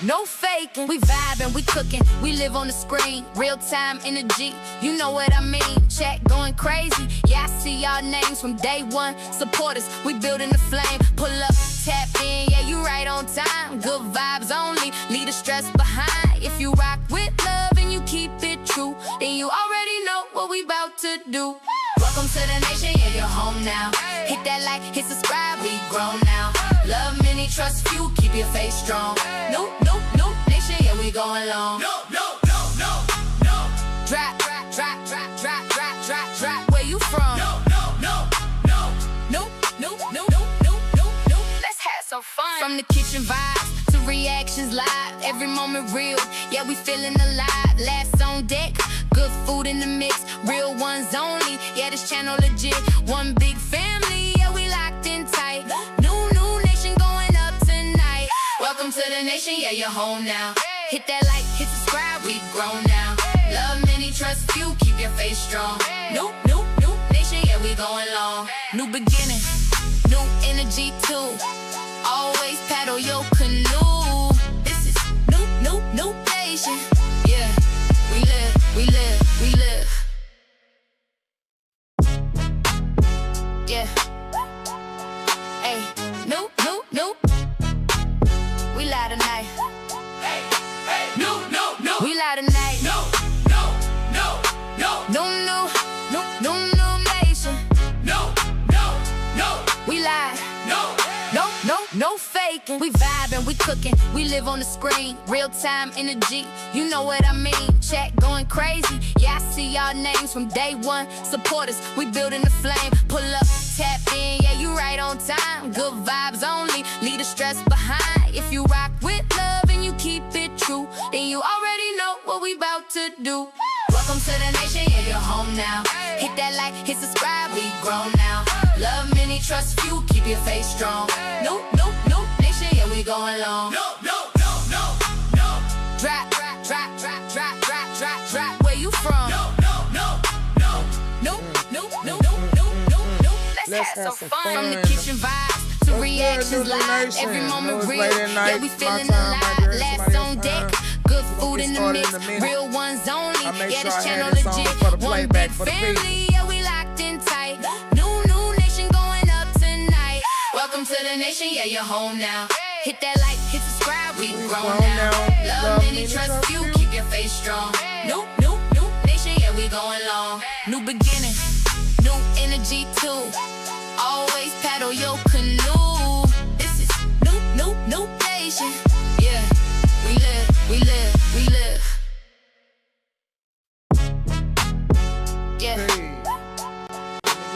No faking. We vibing, we cooking, we live on the screen. Real time energy, you know what I mean. Chat going crazy, yeah, I see y'all names from day one. Support us, we building the flame. Pull up, tap in, yeah, you right on time. Good vibes only, leave the stress behind. If you rock with love and you keep it true, then you already know what we about to do. Welcome to the nation, yeah, you're home now. Hit that like, hit subscribe, we grown now. Love many, trust few, keep your face strong. No, nation, yeah, we going long. No. Drop, where you from? No. Let's have some fun. From the kitchen vibes to reactions live, every moment real, yeah, we feeling alive. Last on deck, good food in the mix, real ones only, yeah, this channel legit. One big family, yeah, we locked in tight. New nation going up tonight. Welcome to the nation, yeah, you're home now. Hit that like, hit subscribe, we grown now. Love many, trust few, keep your face strong. New nation, yeah, we going long. New beginning, new energy too. Always paddle your canoe. This is new nation. Yeah, we live. Yeah. Hey, new. We live tonight. No. We live tonight. No nation. No. We live. No faking. We vibing, we cooking, we live on the screen. Real time energy, you know what I mean. Chat going crazy, yeah, I see y'all names from day one. Support us, we building the flame. Pull up, tap in, yeah, you right on time. Good vibes only, leave the stress behind. If you rock with love and you keep it true, then you already know what we about to do. Welcome to the nation, yeah, you're home now. Hit that like, hit subscribe, we grown now. Love many, trust few, keep your face strong. No nation, yeah, we going long. No. Drop, where you from? No. Let's have some fun. From the kitchen vibes to reactions live, every moment real, yeah, we feeling alive. Last on deck, good food in the mix, real ones only, yeah, this channel legit. One big family, yeah, we locked in tight. New nation going up tonight. Welcome to the nation, yeah, you're home now. Hit that like, hit subscribe, we grown now. Love many, trust few, keep your face strong. New nation, yeah, we going long. New beginning, new energy too. Always paddle your canoe. This is new nation. Yeah, we live. Yeah.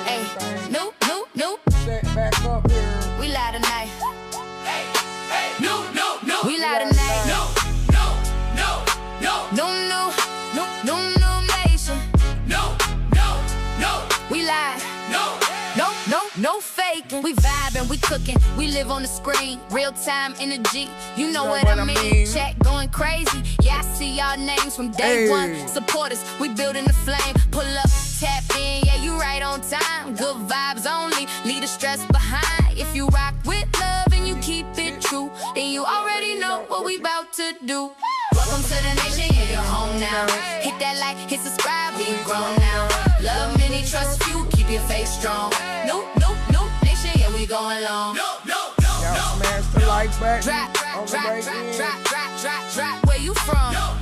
Hey, new. Back up here. We live tonight. No. We live tonight. No. No nation. No. We live. No faking. We vibing, we cooking, we live on the screen. Real time energy, you know what I mean. Chat going crazy, yeah, I see y'all names from day one. Support us, we building the flame. Pull up, tap in, yeah, you right on time. Good vibes only, leave the stress behind. If you rock with love and you keep it true, then you already know what we about to do. Welcome to the nation, yeah, you're home now. Hit that like, hit subscribe, we grown now. Love many, trust few, keep your face strong. No nation, yeah, we going long. No. Y'all smash the like button. Drop, where you from? No.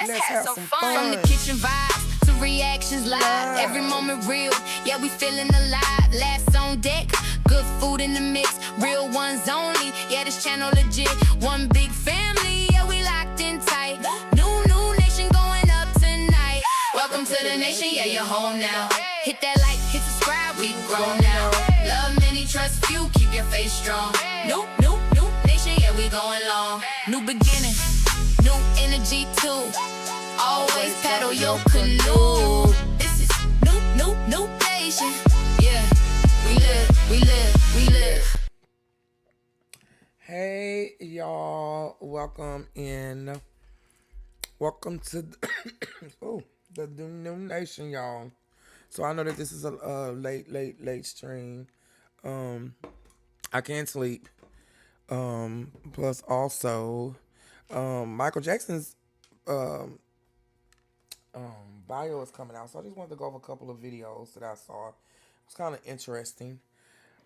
Let's have some fun. From the kitchen vibes to reactions live, every moment real, yeah, we feeling alive. Last on deck, good food in the mix, real ones only, yeah, this channel legit. One big family, yeah, we locked in tight. New nation going up tonight. Welcome to the nation, yeah, you're home now. Hit that like, hit subscribe, we grown now. Love many, trust few, keep your face strong. New nation, yeah, we going long. New beginning, new energy too. Always paddle your canoe. This is new nation. Yeah, we live. Hey y'all, welcome in. Welcome to the new nation, y'all. So I know that this is a late stream. I can't sleep. Plus also, Michael Jackson's bio is coming out, so I just wanted to go over a couple of videos that I saw. It's kind of interesting.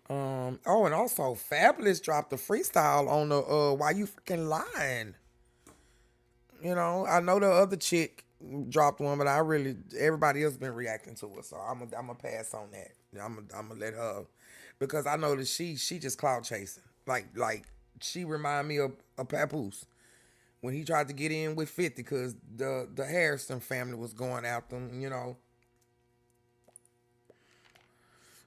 Oh, and also Fabulous dropped a freestyle on the Why You Freaking Lying. You know, I know the other chick dropped one, but everybody else been reacting to it, so I'm gonna pass on that. I'm gonna let her, because I know that she just cloud chasing. Like she remind me of Papoose when he tried to get in with 50, because the Harrison family was going after him, you know.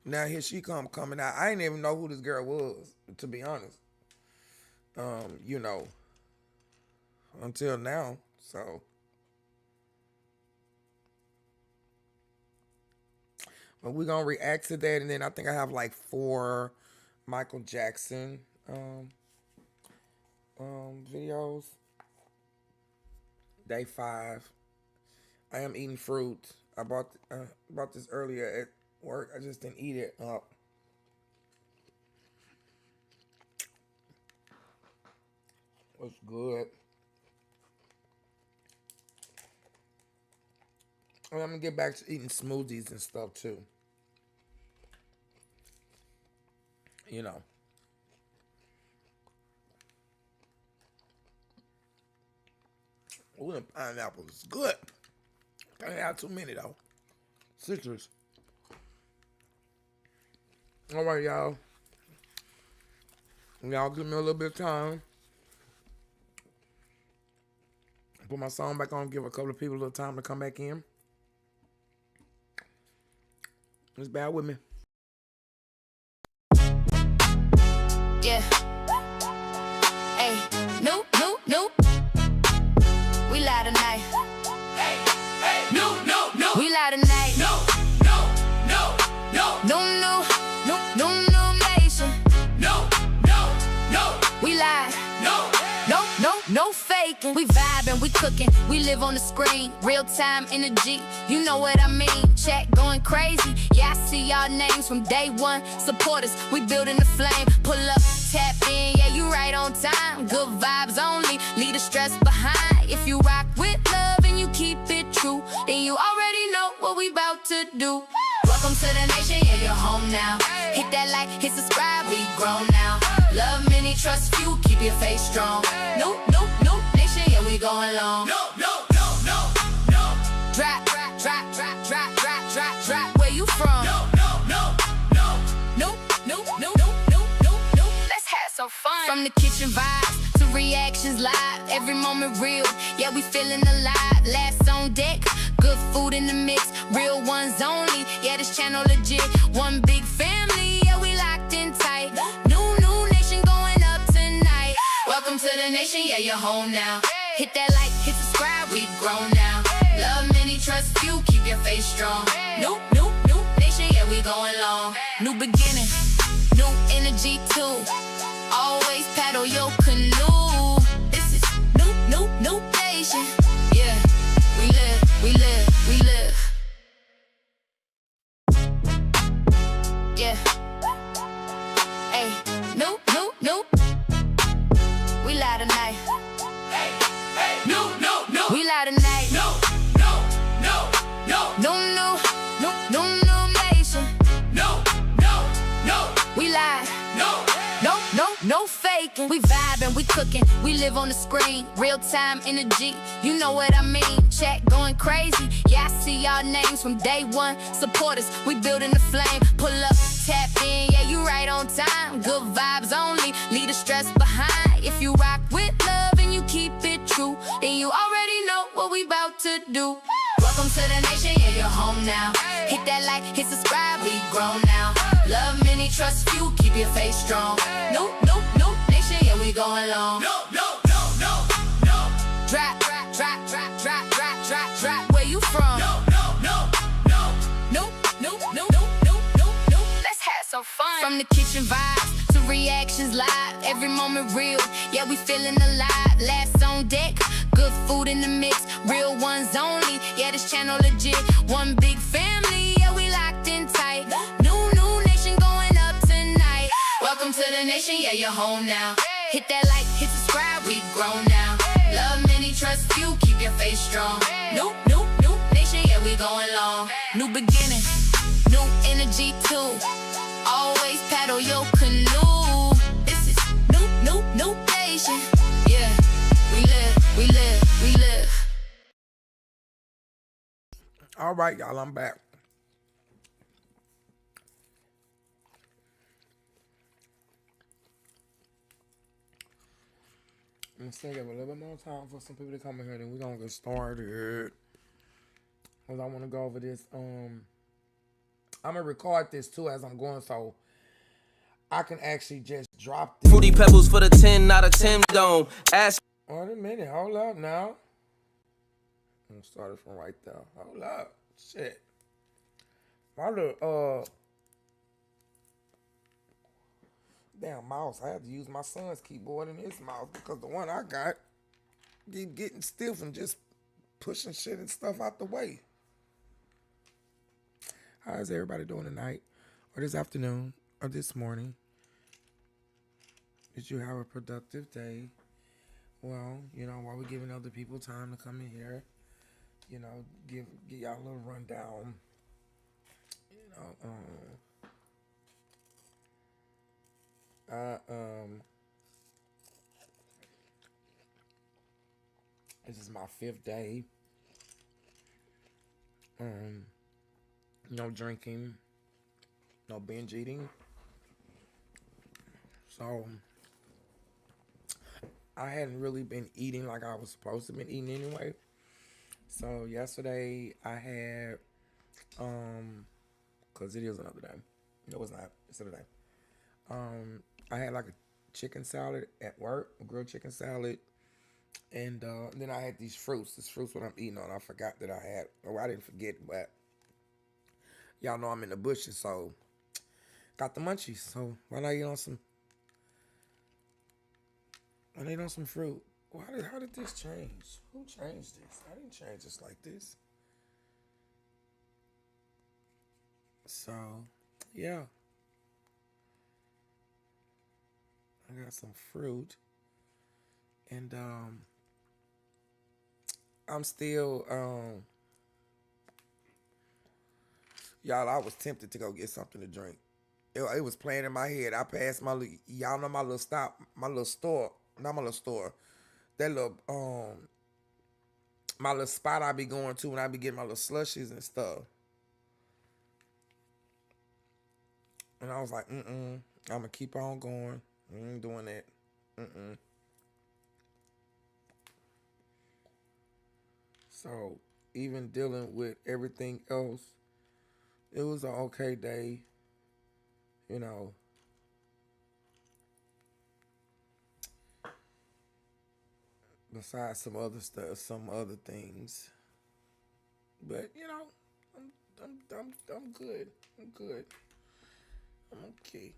Now here she coming out. I didn't even know who this girl was, to be honest. You know, until now. So, but we're gonna react to that, and then I think I have like 4 Michael Jackson videos. Day 5. I am eating fruit. I bought this earlier at work. I just didn't eat it up. It's good. And I'm gonna get back to eating smoothies and stuff too. You know. Ooh, the pineapple is good. Can't have too many though. Citrus. All right, y'all. Y'all give me a little bit of time. Put my song back on. Give a couple of people a little time to come back in. Just bear with me. Yeah. Hey, no. We live tonight. Hey, hey, no. We live tonight. No nation. No. We live. No faking. We vibing, we cooking, we live on the screen. Real time energy, you know what I mean. Chat going crazy, yeah, I see y'all names from day one. Support us, we building the flame. Pull up, tap in, yeah, you right on time. Good vibes only, leave the stress behind. If you rock with love and you keep it true, then you already know what we about to do. Welcome to the nation, yeah, you're home now. Hit that like, hit subscribe, we grown now. Love many, trust few, keep your face strong. No, nation, yeah, we going long. No. Drop, where you from? No. Let's have some fun. From the kitchen vibes to reactions live, every moment real, yeah, we feeling alive. Laughs on deck, good food in the mix, real ones only, yeah, this channel legit. One big family, yeah, we locked in tight. New nation going up tonight. Welcome to the nation, yeah, you're home now. Hit that like, hit subscribe, we grown now. Love many, trust few, keep your face strong. New nation, yeah, we going long. New beginning, new energy too. Always paddle your canoe. This is new nation. Yeah, we live. Yeah. Hey, new. We live tonight. Hey, no. We live tonight. No. New nation. No. We live. No faking. We vibing, we cooking, we live on the screen. Real time energy, you know what I mean. Chat going crazy, yeah, I see y'all names from day one. Support us, we building the flame. Pull up, tap in, yeah, you right on time. Good vibes only, leave the stress behind. If you rock with love and you keep it true, then you already know what we about to do. Welcome to the nation, yeah, you're home now. Hit that like, hit subscribe, we grown now. Love many, trust few, keep your face strong. New nation, yeah, we going long. No. Drop, where you from? No. Let's have some fun. From the kitchen vibes to reactions live, every moment real, yeah, we feeling alive. Laughs on deck, good food in the mix, real ones only, yeah, this channel legit. One big family, yeah, we locked in tight. New nation going up tonight. Welcome Welcome to the nation, yeah, you're home now. Hit that like, hit subscribe, we grown now. Love many, trust few, keep your face strong. New nation, yeah, we going long. New beginning, new energy too. Always paddle your canoe. This is new nation. Yeah, we live. All right, y'all, I'm back. I'm gonna stay give a little bit more time for some people to come in here, then we're gonna get started. Cause I wanna go over this. I'm gonna record this too as I'm going, so I can actually just drop this. Fruity Pebbles for the 10 out of 10 dome. Ask. Wait a minute, hold up now. I'm gonna start it from right there. Hold up. Shit. My little damn mouse. I had to use my son's keyboard in his mouse because the one I got keep getting stiff and just pushing shit and stuff out the way. How is everybody doing tonight? Or this afternoon? Or this morning? Did you have a productive day? Well, you know, while we're giving other people time to come in here, you know, give y'all a little rundown. You know, this is my 5th day. No drinking, no binge eating. So I hadn't really been eating like I was supposed to be eating anyway. So yesterday I had, cause it is another day. No, it's not. It's another day. I had like a chicken salad at work, a grilled chicken salad, and then I had these fruits. This fruit's what I'm eating on. I forgot that I had. Oh, I didn't forget, but y'all know I'm in the bushes, so got the munchies. So why not eat on some? I need on some fruit. How did this change? Who changed this? I didn't change this like this. So, yeah. I got some fruit. And I'm still y'all, I was tempted to go get something to drink. It was playing in my head. I passed y'all know my little stop, my little store. Not my little store. That little my little spot I be going to when I be getting my little slushies and stuff. And I was like, I'm gonna keep on going. I ain't doing that. So even dealing with everything else, it was an okay day, you know. Besides some other stuff, some other things, but you know, I'm good. I'm good. I'm okay.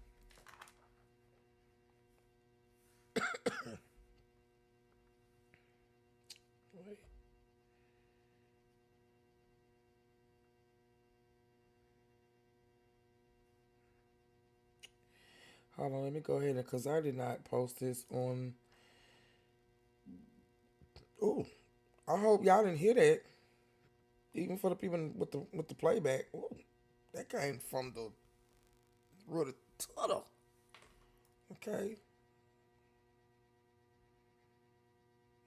Wait. Hold on, let me go ahead because I did not post this on. Oh, I hope y'all didn't hear that. Even for the people with the playback. Ooh, that came from the root of Tuttle. Okay.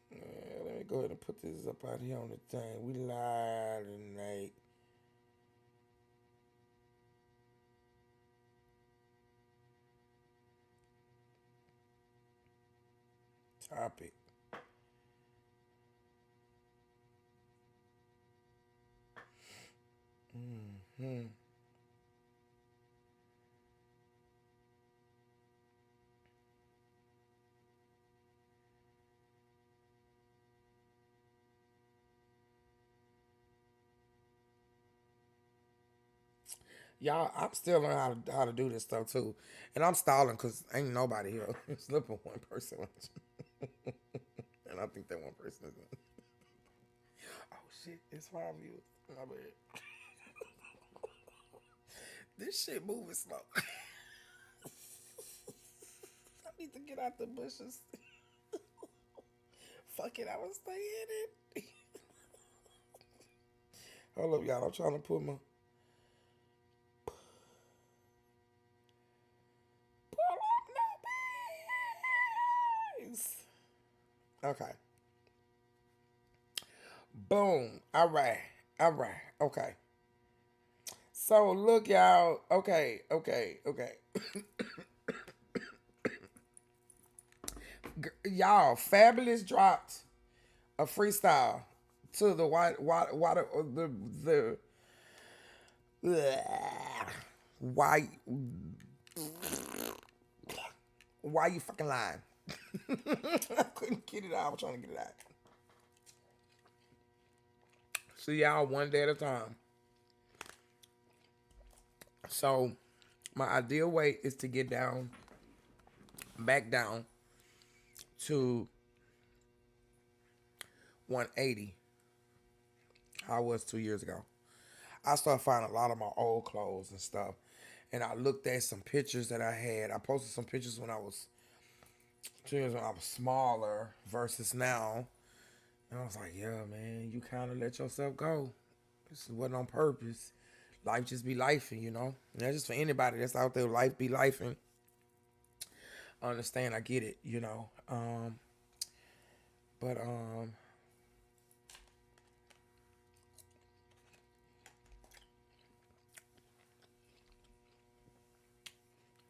Yeah, let me go ahead and put this up out here on the thing. We live tonight. Topic. Y'all, I'm still learning how to do this stuff too. And I'm stalling because ain't nobody here. It's looking for one person. And I think that one person is. Oh shit, it's 5 of you. My bad. This shit moving slow. Get out the bushes. Fuck it, I was staying in it. Hold up, y'all. I'm trying to put my... Pull up no bees. Okay. Boom. All right. Okay. So look, y'all. Okay. Y'all, Fabulous dropped a freestyle to the why you fucking lying? I couldn't get it out. I was trying to get it out. See y'all one day at a time. So my ideal weight is to get back down to 180. How I was 2 years ago. I started finding a lot of my old clothes and stuff. And I looked at some pictures that I had. I posted some pictures when I was 2 years when I was smaller versus now. And I was like, yeah, man, you kind of let yourself go. This wasn't on purpose. Life just be lifing, you know. And that's just for anybody that's out there. Life be lifing. I understand. I get it, you know. But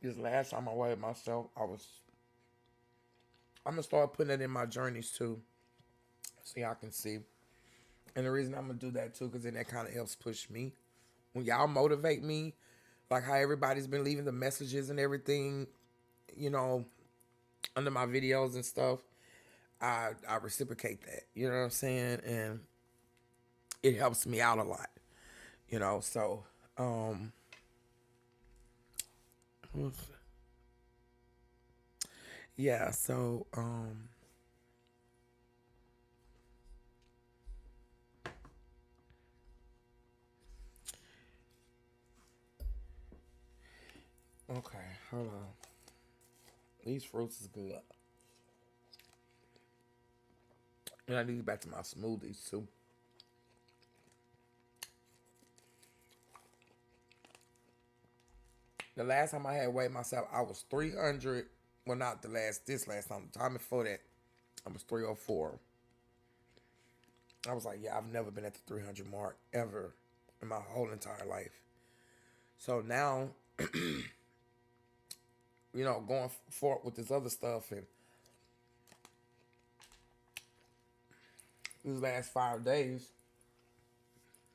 this last time I weighed myself, I'm gonna start putting it in my journeys too, so y'all can see. And the reason I'm gonna do that too, because then that kind of helps push me. When y'all motivate me, like how everybody's been leaving the messages and everything, you know, under my videos and stuff, I reciprocate that. You know what I'm saying? And it helps me out a lot. You know, so yeah, so okay, hold on. These fruits is good. And I need to get back to my smoothies too. The last time I had weighed myself, I was 300. Well, not this last time. The time before that, I was 304. I was like, yeah, I've never been at the 300 mark ever in my whole entire life. So now, you know, going forward with this other stuff and these last 5 days,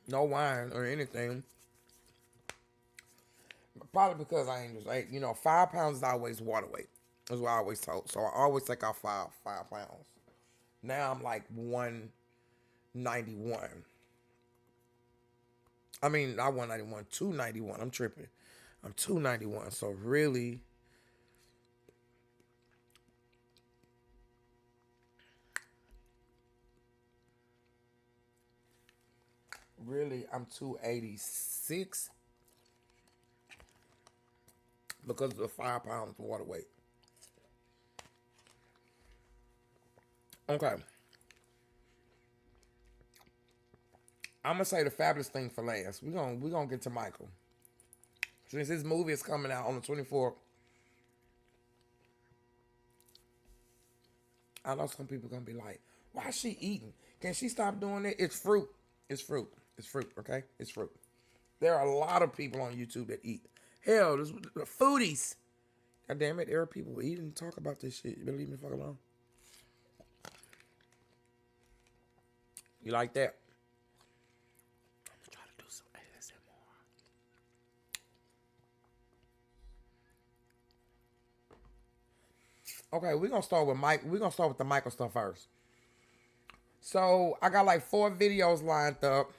no wine or anything. Probably because I ain't just like, you know, 5 pounds is always water weight. That's what I always told. So I always take out 5 pounds. Now I'm like 191. I mean, not 191, 291. I'm tripping. I'm 291. So really, I'm 286 because of the 5 pounds of water weight. Okay. I'm gonna say the Fabulous thing for last. We're gonna get to Michael. Since his movie is coming out on the 24th. I know some people gonna be like, why is she eating? Can she stop doing it? It's fruit. It's fruit. It's fruit, okay? It's fruit. There are a lot of people on YouTube that eat. Hell, there's foodies. God damn it, there are people who eat and talk about this shit. You better leave me the fuck alone. You like that? I'm gonna try to do some ASMR. Okay, we're gonna start with Mike. We're gonna start with the Michael stuff first. So I got like 4 videos lined up.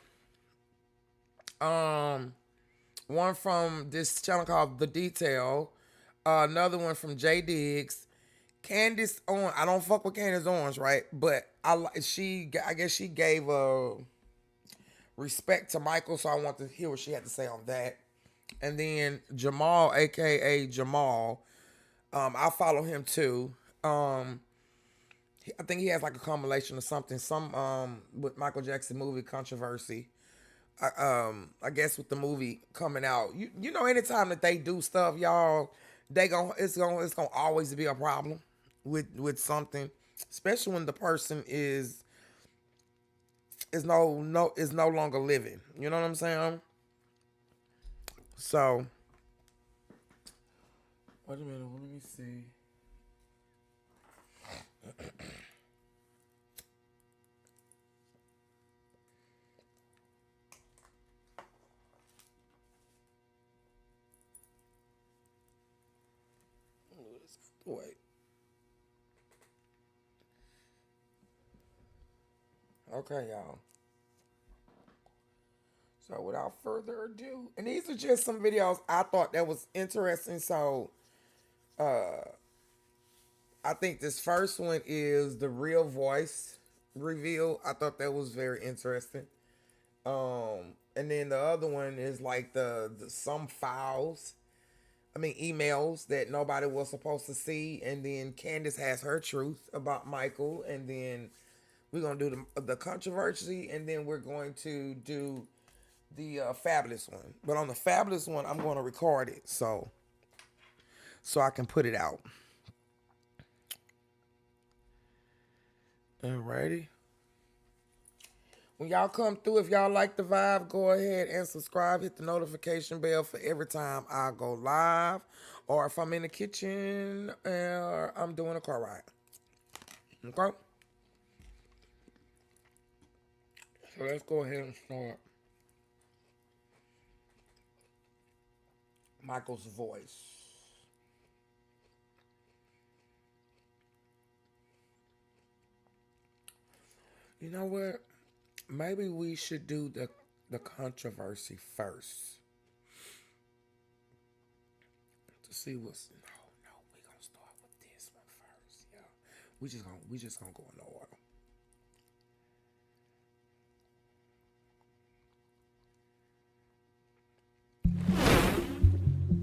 One from this channel called The Detail. Another one from J Diggs. Candace Owens. I don't fuck with Candace Owens, right? But I guess she gave respect to Michael, so I want to hear what she had to say on that. And then Jamal, aka Jamal, I follow him too. I think he has like a compilation or something. With Michael Jackson movie controversy. I guess with the movie coming out, you know, anytime that they do stuff, y'all, it's gonna always be a problem with something, especially when the person is no longer living. You know what I'm saying? So, wait a minute. Let me see. Wait. Okay, y'all. So without further ado, and these are just some videos I thought that was interesting. So I think this first one is the real voice reveal. I thought that was very interesting. And then the other one is like the some files. I mean emails that nobody was supposed to see. And then Candace has her truth about Michael. And then we're gonna do the controversy, and then we're going to do the fabulous one. But on the fabulous one, I'm going to record it so I can put it out. Alrighty. When y'all come through, if y'all like the vibe, go ahead and subscribe. Hit the notification bell for every time I go live, or if I'm in the kitchen or I'm doing a car ride. Okay? So let's go ahead and start. Michael's voice. You know what? Maybe we should do the controversy first. To see what's no, we gonna start with this one first. Yeah. We just gonna go in order.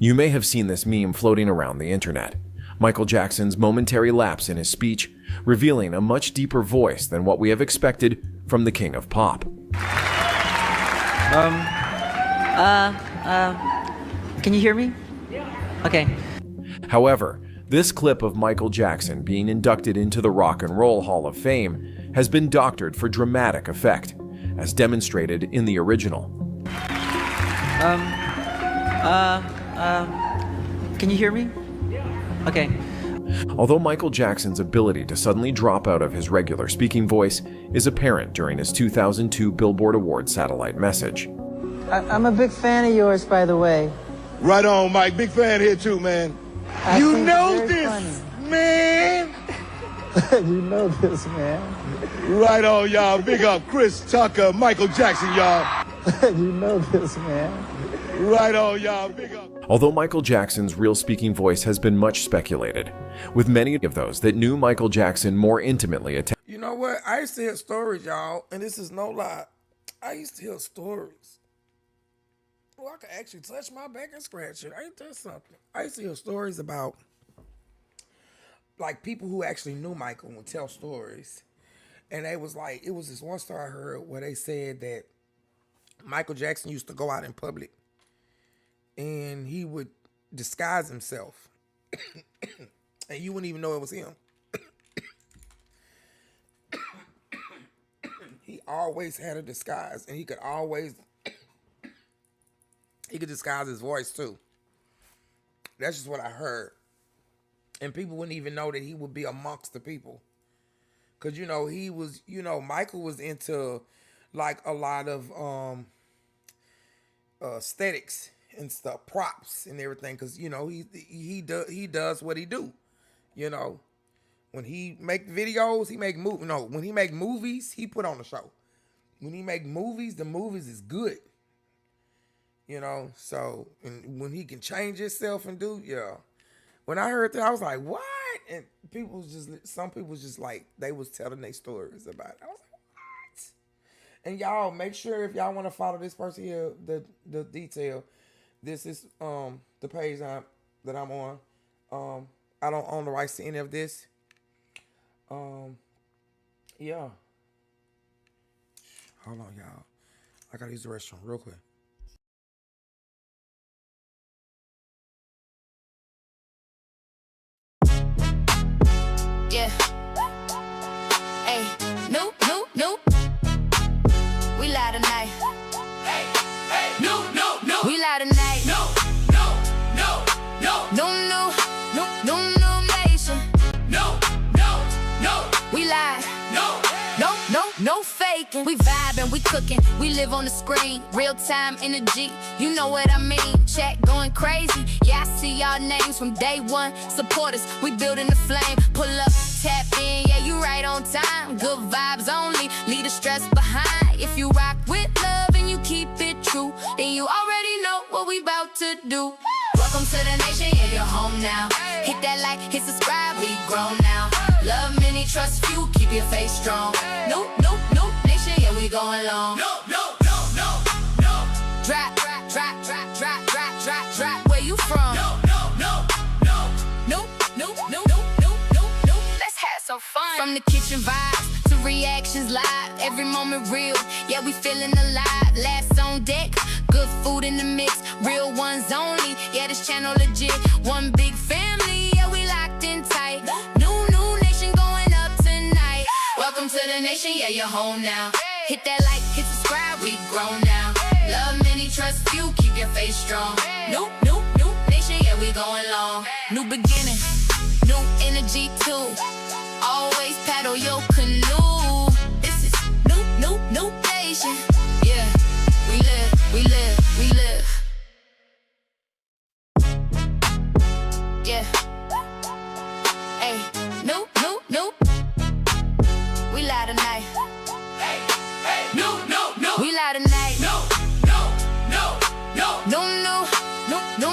You may have seen this meme floating around the internet. Michael Jackson's momentary lapse in his speech, revealing a much deeper voice than what we have expected from the king of pop. Can you hear me? Okay. However, this clip of Michael Jackson being inducted into the Rock and Roll Hall of Fame has been doctored for dramatic effect, as demonstrated in the original. Can you hear me? Okay. Although Michael Jackson's ability to suddenly drop out of his regular speaking voice is apparent during his 2002 Billboard Awards satellite message. I'm a big fan of yours, by the way. Right on, Mike. Big fan here too, man. I You think know it's very this, man. You know this, man. Right on, y'all. Big up Chris Tucker, Michael Jackson, y'all. You know this, man. Right on, y'all. Big up. Although Michael Jackson's real speaking voice has been much speculated, with many of those that knew Michael Jackson more intimately You know what? I used to hear stories, y'all, and this is no lie. I used to hear stories. Well, I could actually touch my back and scratch it. Ain't that something? I used to hear stories about, like, people who actually knew Michael would tell stories. And they was like, it was this one story I heard where they said that Michael Jackson used to go out in public and he would disguise himself. And you wouldn't even know it was him. He always had a disguise, and he could disguise his voice too. That's just what I heard. And people wouldn't even know that he would be amongst the people. Cause Michael was into like a lot of aesthetics and stuff, props and everything. Cause he does what he do. When he make videos, he make movies. No, when he make movies, he put on the show. When he make movies, the movies is good. So and when he can change himself and do, yeah. When I heard that, I was like, what? And some people was just like, they was telling their stories about it. I was like, what? And y'all, make sure if y'all want to follow this person here, the detail, this is the page that I'm on. I don't own the rights to any of this. Yeah. Hold on, y'all. I gotta use the restroom real quick. Yeah. Hey, nope. We live tonight. No, We live tonight. no, No nation. no, We live. No faking. We vibing, we cooking, we live on the screen. Real time energy, you know what I mean. Chat going crazy, yeah, I see y'all names from day one. Support us, we building the flame. Pull up, tap in, yeah, you right on time. Good vibes only, leave the stress behind. If you rock with love and you keep it true, then you already know what we about to do. Welcome to the nation, yeah, you're home now. Hit that like, hit subscribe, we grown now. Love many, trust few, keep your face strong. Nope, nation, yeah, we going long. no. Drop, where you from? No. Let's have some fun. From the kitchen vibes to reactions live, every moment real, yeah, we feeling alive. Laughs on deck, good food in the mix, real ones only, yeah, this channel legit. One big family, yeah, we locked in tight. New nation going up tonight. Welcome to the nation, yeah, you're home now. Hit that like, hit subscribe, we grown now. Love many, trust few, keep your face strong. New nation, yeah, we going long. New beginning, new energy too. Always paddle your canoe. This is new nation. Yeah, we live. Yeah. Hey, new. We live tonight. No. We live tonight. No. No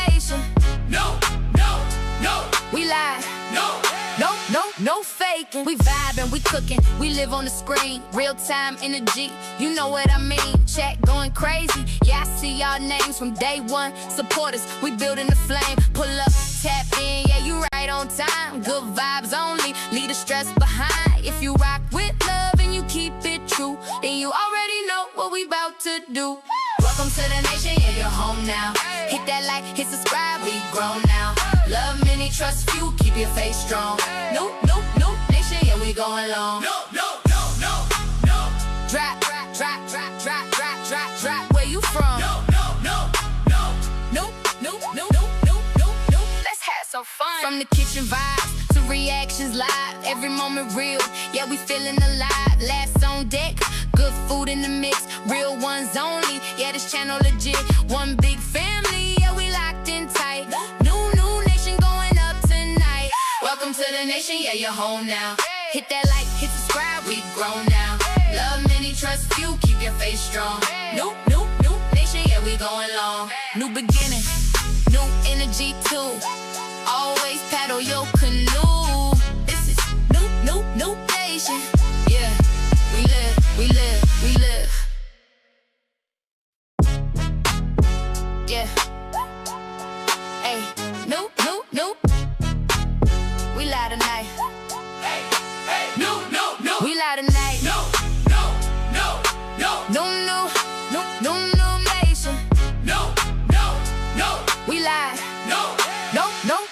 nation. No. We live. No faking. We vibing, we cooking, we live on the screen. Real time energy, you know what I mean. Chat going crazy, yeah, I see y'all names from day one. Support us, we building the flame. Pull up, tap in, yeah, you right on time. Good vibes only, leave the stress behind. If you rock with love and you keep it true, then you already know what we about to do. Welcome to the nation, yeah, you're home now. Hit that like, hit subscribe, we grown now. Love many, trust few, keep your face strong. New nation, yeah, we going long. No. Drop, where you from? No. Let's have some fun. From the kitchen vibes to reactions live, every moment real, yeah, we feeling alive. Laughs on deck, good food in the mix, real ones only, yeah, this channel legit. One big family, yeah, we locked in tight. New nation going up tonight. Welcome to the nation, yeah, you're home now. Hit that like, hit subscribe, we grown now. Love many, trust few, keep your face strong. New nation, yeah, we going long. New beginning, new energy too. Always paddle your canoe. This is new nation. Yeah, we live. Yeah. Hey, new. We live tonight. No. We live tonight. No. No nation. No. We live.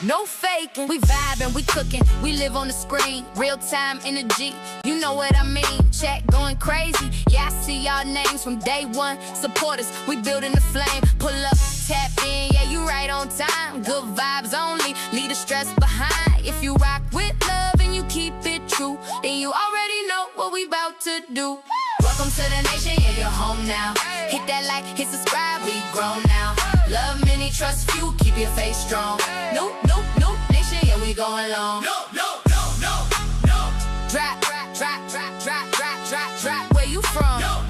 No faking. We vibing, we cooking, we live on the screen. Real time energy, you know what I mean. Chat going crazy, yeah, I see y'all names from day one. Support us, we building the flame. Pull up, tap in, yeah, you right on time. Good vibes only, leave the stress behind. If you rock with love and you keep it true, then you already know what we about to do. Welcome to the nation, yeah, you're home now. Hit that like, hit subscribe, we grown now. Love many, trust few, keep your face strong. New nation, yeah, we going long. No. Drop, where you from? No.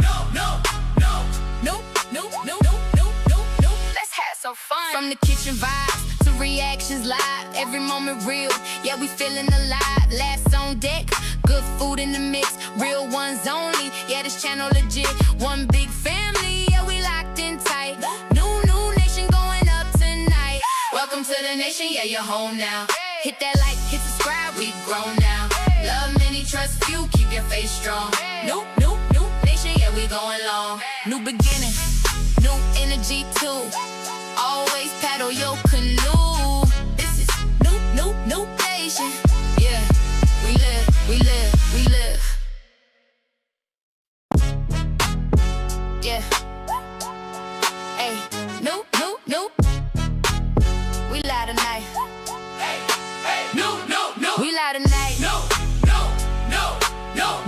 Let's have some fun. From the kitchen vibes to reactions live, every moment real, yeah, we feeling alive. Laughs on deck, good food in the mix, real ones only, yeah, this channel legit. One big family, yeah, we locked in tight. New nation going up tonight. Welcome to the nation, yeah, you're home now. Hit that like, hit subscribe, we grown now. Love many, trust few, keep your face strong. New nation, yeah, we going long. New beginning, new energy too. Always paddle your canoe. This is new nation. Yeah, we live. Yeah. Hey, new. We live tonight. No. We live tonight. No.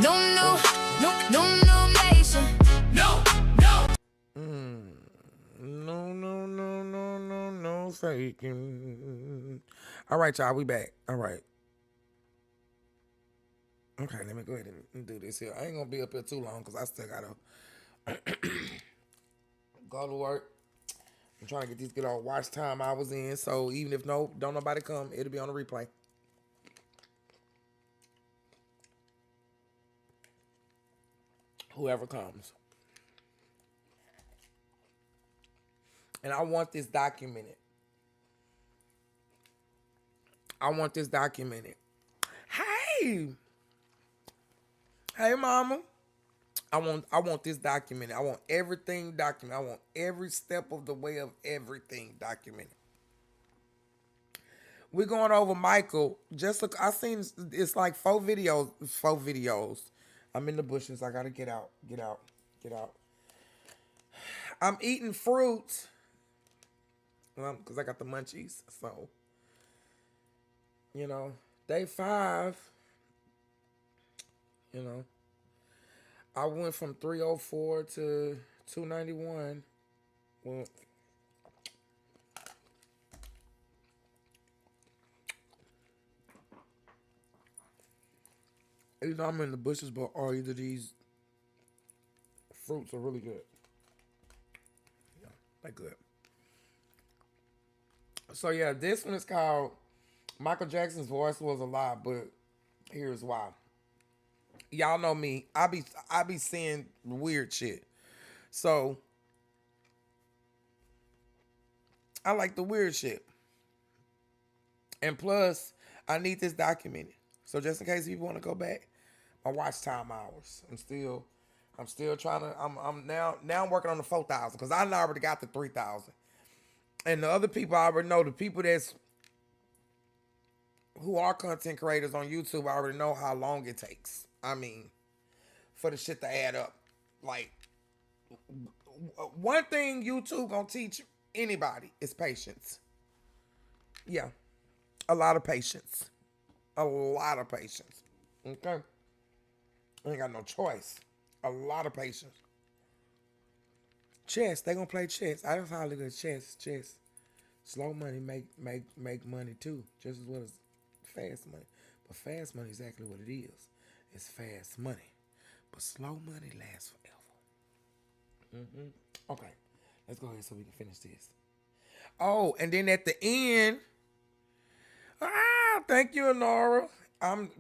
New nation. No. No faking. All right, y'all, we back. All right. Okay, let me go ahead and do this here. I ain't gonna be up here too long because I still gotta go to work. I'm trying to get these good old watch time I was in. So even if don't nobody come, it'll be on the replay. Whoever comes. And I want this documented. Hey, mama. I want this documented. I want everything documented. I want every step of the way of everything documented. We're going over Michael. I seen it's like 4 videos. I'm in the bushes. I gotta get out. I'm eating fruit. Because I got the munchies. So, day 5. I went from 304 to 291. Well, either I'm in the bushes, or either these fruits are really good. Yeah, they're good. So yeah, this one is called Michael Jackson's Voice Was a Lie, but here's why. Y'all know me. I be seeing weird shit. So I like the weird shit. And plus, I need this documented. So just in case people want to go back, my watch time hours. I'm still trying to. I'm now working on the 4,000 because I already got the 3,000. And the other people I already know, the people who are content creators on YouTube, I already know how long it takes. I mean, for the shit to add up. Like, one thing YouTube gonna teach anybody is patience. Yeah. A lot of patience. Okay? I ain't got no choice. A lot of patience. Chess. They gonna play chess. I just highly good chess. Slow money make money too. Just as well as fast money. But fast money is exactly what it is. It's fast money. But slow money lasts forever. Okay. Let's go ahead so we can finish this. Oh, and then at the end. Thank you, Honora. And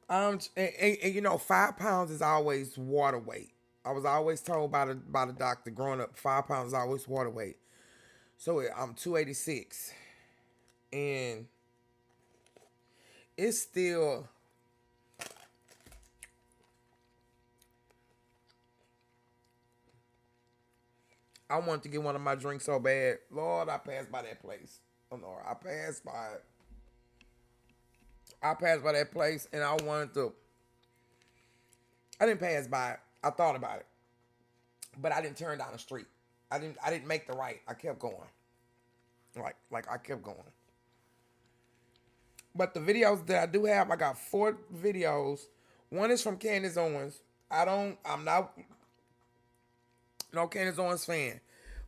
5 pounds is always water weight. I was always told by the doctor growing up, 5 pounds is always water weight. So I'm 286. And it's still I wanted to get one of my drinks so bad. Lord, I passed by that place. Honora, I passed by that place and I wanted to. I didn't pass by it. I thought about it. But I didn't turn down the street. I didn't make the right. I kept going. Like I kept going. But the videos that I do have, I got 4 videos. One is from Candace Owens. I'm not no Candace Owens fan.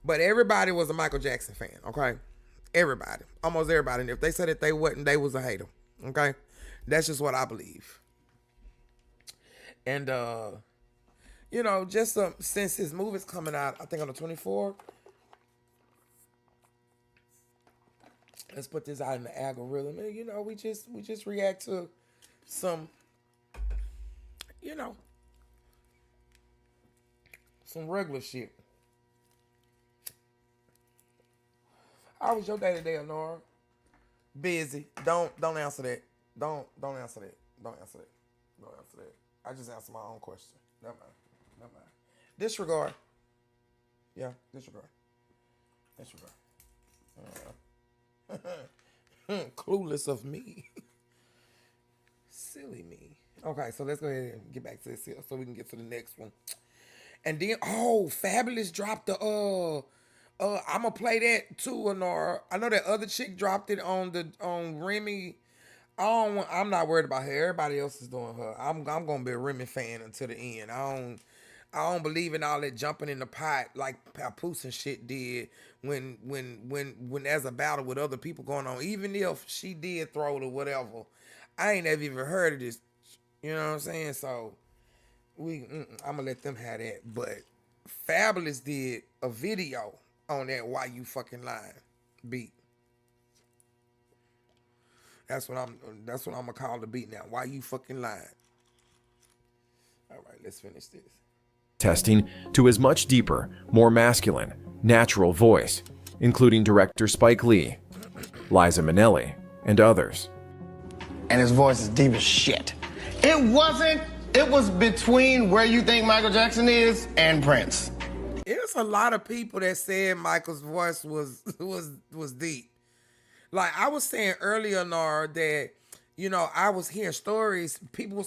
But everybody was a Michael Jackson fan, okay? Everybody. Almost everybody. And if they said that they wasn't, they was a hater. Okay? That's just what I believe. And just since his movie's coming out, I think on the 24th. Let's put this out in the algorithm. And, we just react to some, some regular shit. How was your day today, Honora? Busy. Don't answer that. Don't answer that. Don't answer that. Don't answer that. I just answered my own question. Never mind. Never mind. Disregard. Yeah, disregard. Disregard. Clueless of me. Silly me. Okay, so let's go ahead and get back to this here so we can get to the next one. And then, Fabulous dropped the I'm gonna play that too, Honora. I know that other chick dropped it on Remy. I'm not worried about her. Everybody else is doing her. I'm gonna be a Remy fan until the end. I don't believe in all that jumping in the pot like Papoose and shit did when there's a battle with other people going on. Even if she did throw it or whatever, I ain't never even heard of this. You know what I'm saying? So I'm gonna let them have that. But Fabulous did a video on that "Why You Fucking Lying" beat. That's what I'm gonna call the beat now. "Why You Fucking Lying." All right, let's finish this. Testing to his much deeper, more masculine, natural voice, including director Spike Lee, Liza Minnelli, and others. And his voice is deep as shit. It was between where you think Michael Jackson is and Prince. There's a lot of people that said Michael's voice was deep. Like I was saying earlier, Nara, that I was hearing stories. People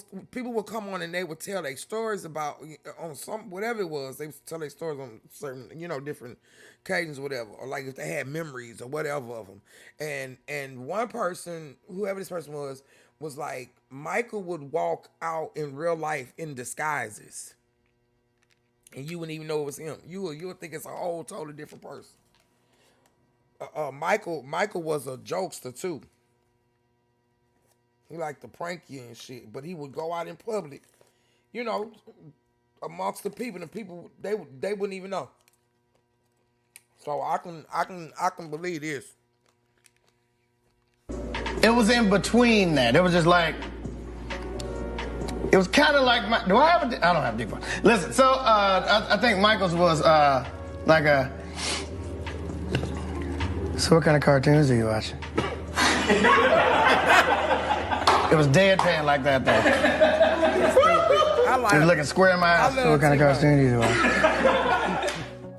would come on and they would tell their stories about on some whatever it was. They would tell their stories on certain different occasions, whatever, or like if they had memories or whatever of them. And one person, whoever this person was like Michael would walk out in real life in disguises, and you wouldn't even know it was him. You would think it's a whole totally different person. Michael was a jokester too. He liked to prank you and shit, but he would go out in public, amongst the people, and people they wouldn't even know. So I can believe this. It was in between that. It was just like, it was kind of like I don't have a deep voice. Listen, so I think Michael's was like a. So what kind of cartoons are you watching? It was deadpan like that, though. He was looking square in my eyes. So what kind of cartoon do you watch?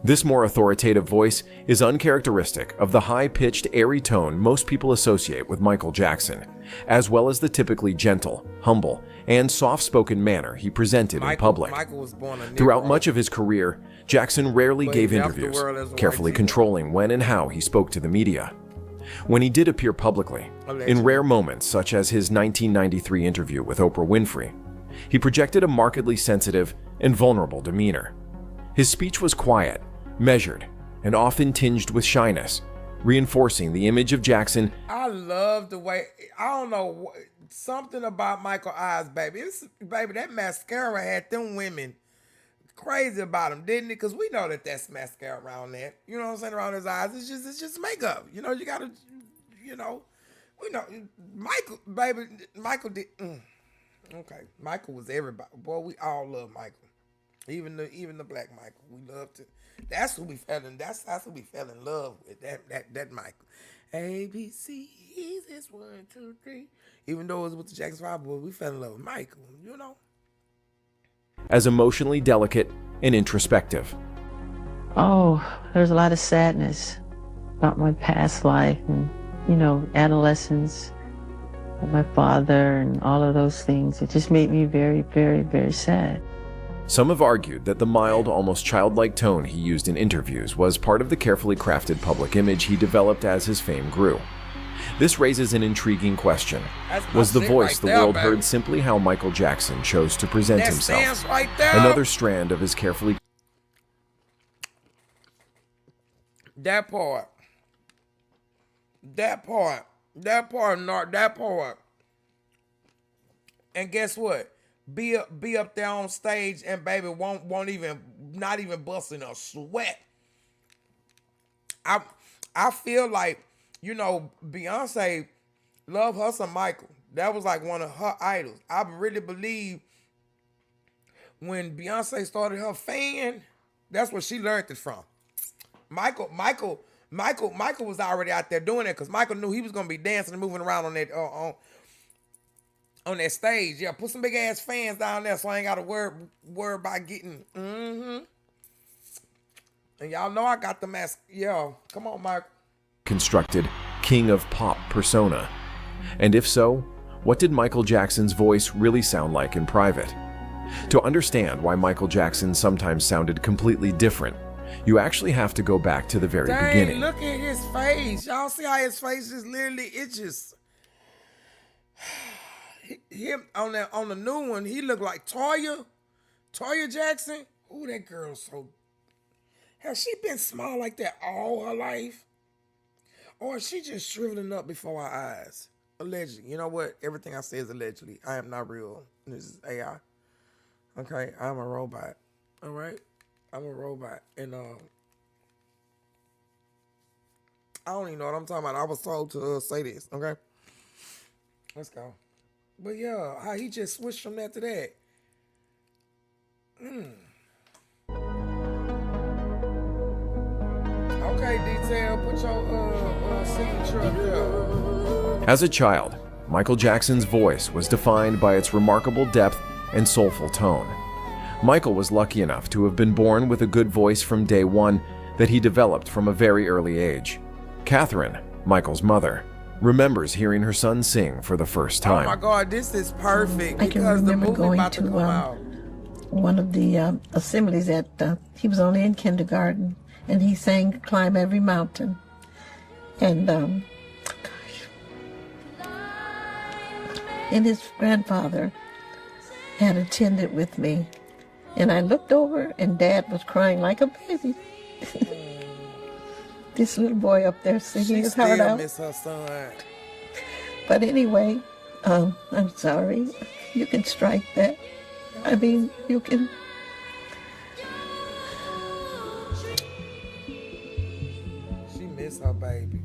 This more authoritative voice is uncharacteristic of the high-pitched, airy tone most people associate with Michael Jackson, as well as the typically gentle, humble, and soft-spoken manner he presented in public. Michael was born a Negro. Throughout much of his career, Jackson rarely gave interviews, carefully controlling when and how he spoke to the media. When he did appear publicly, in rare moments such as his 1993 interview with Oprah Winfrey, he projected a markedly sensitive and vulnerable demeanor. His speech was quiet, measured, and often tinged with shyness, reinforcing the image of Jackson. I love the way, I don't know, something about Michael eyes, baby. Baby, that mascara had them women crazy about him, didn't it? Because we know that that's mascara around there. You know what I'm saying? Around his eyes. It's just makeup. You gotta, we know. Michael, baby, Michael did. Okay, Michael was everybody. Boy, we all love Michael. Even the black Michael. We loved it. That's who we fell in. That's who we fell in love with. That Michael. ABC is 1, 2, 3. Even though it was with the Jackson 5 boys, we fell in love with Michael. As emotionally delicate and introspective. Oh, there's a lot of sadness about my past life and, adolescence, and my father and all of those things. It just made me very, very, very sad. Some have argued that the mild, almost childlike tone he used in interviews was part of the carefully crafted public image he developed as his fame grew. This raises an intriguing question. Was the voice the world heard simply how Michael Jackson chose to present himself? Another strand of his carefully... That part. And guess what? Be up there on stage and baby won't even, not even busting a sweat. I feel like, Beyonce loved her some Michael. That was like one of her idols. I really believe when Beyonce started her fan, that's where she learned it from. Michael Michael was already out there doing it because Michael knew he was gonna be dancing and moving around on that on that stage. Yeah, put some big ass fans down there so I ain't gotta worry about getting. And y'all know I got the mask. Yeah, come on, Michael. Constructed King of Pop persona. And if so, what did Michael Jackson's voice really sound like in private? To understand why Michael Jackson sometimes sounded completely different, you actually have to go back to the very beginning. Look at his face. Y'all see how his face just literally itches. Him on the new one, he looked like Toya Jackson. Ooh, that girl's so. Has she been small like that all her life? Or is she just shriveling up before our eyes? Allegedly. You know what? Everything I say is allegedly. I am not real. This is AI. Okay? I'm a robot. All right? I'm a robot. And I don't even know what I'm talking about. I was told to say this. Okay? Let's go. But yeah, how he just switched from that to that. Okay, Detail, put your signature up there. As a child, Michael Jackson's voice was defined by its remarkable depth and soulful tone. Michael was lucky enough to have been born with a good voice from day one that he developed from a very early age. Catherine, Michael's mother, remembers hearing her son sing for the first time. Oh my God, this is perfect I can because the remember movie going about to to come out. one of the assemblies at, he was only in kindergarten, and he sang Climb Every Mountain. And, and his grandfather had attended with me. And I looked over, and Dad was crying like a baby. This little boy up there singing his heart out. Miss her son. But anyway, I'm sorry. You can strike that. I mean, you can. She miss her baby.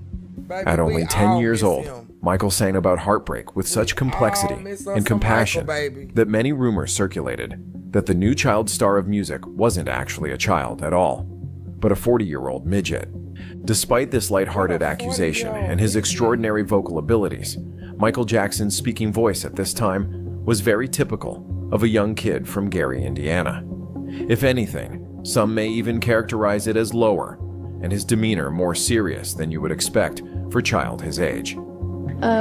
At only 10 years old, Michael sang about heartbreak with such complexity and compassion that many rumors circulated that the new child star of music wasn't actually a child at all, but a 40-year-old midget. Despite this lighthearted accusation and his extraordinary vocal abilities, Michael Jackson's speaking voice at this time was very typical of a young kid from Gary, Indiana. If anything, some may even characterize it as lower, and his demeanor more serious than you would expect for a child his age.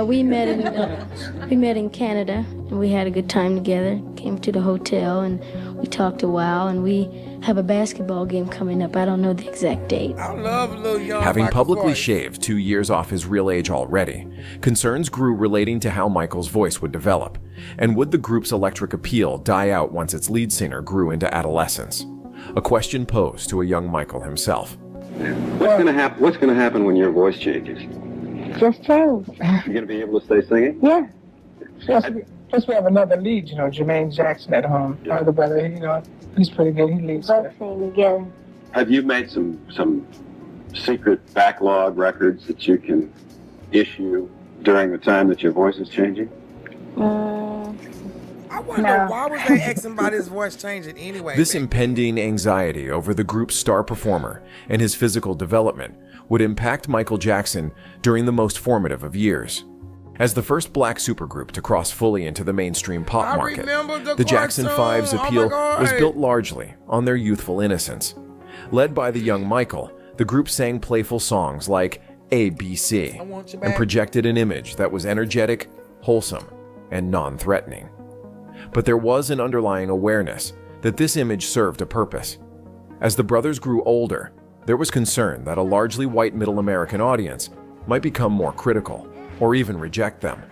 We met in Canada, and we had a good time together. Came to the hotel, and we talked a while, and we have a basketball game coming up. I don't know the exact date. I love little young Having Michael publicly voice. shaved 2 years off his real age already, concerns grew relating to how Michael's voice would develop, and would the group's electric appeal die out once its lead singer grew into adolescence? A question posed to a young Michael himself. What's gonna happen when your voice changes? Just change. You're gonna be able to stay singing? Yeah. Plus we have another lead, Jermaine Jackson at home. Yeah. The brother, he's pretty good. He leads. Let's sing together. Have you made some secret backlog records that you can issue during the time that your voice is changing? I wonder why was they asking about his voice changing anyway? This impending anxiety over the group's star performer and his physical development would impact Michael Jackson during the most formative of years. As the first black supergroup to cross fully into the mainstream pop market, the Jackson 5's appeal was built largely on their youthful innocence. Led by the young Michael, the group sang playful songs like ABC and projected an image that was energetic, wholesome, and non-threatening. But there was an underlying awareness that this image served a purpose. As the brothers grew older, there was concern that a largely white middle American audience might become more critical or even reject them.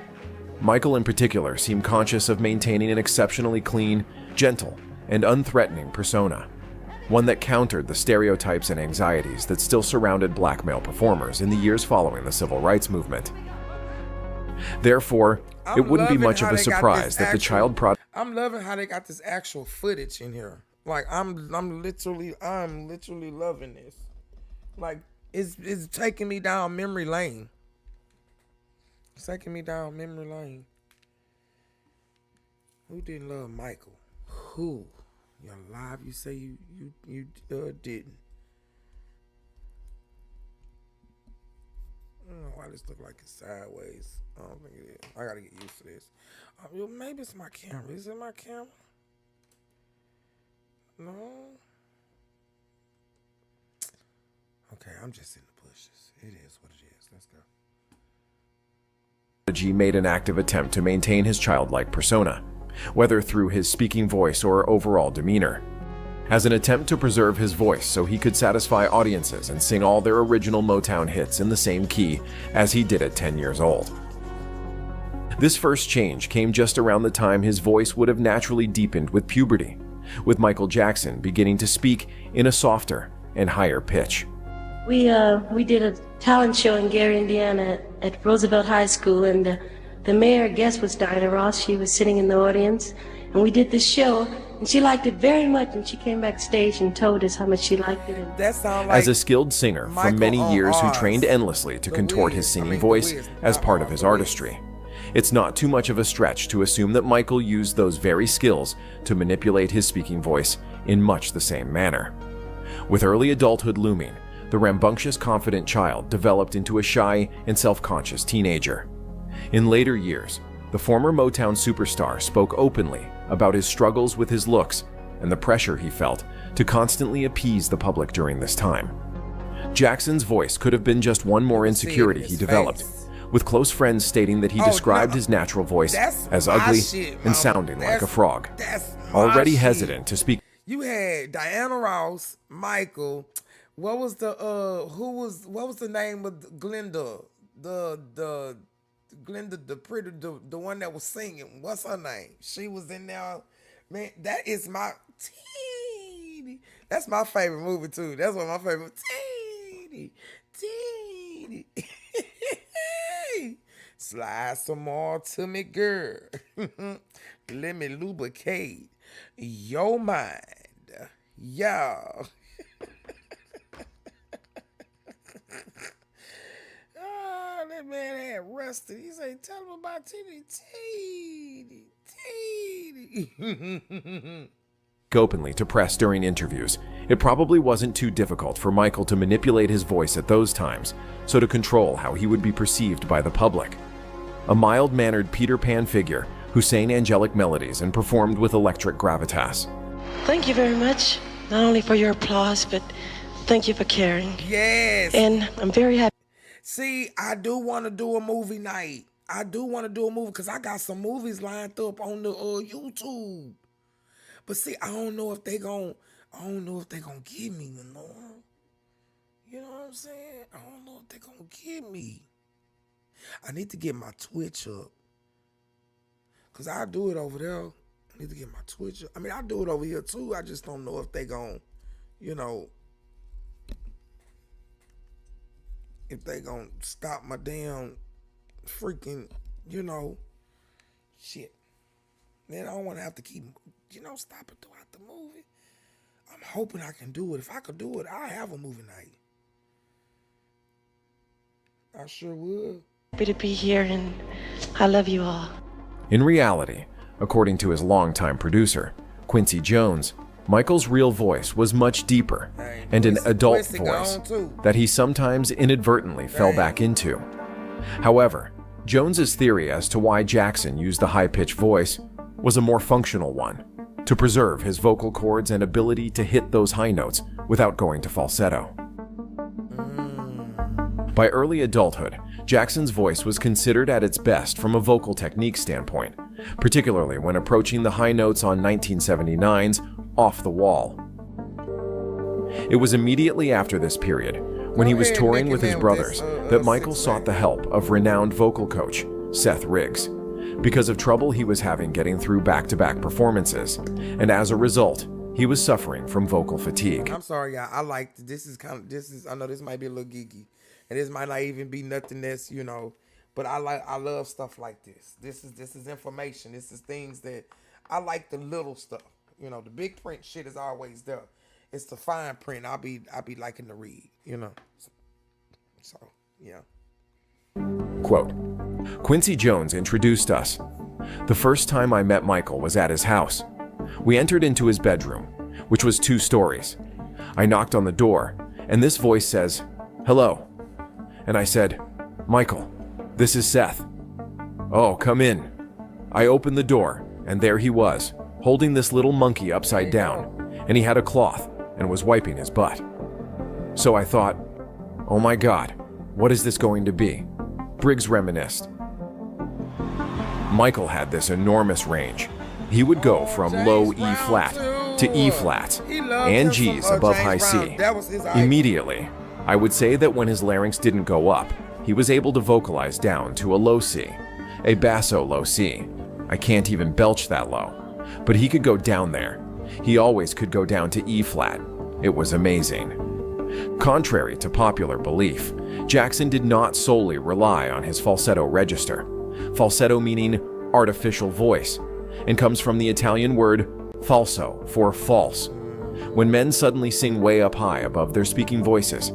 Michael in particular seemed conscious of maintaining an exceptionally clean, gentle, and unthreatening persona, one that countered the stereotypes and anxieties that still surrounded black male performers in the years following the civil rights movement. Therefore, it wouldn't be much of a surprise that the child prodigy. I'm loving how they got this actual footage in here. Like I'm literally loving this. Like it's taking me down memory lane. It's taking me down memory lane. Who didn't love Michael? Who? You're alive. You say you didn't. I don't know why this look like it's sideways. I don't think it is. I gotta get used to this. Maybe it's my camera. Is it my camera? No. Okay, I'm just in the bushes. It is what it is. Let's go. G made an active attempt to maintain his childlike persona, whether through his speaking voice or overall demeanor, as an attempt to preserve his voice so he could satisfy audiences and sing all their original Motown hits in the same key as he did at 10 years old. This first change came just around the time his voice would have naturally deepened with puberty, with Michael Jackson beginning to speak in a softer and higher pitch. We did a talent show in Gary, Indiana at Roosevelt High School, and the mayor guest was Diana Ross. She was sitting in the audience, and we did this show, and she liked it very much, and she came backstage and told us how much she liked it. That sounds like as a skilled singer for many years who trained endlessly to contort his singing voice as part of his artistry, it's not too much of a stretch to assume that Michael used those very skills to manipulate his speaking voice in much the same manner. With early adulthood looming, the rambunctious, confident child developed into a shy and self-conscious teenager. In later years, the former Motown superstar spoke openly about his struggles with his looks and the pressure he felt to constantly appease the public during this time. Jackson's voice could have been just one more insecurity he developed, with close friends stating that he described his natural voice as ugly and sounding like a frog. Already hestant to speak. You had Diana Ross, Michael. What was the name of Glenda? The Glenda, the one that was singing. What's her name? She was in there. Man, that's my favorite movie too. That's one of my favorite. Teeny. Slide some more to me, girl. Let me lubricate your mind. Y'all. That man had rusted. He said, tell him about Teeny. Openly to press during interviews, it probably wasn't too difficult for Michael to manipulate his voice at those times, so to control how he would be perceived by the public. A mild-mannered Peter Pan figure who sang angelic melodies and performed with electric gravitas. Thank you very much, not only for your applause, but thank you for caring. Yes. And I'm very happy. See, I do want to do a movie night. I do want to do a movie because I got some movies lined up on the YouTube. But see, I don't know if they gonna get me, you know. You know what I'm saying? I don't know if they gonna get me. I need to get my Twitch up. Cause I do it over there. I need to get my Twitch up. I mean, I do it over here too. I just don't know if they gonna, if they gonna stop my damn freaking, shit. Then I don't want to have to keep, stopping throughout the movie. I'm hoping I can do it. If I could do it, I'll have a movie night. I sure would. Happy to be here, and I love you all. In reality, according to his longtime producer, Quincy Jones, Michael's real voice was much deeper and an adult voice that he sometimes inadvertently fell back into. However, Jones's theory as to why Jackson used the high-pitched voice was a more functional one, to preserve his vocal cords and ability to hit those high notes without going to falsetto. By early adulthood, Jackson's voice was considered at its best from a vocal technique standpoint, particularly when approaching the high notes on 1979's Off the Wall. It was immediately after this period, when he was touring with his brothers, that Michael sought the help of renowned vocal coach Seth Riggs, because of trouble he was having getting through back-to-back performances, and as a result, he was suffering from vocal fatigue. I'm sorry, y'all. I know this might be a little geeky, and this might not even be nothing that's, but I love stuff like this. This is information. This is things that I like, the little stuff. The big print shit is always there. It's the fine print I'll be liking to read, So, yeah. Quote, Quincy Jones introduced us. The first time I met Michael was at his house. We entered into his bedroom, which was 2 stories. I knocked on the door, and this voice says, "Hello." And I said, "Michael, this is Seth." "Oh, come in." I opened the door, and there he was, holding this little monkey upside down, and he had a cloth and was wiping his butt. So I thought, oh my God, what is this going to be? Briggs reminisced. Michael had this enormous range. He would go from low E flat to E flat and G's above high C. Immediately, I would say that when his larynx didn't go up, he was able to vocalize down to a low C, a basso low C. I can't even belch that low, but he could go down there. He always could go down to E flat. It was amazing. Contrary to popular belief, Jackson did not solely rely on his falsetto register. Falsetto meaning artificial voice, and comes from the Italian word falso for false. When men suddenly sing way up high above their speaking voices.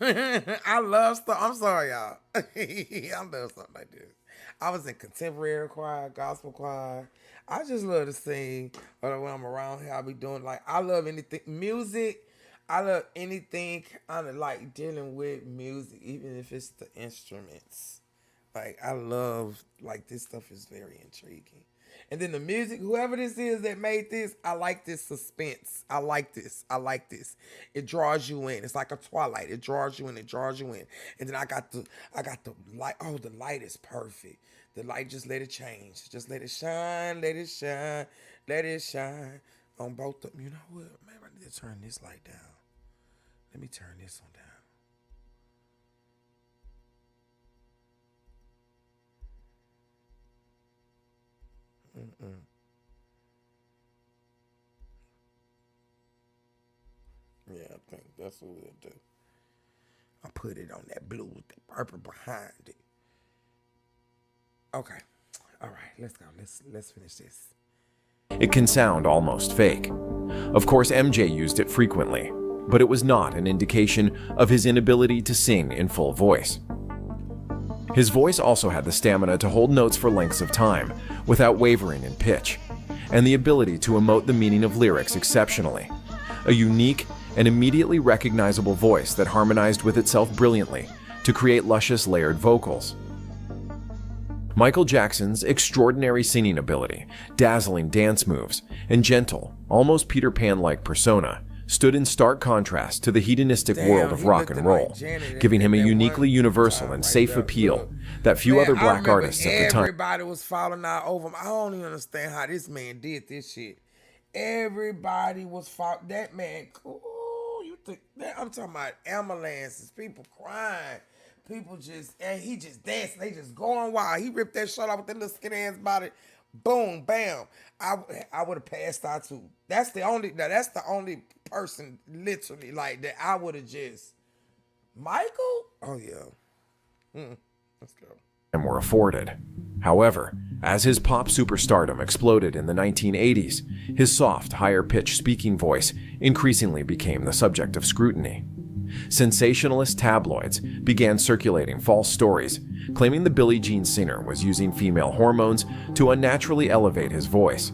I love stuff. I'm sorry, y'all. I love something like this. I was in contemporary choir, gospel choir. I just love to sing. Or when I'm around here, I'll be doing I love anything. Music. I love anything kind of like dealing with music, even if it's the instruments. I love, this stuff is very intriguing. And then the music, whoever this is that made this, I like this suspense. I like this. It draws you in. It's like a Twilight. It draws you in. And then I got the light. Oh, the light is perfect. The light, just let it change. Just let it shine, let it shine, let it shine on both of them. You know what? Maybe I need to turn this light down. Let me turn this one down. Yeah, I think that's what we'll do. I'll put it on that blue with the purple behind it. Okay. All right, let's go. Let's finish this. It can sound almost fake. Of course, MJ used it frequently, but it was not an indication of his inability to sing in full voice. His voice also had the stamina to hold notes for lengths of time without wavering in pitch, and the ability to emote the meaning of lyrics exceptionally. A unique and immediately recognizable voice that harmonized with itself brilliantly to create luscious layered vocals. Michael Jackson's extraordinary singing ability, dazzling dance moves, and gentle, almost Peter Pan-like persona stood in stark contrast to the hedonistic world of rock and roll, giving him a uniquely universal and safe appeal that few other black artists at the time. Everybody was falling out over him. I don't even understand how this man did this shit. Everybody was falling. That man, cool. You think that? I'm talking about ambulances, people crying. People and he just dancing. They just going wild. He ripped that shirt off with that little skinny ass body. Boom, bam. I would have passed out too. That's the only person literally like that I would have just. Michael? Oh yeah. Let's go. And were afforded. However, as his pop superstardom exploded in the 1980s, his soft, higher-pitched speaking voice increasingly became the subject of scrutiny. Sensationalist tabloids began circulating false stories, claiming the Billie Jean singer was using female hormones to unnaturally elevate his voice.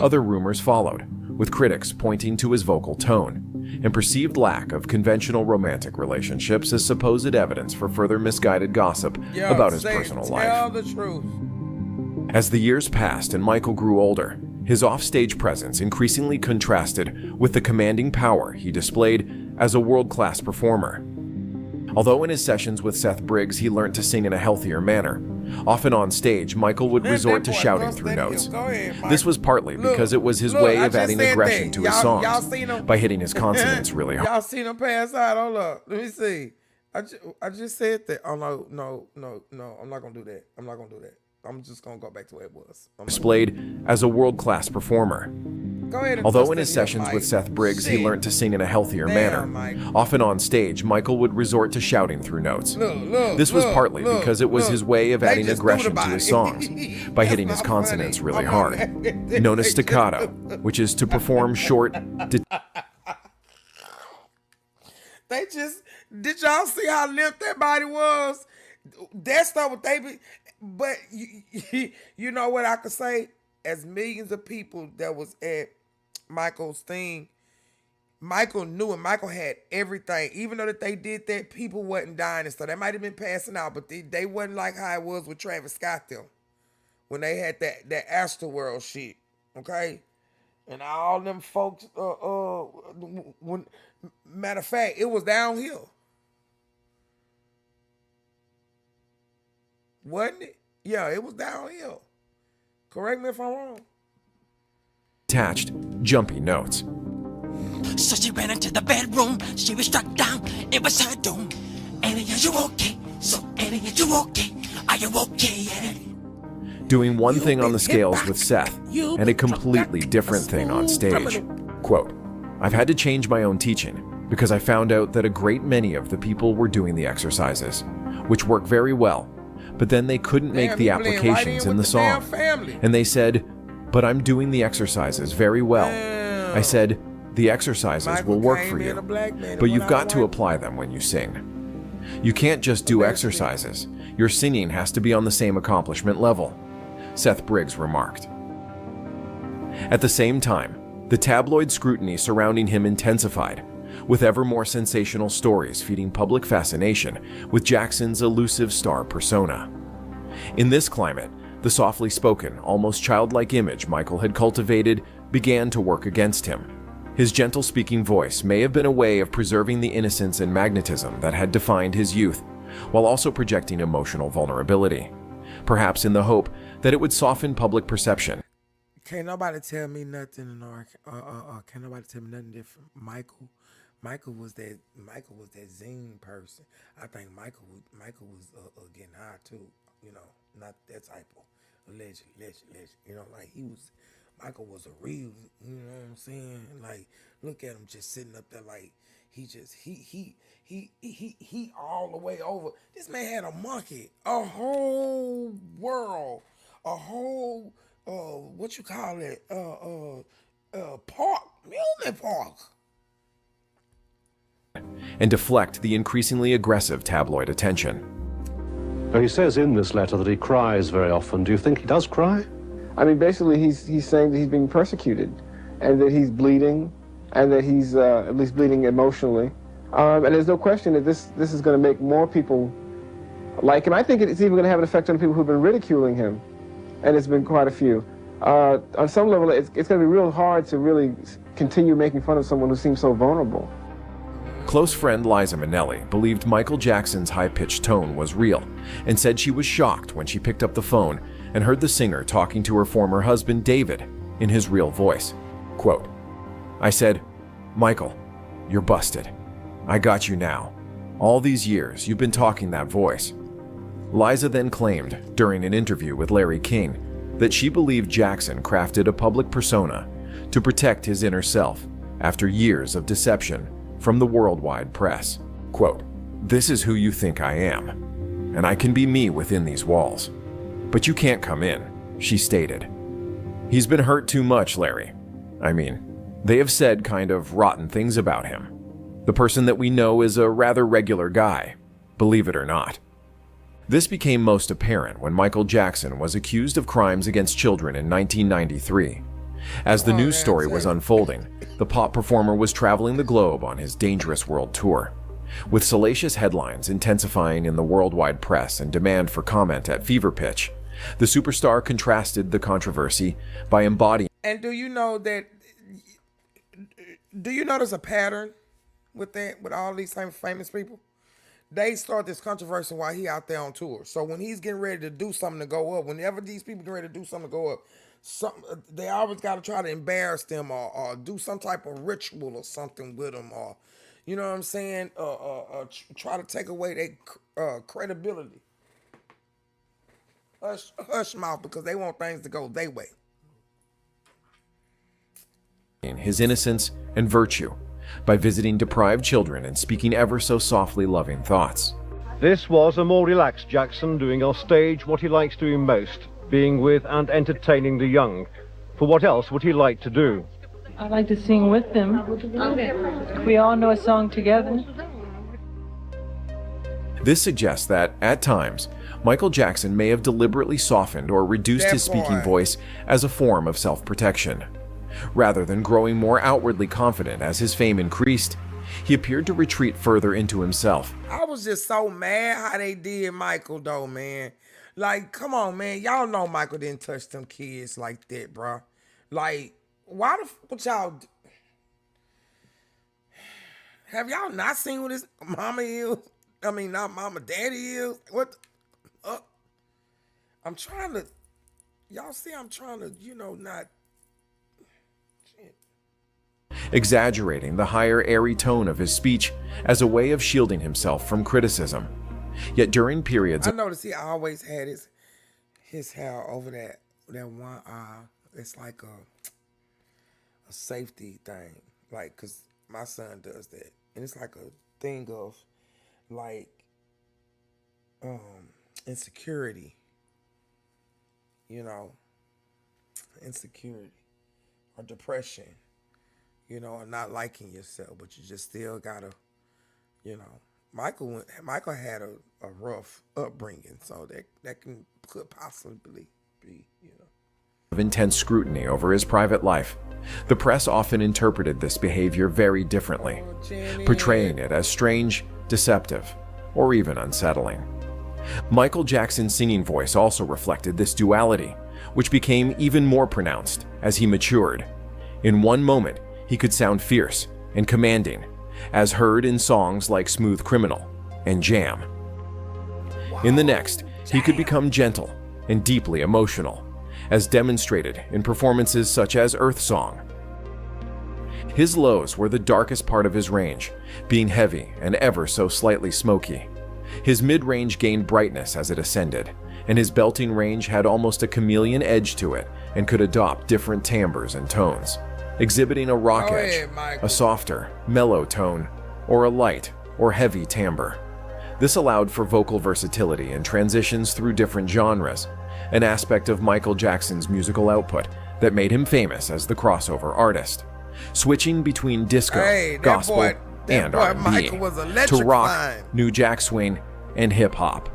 Other rumors followed, with critics pointing to his vocal tone, and perceived lack of conventional romantic relationships as supposed evidence for further misguided gossip about his personal life. Tell the truth. As the years passed and Michael grew older, his off-stage presence increasingly contrasted with the commanding power he displayed as a world-class performer. Although in his sessions with Seth Briggs he learned to sing in a healthier manner, often on stage Michael would resort to shouting through notes. This was partly because it was his way of adding aggression to his songs by hitting his consonants really hard. Y'all seen him pass out? Hold up. Let me see. I just said that. Oh, no. I'm not going to do that. I'm just going to go back to where it was. Displayed as a world-class performer. Although in his sessions with Seth Briggs he learned to sing in a healthier manner, often on stage Michael would resort to shouting through notes. This was partly because it was his way of adding aggression to his songs by hitting his consonants really hard, known as staccato, which is to perform short. Did y'all see how limp that body was? That's not what they be. But you know what I could say? As millions of people that was at Michael's thing, Michael knew, and Michael had everything. Even though that they did that, people wasn't dying and stuff. They might have been passing out, but they wasn't like how it was with Travis Scott them when they had that Astroworld shit. Okay, and all them folks. When matter of fact, it was downhill, wasn't it? Yeah, it was downhill. Correct me if I'm wrong. Attached jumpy notes. So she ran into the bedroom, she was struck down, it was her doom. Annie, are you okay? So Annie, are you okay? Are you okay, Annie? Doing one thing on the scales with Seth and a completely different thing on stage. Quote, I've had to change my own teaching because I found out that a great many of the people were doing the exercises, which work very well, but then they couldn't make the applications in the song. And they said, but I'm doing the exercises very well. I said, the exercises will work for you, but you've got to apply them when you sing. You can't just do exercises. Your singing has to be on the same accomplishment level, Seth Briggs remarked. At the same time, the tabloid scrutiny surrounding him intensified, with ever more sensational stories feeding public fascination with Jackson's elusive star persona. In this climate, the softly spoken, almost childlike image Michael had cultivated began to work against him. His gentle speaking voice may have been a way of preserving the innocence and magnetism that had defined his youth, while also projecting emotional vulnerability, perhaps in the hope that it would soften public perception. Can't nobody tell me nothing, or can't nobody tell me nothing different. Michael was that zine person. I think Michael was getting high too. You know, not that type of legend. You know, like Michael was a real. You know what I'm saying? Like, look at him just sitting up there, like he all the way over. This man had a monkey, a whole world, a whole what you call it, park, amusement park. And deflect the increasingly aggressive tabloid attention. Well, he says in this letter that he cries very often. Do you think he does cry? I mean, basically, he's saying that he's being persecuted, and that he's bleeding, and that he's at least bleeding emotionally. And there's no question that this is going to make more people like him. I think it's even going to have an effect on the people who've been ridiculing him, and it's been quite a few. On some level, it's going to be real hard to really continue making fun of someone who seems so vulnerable. Close friend Liza Minnelli believed Michael Jackson's high-pitched tone was real and said she was shocked when she picked up the phone and heard the singer talking to her former husband David in his real voice. Quote, I said, Michael, you're busted. I got you now. All these years, you've been talking that voice. Liza then claimed, during an interview with Larry King, that she believed Jackson crafted a public persona to protect his inner self after years of deception from the worldwide press. Quote, this is who you think I am, and I can be me within these walls. But you can't come in, she stated. He's been hurt too much, Larry. I mean, they have said kind of rotten things about him. The person that we know is a rather regular guy, believe it or not. This became most apparent when Michael Jackson was accused of crimes against children in 1993. As the news story was unfolding, the pop performer was traveling the globe on his Dangerous World Tour. With salacious headlines intensifying in the worldwide press and demand for comment at fever pitch, the superstar contrasted the controversy by embodying. And do you know that? Do you notice a pattern with that, with all these same famous people? They start this controversy while he out there on tour. So when he's getting ready to do something to go up, whenever these people get ready to do something to go up, they always got to try to embarrass them or do some type of ritual or something with them, or you know what I'm saying? Try to take away their credibility. Hush mouth, because they want things to go their way. His innocence and virtue by visiting deprived children and speaking ever so softly loving thoughts. This was a more relaxed Jackson doing on stage what he likes doing most, being with and entertaining the young. For what else would he like to do? I like to sing with them. We all know a song together. This suggests that, at times, Michael Jackson may have deliberately softened or reduced his speaking voice as a form of self-protection. Rather than growing more outwardly confident as his fame increased, he appeared to retreat further into himself. I was just so mad how they did Michael, though, man. Like, come on, man. Y'all know Michael didn't touch them kids like that, bro. Like, why the fuck y'all... Have y'all not seen what his mama is? I mean, not mama, daddy is? What? I'm trying to... Y'all see I'm trying to, you know, not... Shit. Exaggerating the higher, airy tone of his speech as a way of shielding himself from criticism. Yet during periods... I noticed he always had his hair over that one eye. It's like a safety thing. Like, because my son does that. And it's like a thing of, like, insecurity. You know, insecurity or depression, you know, or not liking yourself, but you just still gotta, you know, Michael had a rough upbringing, so that could possibly be, you know. Of intense scrutiny over his private life, the press often interpreted this behavior very differently, portraying it as strange, deceptive, or even unsettling. Michael Jackson's singing voice also reflected this duality, which became even more pronounced as he matured. In one moment, he could sound fierce and commanding, as heard in songs like Smooth Criminal and Jam. In the next, he could become gentle and deeply emotional, as demonstrated in performances such as Earth Song. His lows were the darkest part of his range, being heavy and ever so slightly smoky. His mid-range gained brightness as it ascended, and his belting range had almost a chameleon edge to it and could adopt different timbres and tones, exhibiting a rock edge, a softer, mellow tone, or a light or heavy timbre. This allowed for vocal versatility and transitions through different genres, an aspect of Michael Jackson's musical output that made him famous as the crossover artist, switching between disco, gospel, and R&B, to rock, New Jack Swing, and hip-hop.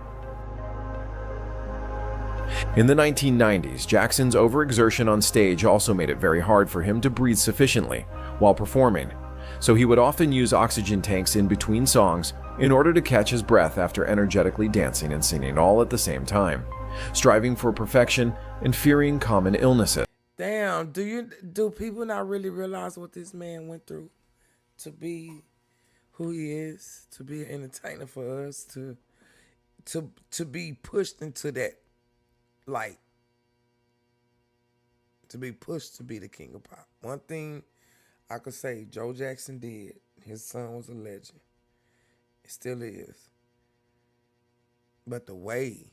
In the 1990s, Jackson's overexertion on stage also made it very hard for him to breathe sufficiently while performing, so he would often use oxygen tanks in between songs in order to catch his breath after energetically dancing and singing all at the same time, striving for perfection and fearing common illnesses. Damn, do people not really realize what this man went through to be who he is, to be an entertainer for us, to be pushed into that, like, to be pushed to be the king of pop. One thing I could say Joe Jackson did, his son was a legend. It still is. But the way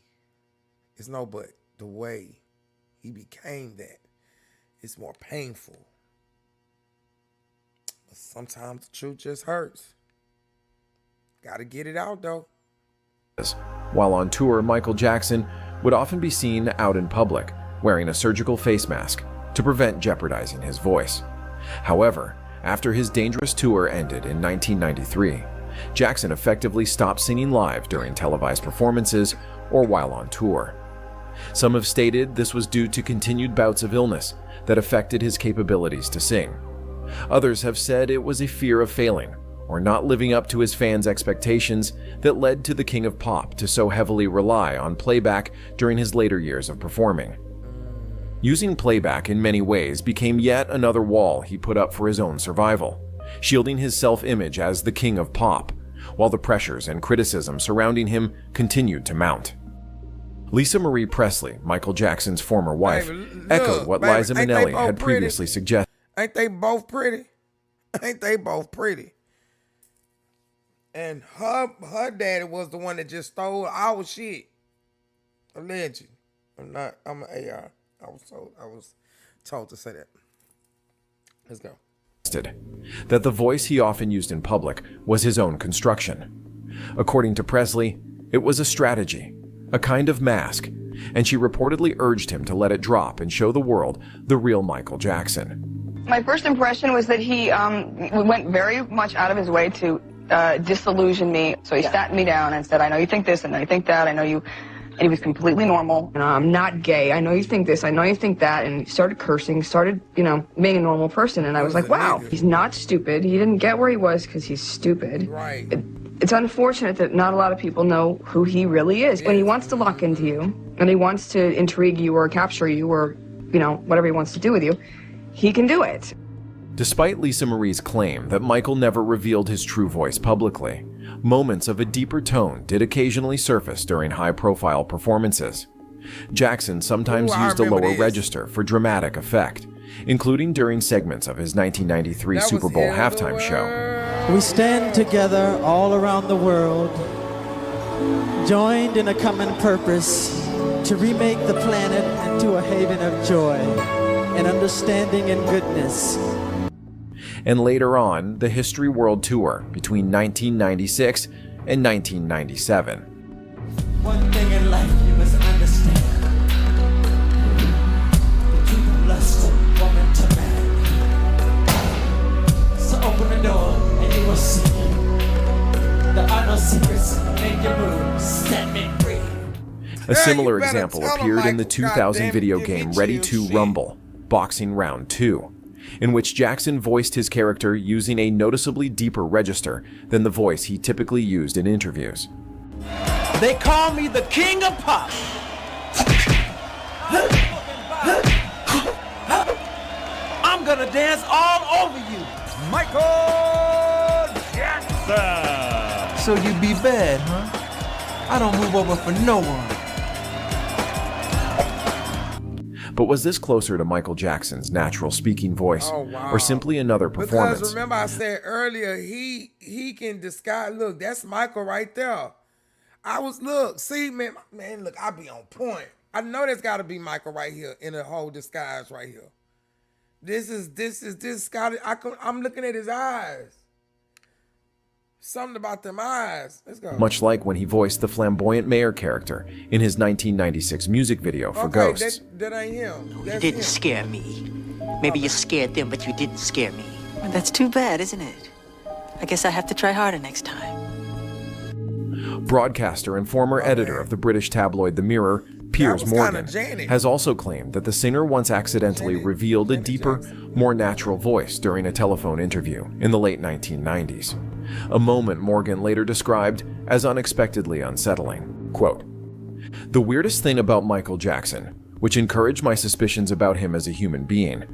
he became that is more painful. But sometimes the truth just hurts. Gotta get it out, though. While on tour, Michael Jackson would often be seen out in public, wearing a surgical face mask to prevent jeopardizing his voice. However, after his dangerous tour ended in 1993, Jackson effectively stopped singing live during televised performances or while on tour. Some have stated this was due to continued bouts of illness that affected his capabilities to sing. Others have said it was a fear of failing or not living up to his fans' expectations that led to the King of Pop to so heavily rely on playback during his later years of performing. Using playback in many ways became yet another wall he put up for his own survival, shielding his self-image as the King of Pop, while the pressures and criticism surrounding him continued to mount. Lisa Marie Presley, Michael Jackson's former wife, echoed what Liza Minnelli had previously suggested. Ain't they both pretty? Ain't they both pretty? And her daddy was the one that just stole our shit. A legend. I'm an AI. I was told to say that. Let's go. That the voice he often used in public was his own construction. According to Presley, it was a strategy, a kind of mask, and she reportedly urged him to let it drop and show the world the real Michael Jackson. My first impression was that he went very much out of his way to disillusion me. So he sat me down and said, I know you think this, I know you think that, I know you and he was completely normal. And I'm not gay. I know you think this. I know you think that. And he started cursing, started, you know, being a normal person. And I was like, wow, he's not stupid. He didn't get where he was because he's stupid. Right. It's unfortunate that not a lot of people know who he really is. When he wants to lock into you, and he wants to intrigue you or capture you or, you know, whatever he wants to do with you, he can do it. Despite Lisa Marie's claim that Michael never revealed his true voice publicly, moments of a deeper tone did occasionally surface during high-profile performances. Jackson sometimes used a lower register for dramatic effect, including during segments of his 1993 Super Bowl halftime show. We stand together all around the world, joined in a common purpose to remake the planet into a haven of joy and understanding and goodness. And later on, the History World Tour between 1996 and 1997. One thing in life you must understand. The truth of lust from woman to man. So open the door and you will see. There are no secrets, make your move, set me free. A similar example appeared in the 2000 video game Ready to Rumble, Boxing Round 2, in which Jackson voiced his character using a noticeably deeper register than the voice he typically used in interviews. They call me the King of Pop. I'm gonna dance all over you. Michael Jackson. So you be bad, huh? I don't move over for no one. But was this closer to Michael Jackson's natural speaking voice, or simply another performance? Because remember I said earlier, he can disguise. Look, that's Michael right there. See, man, look, I be on point. I know there's got to be Michael right here in a whole disguise right here. This Scotty. I'm looking at his eyes. Something about them eyes. Let's go. Much like when he voiced the flamboyant mayor character in his 1996 music video for Ghosts. That ain't him. You didn't scare me. Maybe you scared them, but you didn't scare me. Well, that's too bad, isn't it? I guess I have to try harder next time. Broadcaster and former editor of the British tabloid The Mirror, Piers Morgan, has also claimed that the singer once accidentally revealed a deeper, more natural voice during a telephone interview in the late 1990s. A moment Morgan later described as unexpectedly unsettling. Quote, "The weirdest thing about Michael Jackson, which encouraged my suspicions about him as a human being,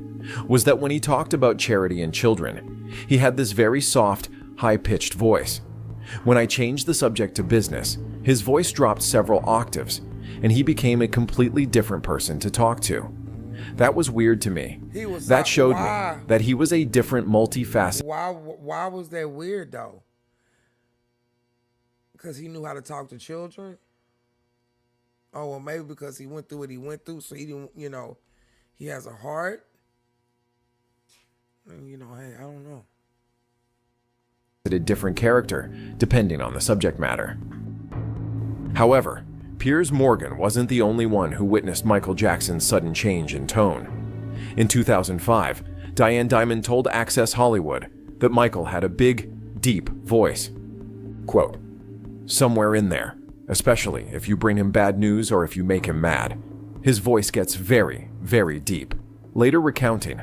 was that when he talked about charity and children, he had this very soft, high-pitched voice. When I changed the subject to business, his voice dropped several octaves, and he became a completely different person to talk to. That was weird to me. That showed me that he was a different, multifaceted." Why was that weird though? Because he knew how to talk to children? Oh, well, maybe because he went through what he went through, so he didn't, he has a heart. And, hey, I don't know. A different character, depending on the subject matter. However, Piers Morgan wasn't the only one who witnessed Michael Jackson's sudden change in tone. In 2005, Diane Dimond told Access Hollywood that Michael had a big, deep voice. Quote, "Somewhere in there, especially if you bring him bad news or if you make him mad, his voice gets very, very deep." Later recounting,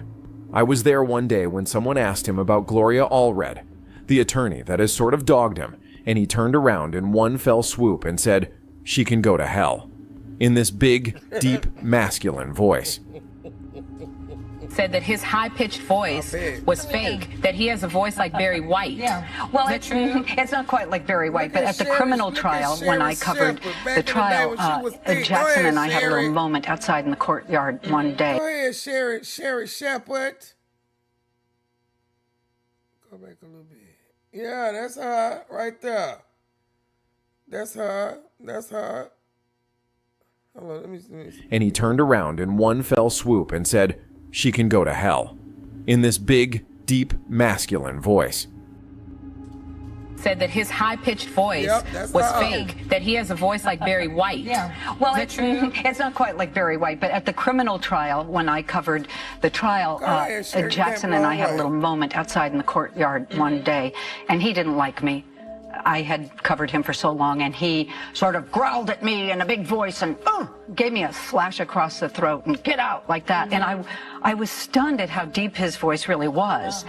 "I was there one day when someone asked him about Gloria Allred, the attorney that has sort of dogged him, and he turned around in one fell swoop and said, 'She can go to hell,' in this big, deep, masculine voice." Said that his high-pitched voice was fake, that he has a voice like Barry White. Yeah. Well, it's not quite like Barry White, but at the criminal trial, when I covered the trial, Jackson and I had a little moment outside in the courtyard one day. Go ahead, Sherry Shepherd. Go back a little bit. Yeah, that's her right there. That's her. Hold on, let me see. And he turned around in one fell swoop and said, "She can go to hell," in this big, deep, masculine voice. Said that his high-pitched voice was fake, that he has a voice like Barry White. Yeah. Well, it's not quite like Barry White, but at the criminal trial, when I covered the trial, Jackson and I had a little moment outside in the courtyard one day, and he didn't like me. I had covered him for so long, and he sort of growled at me in a big voice and gave me a slash across the throat and get out like that. And I was stunned at how deep his voice really was.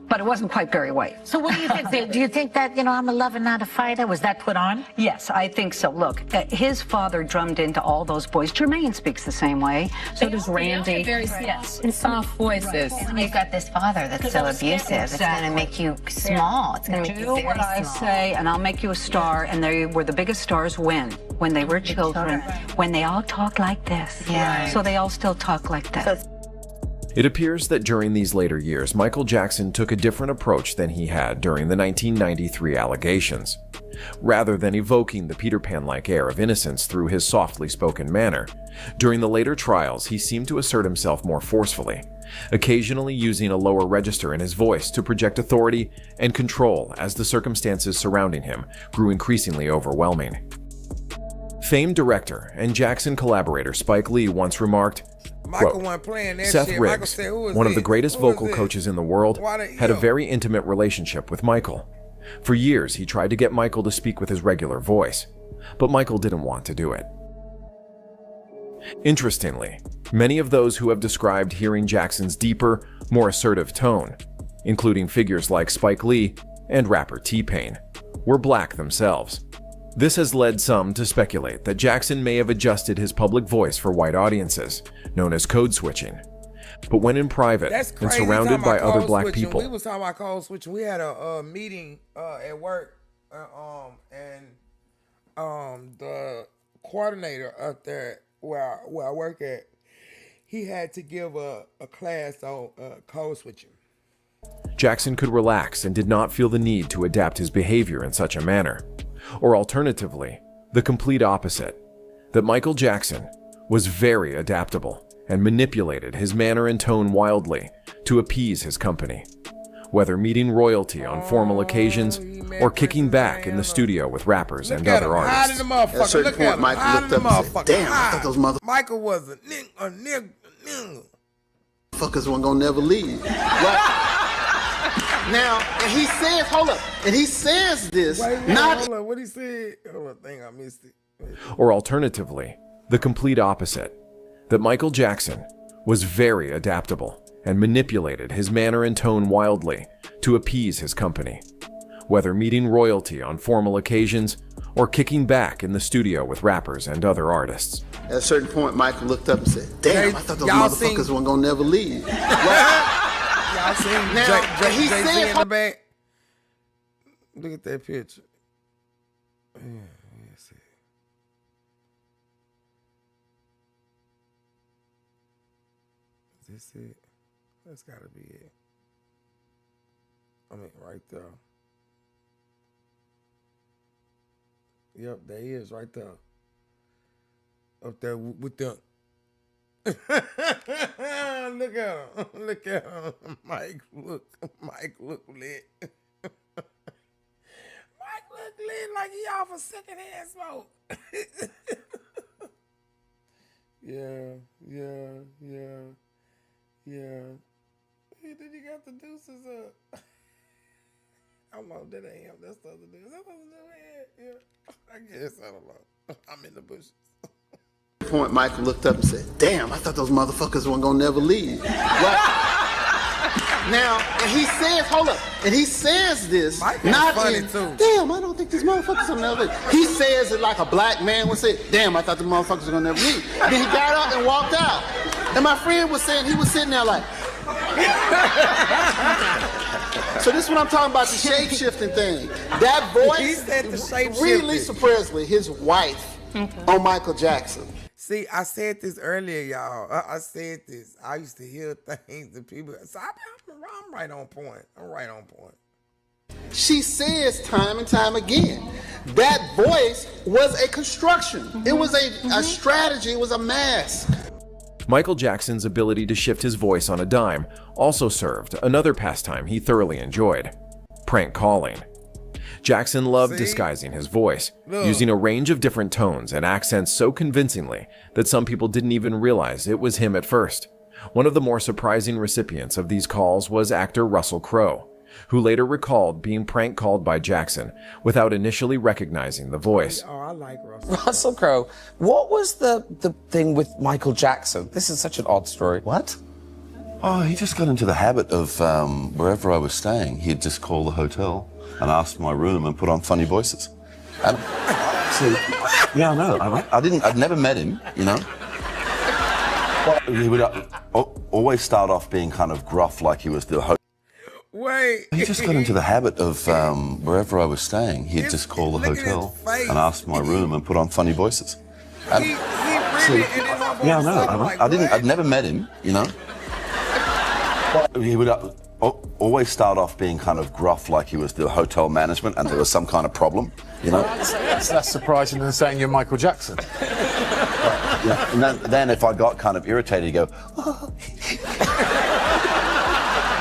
But it wasn't quite Barry White. So what do you think? Do you think that, I'm a lover, not a fighter? Was that put on? Yes, I think so. Look, his father drummed into all those boys. Jermaine speaks the same way. So does Randy. Very soft voices. When you've got this father that's so abusive, it's going to make you small. It's going to make you very what I say, and I'll make you a star. And they were the biggest stars when they were children, when they all talk like this. Yeah. So they all still talk like that. It appears that during these later years, Michael Jackson took a different approach than he had during the 1993 allegations. Rather than evoking the Peter Pan-like air of innocence through his softly spoken manner, during the later trials he seemed to assert himself more forcefully, occasionally using a lower register in his voice to project authority and control as the circumstances surrounding him grew increasingly overwhelming. Famed director and Jackson collaborator Spike Lee once remarked, Michael wasn't playing that Seth shit. Riggs, Michael said, "Who is one of this? the greatest Who is vocal this?" coaches in the world, had a very intimate relationship with Michael. For years, he tried to get Michael to speak with his regular voice, but Michael didn't want to do it. Interestingly, many of those who have described hearing Jackson's deeper, more assertive tone, including figures like Spike Lee and rapper T-Pain, were black themselves. This has led some to speculate that Jackson may have adjusted his public voice for white audiences, known as code switching. But when in private and surrounded by other black people, we was talking about code switching. We had a meeting at work, and the coordinator up there where I work at, he had to give a class on code switching. Jackson could relax and did not feel the need to adapt his behavior in such a manner. Or alternatively, the complete opposite, that Michael Jackson was very adaptable and manipulated his manner and tone wildly to appease his company, whether meeting royalty on formal occasions or kicking back in the studio with rappers and other artists. At a certain point, Michael looked up and said, "Damn, I thought those Michael was a nigga. Motherfuckers weren't gonna never leave." Now, and he says, hold up, and he says this, hold on, what he said? Hold on, I missed it. Or alternatively, the complete opposite, that Michael Jackson was very adaptable and manipulated his manner and tone wildly to appease his company, whether meeting royalty on formal occasions or kicking back in the studio with rappers and other artists. At a certain point, Michael looked up and said, "Damn, I thought those motherfuckers weren't gonna never leave." Y'all seen now, Jay-Z in the back? Look at that picture. Yeah, let's see. Is this it? That's gotta be it. I mean, right there. Yep, there he is, right there. Up there with the... Look at him. Look at him. Mike look lit. Mike look lit like he off a secondhand smoke. Yeah. Then you got the deuces up. I'm on that ain't him. That's the other dude. Is that the other dude? Yeah. I guess. I don't know. I'm in the bushes. Point, Michael looked up and said, "Damn, I thought those motherfuckers weren't gonna never leave." Now, and he says, hold up, and he says this, not in, "Damn, I don't think these motherfuckers will never leave." He says it like a black man would say, "Damn, I thought the motherfuckers were gonna never leave." Then he got up and walked out. And my friend was saying, he was sitting there like, so this is what I'm talking about, the shape-shifting thing. That voice, he said the shape-shifting. Read Lisa Presley, his wife, on Michael Jackson. See, I said this earlier, y'all. I said this. I used to hear things that people... So I'm right on point. I'm right on point. She says time and time again, that voice was a construction. It was a strategy. It was a mask. Michael Jackson's ability to shift his voice on a dime also served another pastime he thoroughly enjoyed: prank calling. Jackson loved disguising his voice, using a range of different tones and accents so convincingly that some people didn't even realize it was him at first. One of the more surprising recipients of these calls was actor Russell Crowe, who later recalled being prank called by Jackson without initially recognizing the voice. Oh, I like Russell. Russell Crowe, what was the thing with Michael Jackson? This is such an odd story. What? Oh, he just got into the habit of wherever I was staying, he'd just call the hotel and ask for my room and put on funny voices. And so, yeah, I know. I'd never met him, you know. He would always start off being kind of gruff, like he was the host. Wait. He just got into the habit of wherever I was staying, he'd just call the hotel and ask for my room and put on funny voices. And so, yeah, I know. I'd never met him, you know. He would always start off being kind of gruff, like he was the hotel management and there was some kind of problem, you know. That's less surprising than saying you're Michael Jackson. Yeah, and then if I got kind of irritated, he'd go, oh.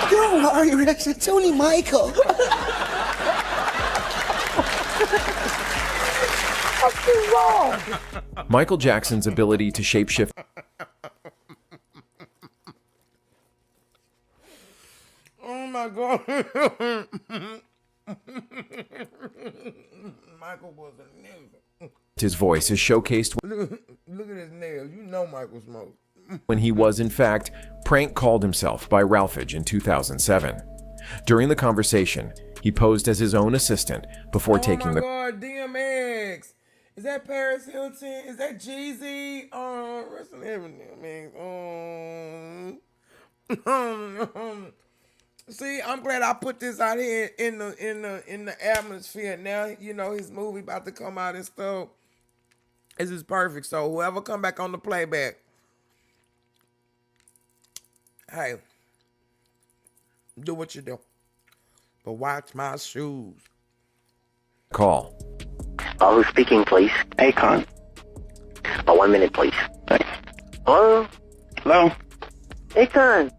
Don't worry, Rex, it's only Michael. What's wrong? Michael Jackson's ability to shapeshift. Oh my God. Michael was a nigga. His voice is showcased. Look at his nails. You know Michael smoked. When he was, in fact, prank called himself by Ralphage in 2007. During the conversation, he posed as his own assistant before taking the... Oh my God, DMX. Is that Paris Hilton? Is that Jeezy? Rest in heaven, DMX. See, I'm glad I put this out here in the atmosphere. Now, you know, his movie about to come out and stuff. This is perfect. So whoever come back on the playback, hey, do what you do, but watch my shoes. Call. Who's speaking, please? Akon. 1 minute, please. Thanks. Hello? Hello? Akon.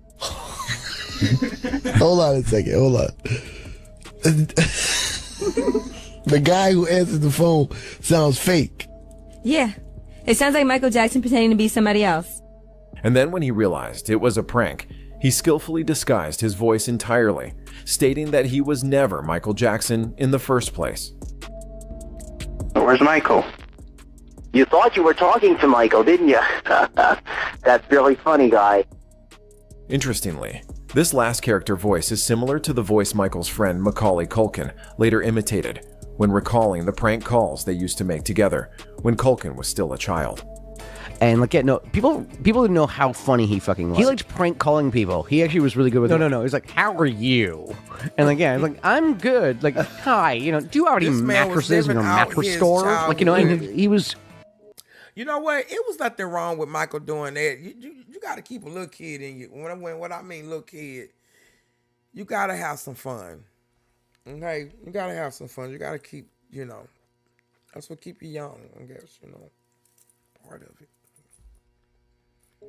Hold on a second. Hold on. The guy who answers the phone sounds fake. Yeah. It sounds like Michael Jackson pretending to be somebody else. And then when he realized it was a prank, he skillfully disguised his voice entirely, stating that he was never Michael Jackson in the first place. Where's Michael? You thought you were talking to Michael, didn't you? That's really funny, guy. Interestingly, this last character voice is similar to the voice Michael's friend Macaulay Culkin later imitated when recalling the prank calls they used to make together when Culkin was still a child. And like, yeah, no, people didn't know how funny he fucking was. He liked prank calling people. He actually was really good with it. No. He's like, how are you? And like, yeah, he's like, I'm good. Like, hi, you know, do you already mattresses in a mattress store? Like, you know, and he was... You know what? It was nothing wrong with Michael doing that. You got to keep a little kid in you. What I mean little kid, you got to have some fun. Okay? You got to have some fun. You got to keep, you know, that's what keep you young, I guess, you know, part of it.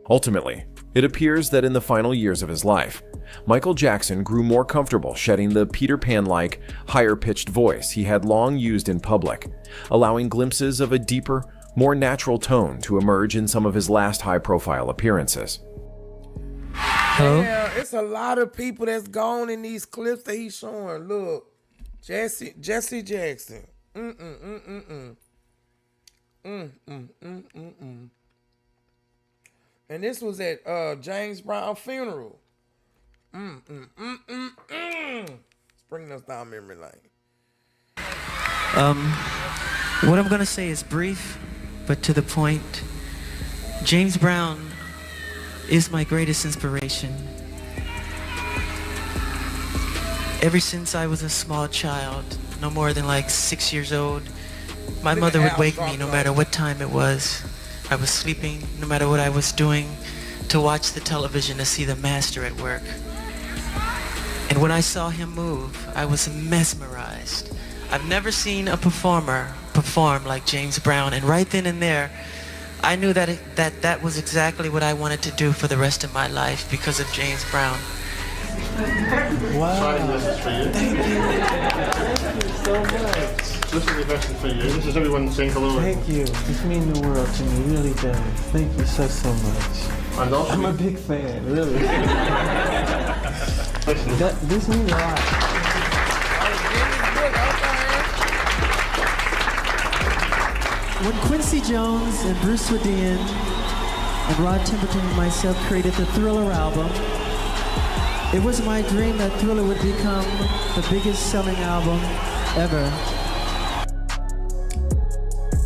Ultimately, it appears that in the final years of his life, Michael Jackson grew more comfortable shedding the Peter Pan-like, higher-pitched voice he had long used in public, allowing glimpses of a deeper, more natural tone to emerge in some of his last high-profile appearances. Yeah, it's a lot of people that's gone in these clips that he's showing. Look, Jesse Jackson. And this was at James Brown funeral. It's bringing us down memory lane. What I'm gonna say is brief, but to the point. James Brown is my greatest inspiration. Ever since I was a small child, no more than like 6 years old, my mother would wake me no matter what time it was. I was sleeping, no matter what I was doing, to watch the television to see the master at work. And when I saw him move, I was mesmerized. I've never seen a performer perform like James Brown, and right then and there, I knew that that was exactly what I wanted to do for the rest of my life because of James Brown. Wow. This is for you. Thank you. Thank you so much. This is the best for you. This is everyone saying hello. Thank you. This means the world to me. It really does. Thank you so much. And also, I'm a big fan, really. This means a lot. When Quincy Jones and Bruce Swedien and Rod Temperton and myself created the Thriller album, it was my dream that Thriller would become the biggest selling album ever.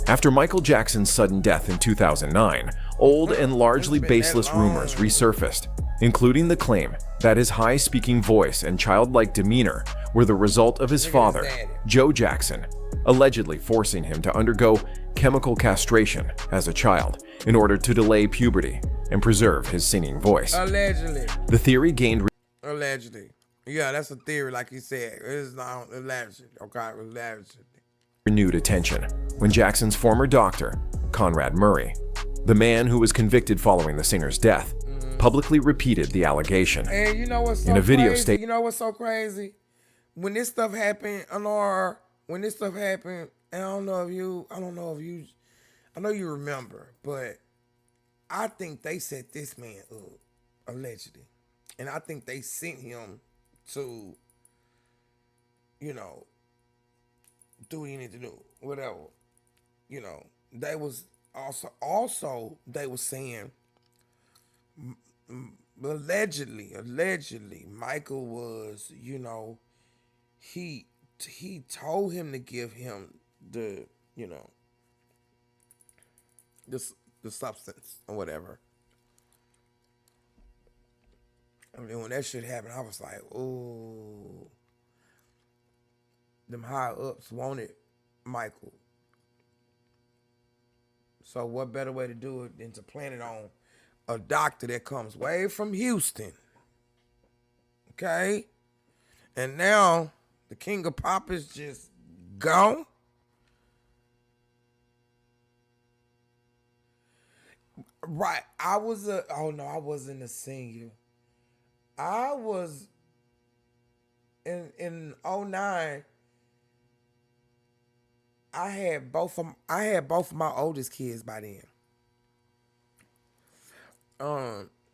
After Michael Jackson's sudden death in 2009, old and largely baseless rumors resurfaced, including the claim that his high-speaking voice and childlike demeanor were the result of his father, Joe Jackson, allegedly forcing him to undergo chemical castration as a child in order to delay puberty and preserve his singing voice. Allegedly. The theory gained Allegedly. Yeah, that's a theory, like you said. It's not allegedly. Okay, allegedly. Renewed attention when Jackson's former doctor, Conrad Murray, the man who was convicted following the singer's death, publicly repeated the allegation. And you know what's so in a video crazy? statement. You know what's so crazy? When this stuff happened, Anwar, when this stuff happened, and I know you remember, but I think they set this man up, allegedly. And I think they sent him to, you know, do what you need to do, whatever. You know, they was also they was saying, allegedly, Michael was, you know, he told him to give him the, you know, the substance or whatever. And then when that shit happened, I was like, ooh, them high ups wanted Michael. So what better way to do it than to plant it on a doctor that comes way from Houston? Okay? And now the king of pop is just gone. Right. I wasn't a singer. I was in 2009. I had both of my oldest kids by then.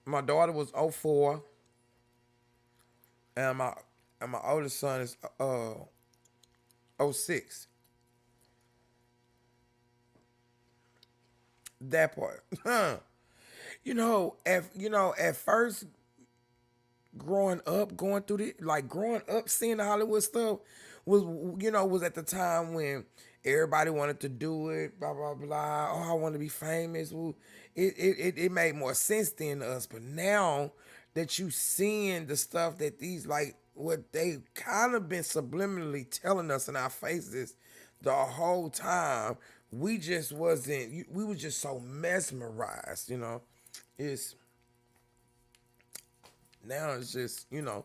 My daughter was 2004, and my oldest son is 2006. That part. At first, growing up, seeing the Hollywood stuff was at the time when everybody wanted to do it, blah, blah, blah. Oh, I want to be famous. Well, it made more sense then to us. But now that you seeing the stuff that these, like, what they kind of been subliminally telling us in our faces the whole time, we were just so mesmerized, you know. Now it's just, you know.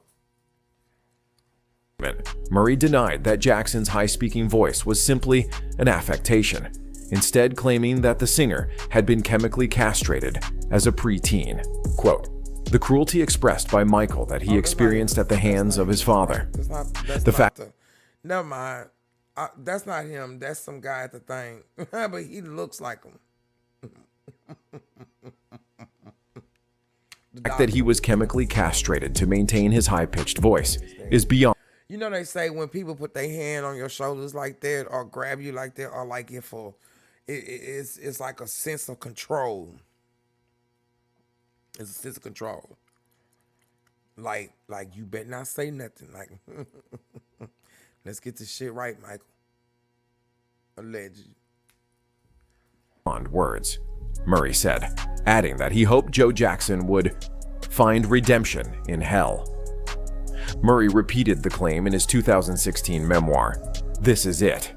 Murray denied that Jackson's high-speaking voice was simply an affectation, instead claiming that the singer had been chemically castrated as a preteen. Quote, the cruelty expressed by Michael that he experienced at the hands of his father. Never mind. That's not him. That's some guy at the thing. But he looks like him. The fact that he was chemically castrated to maintain his high-pitched voice is beyond. You know, they say when people put their hand on your shoulders like that or grab you like that or like it for, it's like a sense of control. It's a sense of control. Like you better not say nothing. Like, let's get this shit right, Michael. Alleged. Beyond words, Murray said, adding that he hoped Joe Jackson would find redemption in hell. Murray repeated the claim in his 2016 memoir, This Is It: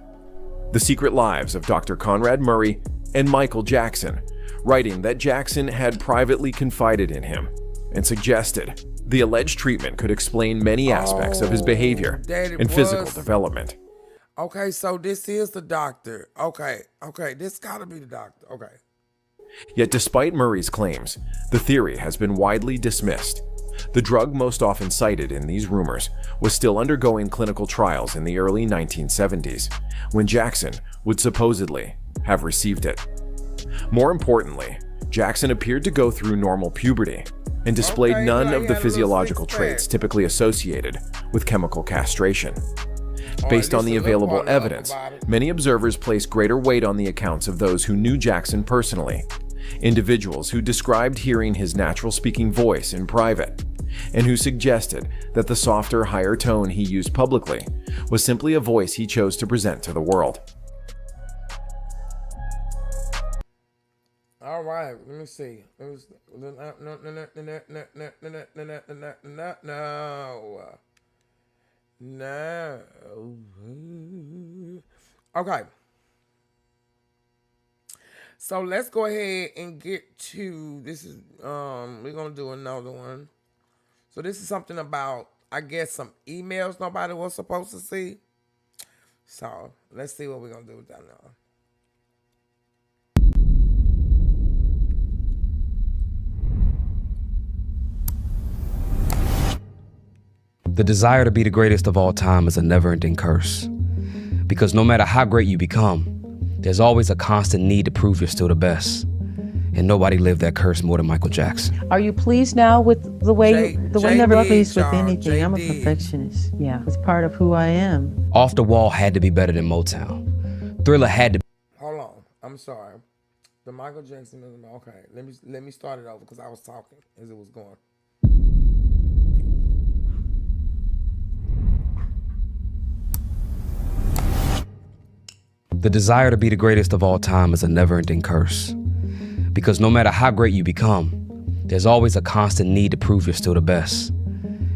The Secret Lives of Dr. Conrad Murray and Michael Jackson, writing that Jackson had privately confided in him and suggested the alleged treatment could explain many aspects of his behavior and physical development. Okay, so this is the doctor. Okay, this gotta be the doctor. Okay. Yet despite Murray's claims, the theory has been widely dismissed. The drug most often cited in these rumors was still undergoing clinical trials in the early 1970s, when Jackson would supposedly have received it. More importantly, Jackson appeared to go through normal puberty and displayed none of the physiological traits typically associated with chemical castration. Based on the available evidence, many observers place greater weight on the accounts of those who knew Jackson personally, individuals who described hearing his natural speaking voice in private, and who suggested that the softer, higher tone he used publicly was simply a voice he chose to present to the world. All right, let me see. No. Okay. So let's go ahead and get to this. Is we're gonna do another one. So this is something about, I guess, some emails nobody was supposed to see. So let's see what we're gonna do with that now. The desire to be the greatest of all time is a never-ending curse. Because no matter how great you become, there's always a constant need to prove you're still the best. And nobody lived that curse more than Michael Jackson. Are you pleased now with the way I'm never pleased with anything. I'm a perfectionist. Yeah, it's part of who I am. Off the Wall had to be better than Motown. Thriller had to. Hold on, I'm sorry. The Michael Jackson. Okay, let me start it over because I was talking as it was going. The desire to be the greatest of all time is a never-ending curse. Because no matter how great you become, there's always a constant need to prove you're still the best.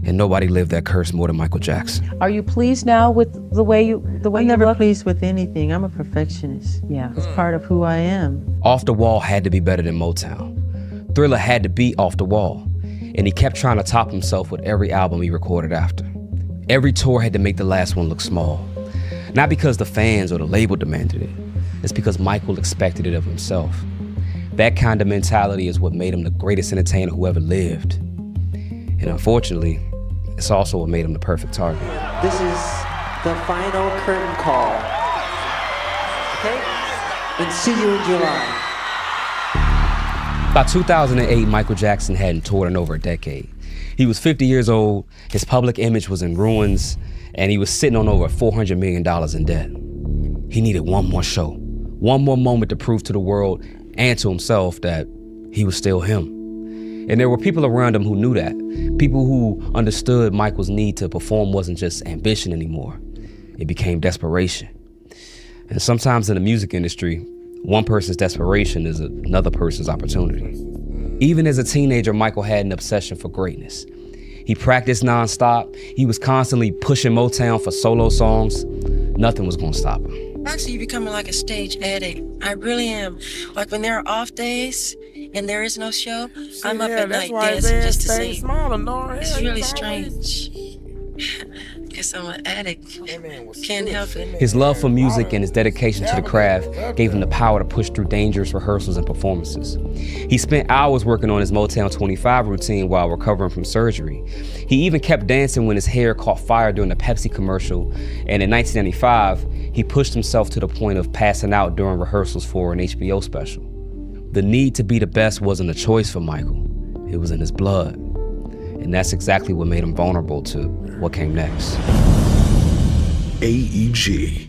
And nobody lived that curse more than Michael Jackson. Are you pleased now with the way I'm never pleased with anything. I'm a perfectionist. Yeah, it's part of who I am. Off the Wall had to be better than Motown. Thriller had to beat Off the Wall. And he kept trying to top himself with every album he recorded after. Every tour had to make the last one look small. Not because the fans or the label demanded it. It's because Michael expected it of himself. That kind of mentality is what made him the greatest entertainer who ever lived. And unfortunately, it's also what made him the perfect target. This is the final curtain call. Okay? And see you in July. By 2008, Michael Jackson hadn't toured in over a decade. He was 50 years old, his public image was in ruins, and he was sitting on over $400 million in debt. He needed one more show, one more moment to prove to the world and to himself that he was still him. And there were people around him who knew that. People who understood Michael's need to perform wasn't just ambition anymore. It became desperation. And sometimes in the music industry, one person's desperation is another person's opportunity. Even as a teenager, Michael had an obsession for greatness. He practiced nonstop. He was constantly pushing Motown for solo songs. Nothing was gonna stop him. Actually, you're becoming like a stage addict. I really am. Like when there are off days and there is no show, I'm up at night dancing just to see. It's really strange. Guess I'm an addict. Can't help it. His love for music and his dedication to the craft gave him the power to push through dangerous rehearsals and performances. He spent hours working on his Motown 25 routine while recovering from surgery. He even kept dancing when his hair caught fire during the Pepsi commercial, and in 1995, he pushed himself to the point of passing out during rehearsals for an HBO special. The need to be the best wasn't a choice for Michael. It was in his blood. And that's exactly what made him vulnerable to what came next. AEG,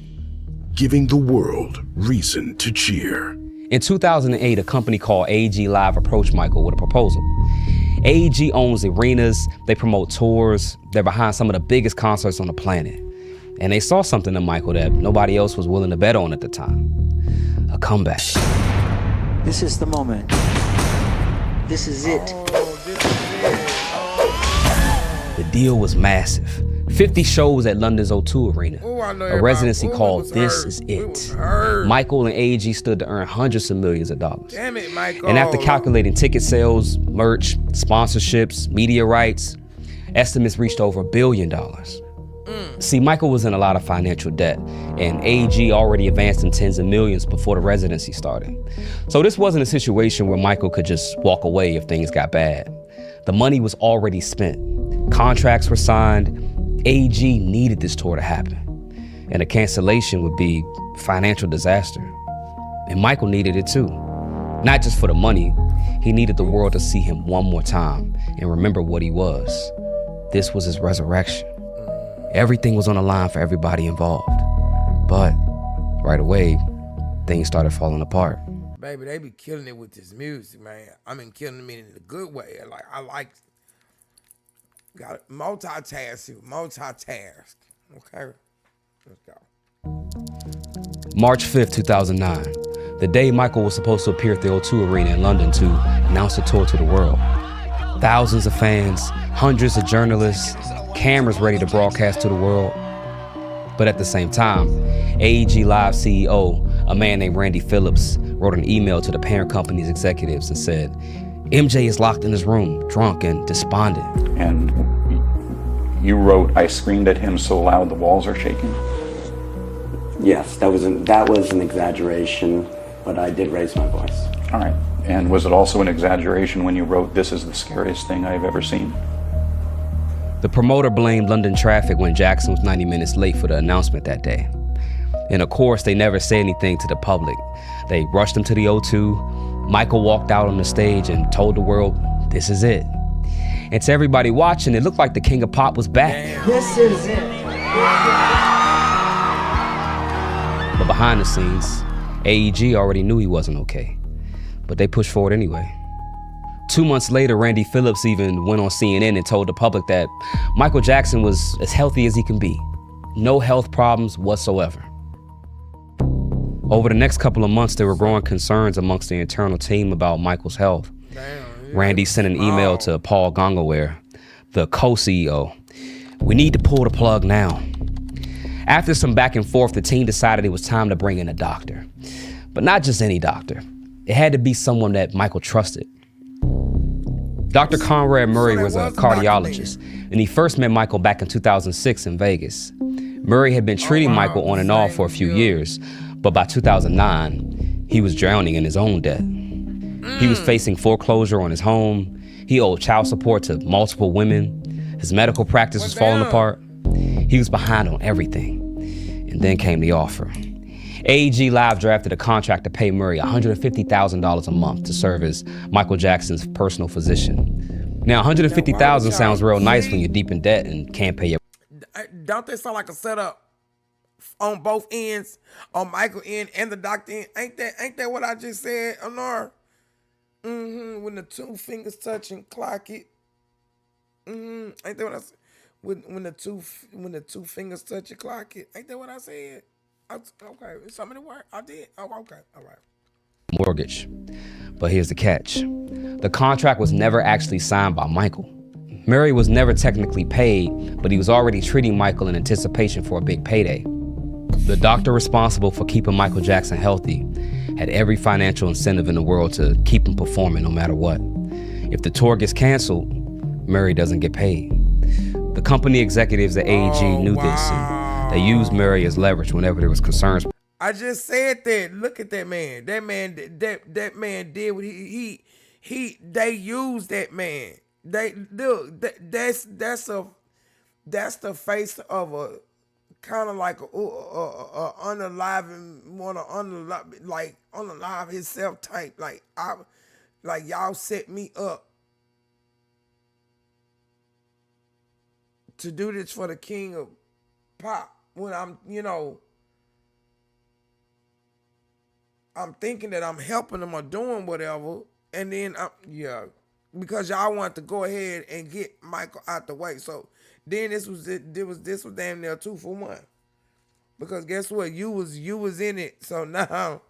giving the world reason to cheer. In 2008, a company called AEG Live approached Michael with a proposal. AEG owns arenas, they promote tours, they're behind some of the biggest concerts on the planet. And they saw something in Michael that nobody else was willing to bet on at the time. A comeback. This is the moment. This is it. The deal was massive. 50 shows at London's O2 Arena. A residency called This Is It. Michael and AEG stood to earn hundreds of millions of dollars. Damn it, Michael. And after calculating ticket sales, merch, sponsorships, media rights, estimates reached over $1 billion. See, Michael was in a lot of financial debt, and AEG already advanced him tens of millions before the residency started. So this wasn't a situation where Michael could just walk away if things got bad. The money was already spent. Contracts were signed. AEG needed this tour to happen. And a cancellation would be a financial disaster. And Michael needed it too. Not just for the money, he needed the world to see him one more time and remember what he was. This was his resurrection. Everything was on the line for everybody involved. But right away, things started falling apart. Baby, they be killing it with this music, man. I mean, killing it in a good way. Like, I like, got multitask. Okay, let's go. March 5th, 2009, the day Michael was supposed to appear at the O2 Arena in London to announce the tour to the world. Thousands of fans, hundreds of journalists, cameras ready to broadcast to the world. But at the same time, AEG Live CEO, a man named Randy Phillips, wrote an email to the parent company's executives and said, MJ is locked in his room, drunk and despondent. And you wrote, I screamed at him so loud the walls are shaking. Yes, that was an exaggeration, but I did raise my voice. All right. And was it also an exaggeration when you wrote, this is the scariest thing I've ever seen? The promoter blamed London traffic when Jackson was 90 minutes late for the announcement that day. And of course, they never said anything to the public. They rushed him to the O2. Michael walked out on the stage and told the world, this is it. And to everybody watching, it looked like the King of Pop was back. This is it. But behind the scenes, AEG already knew he wasn't okay. But they pushed forward anyway. 2 months later, Randy Phillips even went on CNN and told the public that Michael Jackson was as healthy as he can be. No health problems whatsoever. Over the next couple of months, there were growing concerns amongst the internal team about Michael's health. Randy sent an email to Paul Gongaware, the co-CEO. We need to pull the plug now. After some back and forth, the team decided it was time to bring in a doctor. But not just any doctor. It had to be someone that Michael trusted. Dr. Conrad Murray was a cardiologist, and he first met Michael back in 2006 in Vegas. Murray had been treating Michael on and off for a few years, but by 2009, he was drowning in his own debt. He was facing foreclosure on his home. He owed child support to multiple women. His medical practice was falling apart. He was behind on everything. And then came the offer. AEG Live drafted a contract to pay Murray $150,000 a month to serve as Michael Jackson's personal physician. Now, $150,000 sounds real nice when you're deep in debt and can't pay your... Don't that sound like a setup on both ends, on Michael end and the doctor end? Ain't that what I just said, Honor? When the two fingers touch and clock it. Ain't that what I said? When the two fingers touch and clock it. Ain't that what I said? Okay, it's something to work. I did. Oh, okay, all right. Mortgage. But here's the catch. The contract was never actually signed by Michael. Murray was never technically paid, but he was already treating Michael in anticipation for a big payday. The doctor responsible for keeping Michael Jackson healthy had every financial incentive in the world to keep him performing no matter what. If the tour gets canceled, Murray doesn't get paid. The company executives at AEG knew this, and they used Murray as leverage whenever there was concerns. I just said that. Look at that man. That man did what they used that man. They look. That's the face of a kind of like a unalive, want to unalive himself type. Like y'all set me up to do this for the King of Pop. When I'm thinking that I'm helping them or doing whatever, and then because y'all want to go ahead and get Michael out the way. So then this was damn near 2 for 1. Because guess what? You was in it. So now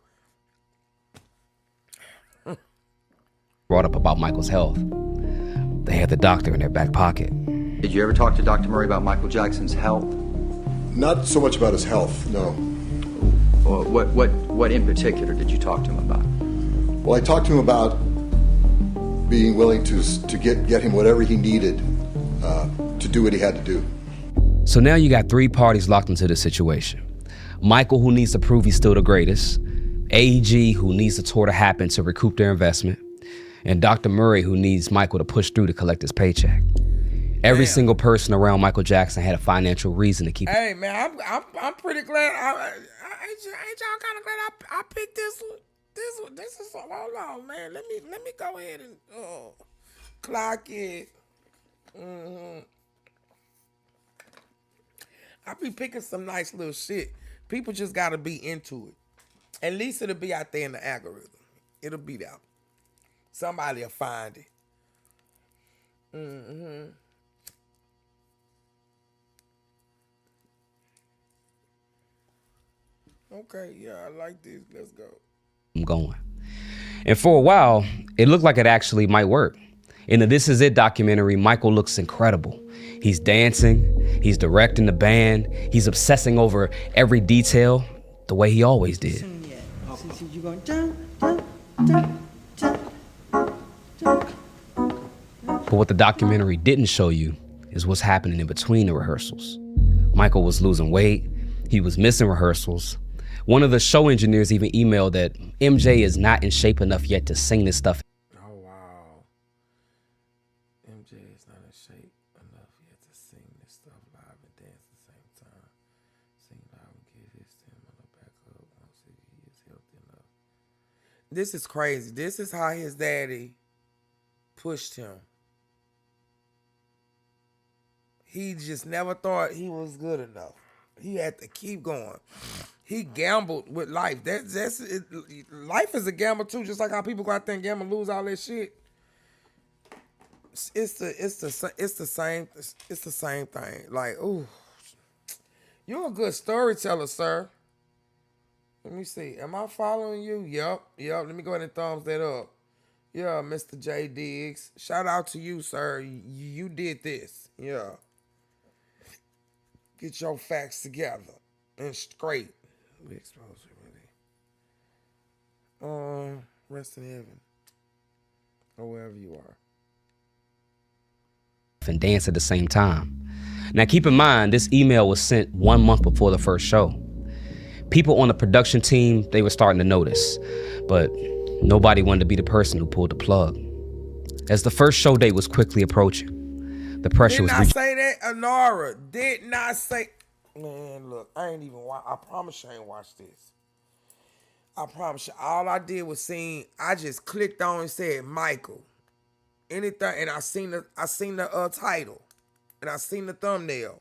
brought up about Michael's health. They had the doctor in their back pocket. Did you ever talk to Dr. Murray about Michael Jackson's health? Not so much about his health, no. Well, what in particular did you talk to him about? Well, I talked to him about being willing to get him whatever he needed to do what he had to do. So now you got 3 parties locked into this situation. Michael, who needs to prove he's still the greatest. AEG, who needs the tour to happen to recoup their investment. And Dr. Murray, who needs Michael to push through to collect his paycheck. Every single person around Michael Jackson had a financial reason to keep. Hey man, I'm pretty glad. Ain't y'all kind of glad I picked this one? This is hold on, man. Let me go ahead and clock it. I be picking some nice little shit. People just gotta be into it. At least it'll be out there in the algorithm. It'll be there. Somebody will find it. Mm-hmm. Okay, yeah, I like this. Let's go. I'm going. And for a while, it looked like it actually might work. In the This Is It documentary, Michael looks incredible. He's dancing, he's directing the band, he's obsessing over every detail the way he always did. You're going down, down, down, down, down. But what the documentary didn't show you is what's happening in between the rehearsals. Michael was losing weight, he was missing rehearsals. One of the show engineers even emailed that MJ is not in shape enough yet to sing this stuff. Oh, wow. MJ is not in shape enough yet to sing this stuff live and dance at the same time. Sing live and get his stamina back up once he is healthy enough. This is crazy. This is how his daddy pushed him. He just never thought he was good enough. He had to keep going. He gambled with life. That's it. Life is a gamble too. Just like how people go out there and gamble, and lose all that shit. It's the same thing. Like, ooh, you're a good storyteller, sir. Let me see. Am I following you? Yep. Let me go ahead and thumbs that up. Yeah, Mr. J Diggs. Shout out to you, sir. You did this. Yeah. Get your facts together and straight. We expose it, really. Rest in heaven. Or wherever you are. And dance at the same time. Now keep in mind, this email was sent 1 month before the first show. People on the production team, they were starting to notice, but nobody wanted to be the person who pulled the plug. As the first show date was quickly approaching, the pressure was reaching. Did not say that, Anara. Did not say. Man, look, I ain't even watch. I promise you I ain't watched this. I promise you. All I did was I just clicked on and said Michael. Anything, and I seen the title, and I seen the thumbnail.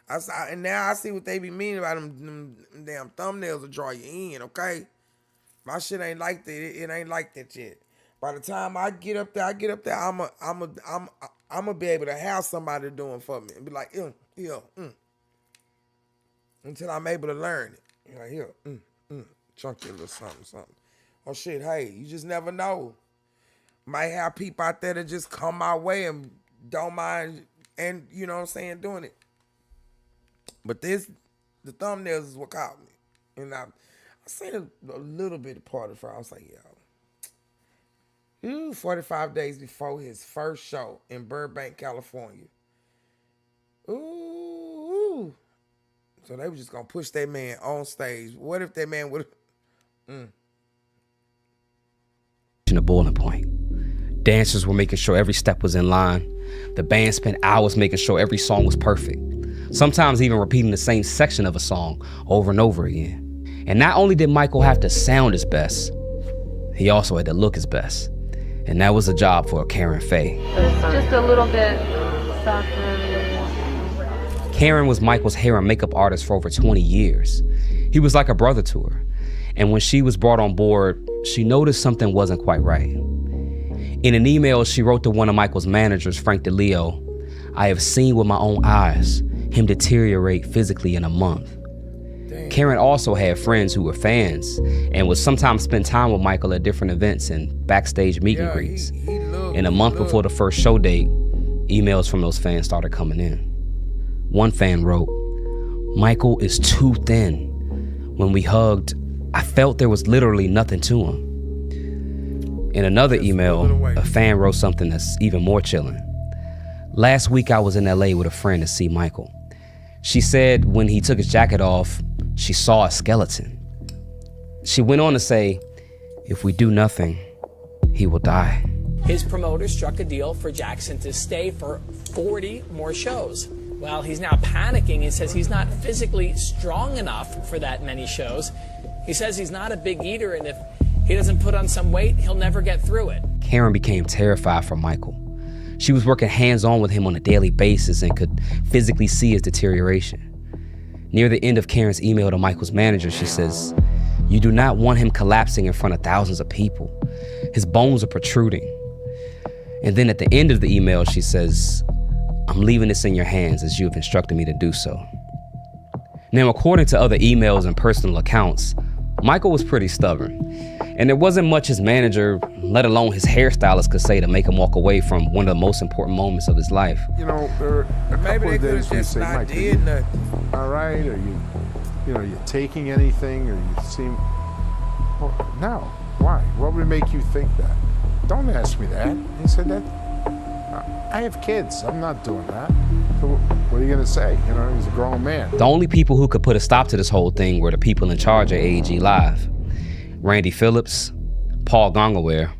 And now I see what they be meaning about them damn thumbnails to draw you in. Okay, my shit ain't like that. It ain't like that yet. By the time I get up there, I'm gonna be able to have somebody doing for me and be like, until I'm able to learn it. Like, here, chunky little something. Oh shit, hey, you just never know. Might have people out there that just come my way and don't mind, and you know what I'm saying, doing it. But the thumbnails is what caught me. And I seen a little bit of part of it. I was like, 45 days before his first show in Burbank, California. Ooh. So they were just going to push that man on stage. What if that man would have... A boiling point. Dancers were making sure every step was in line. The band spent hours making sure every song was perfect. Sometimes even repeating the same section of a song over and over again. And not only did Michael have to sound his best, he also had to look his best. And that was a job for Karen Faye. Just a little bit softer. Karen was Michael's hair and makeup artist for over 20 years. He was like a brother to her. And when she was brought on board, she noticed something wasn't quite right. In an email, she wrote to one of Michael's managers, Frank DeLeo, "I have seen with my own eyes him deteriorate physically in a month." Damn. Karen also had friends who were fans and would sometimes spend time with Michael at different events and backstage meet and greets. In a month before the first show date, emails from those fans started coming in. One fan wrote, "Michael is too thin. When we hugged, I felt there was literally nothing to him." In another email, a fan wrote something that's even more chilling. "Last week I was in LA with a friend to see Michael. She said when he took his jacket off, she saw a skeleton. She went on to say, if we do nothing, he will die." His promoter struck a deal for Jackson to stay for 40 more shows. Well, he's now panicking and says he's not physically strong enough for that many shows. He says he's not a big eater, and if he doesn't put on some weight, he'll never get through it. Karen became terrified for Michael. She was working hands-on with him on a daily basis and could physically see his deterioration. Near the end of Karen's email to Michael's manager, she says, "You do not want him collapsing in front of thousands of people. His bones are protruding." And then at the end of the email, she says, "I'm leaving this in your hands as you have instructed me to do so." Now, according to other emails and personal accounts, Michael was pretty stubborn, and there wasn't much his manager, let alone his hairstylist, could say to make him walk away from one of the most important moments of his life. You know, there are a couple of days where you say, Mike, are you all right? Are you taking anything? Or you seem... Well, no. Why? What would make you think that? Don't ask me that. He said that. I have kids. I'm not doing that. So what are you going to say? You know, he's a grown man. The only people who could put a stop to this whole thing were the people in charge of AEG Live. Randy Phillips, Paul Gongaware,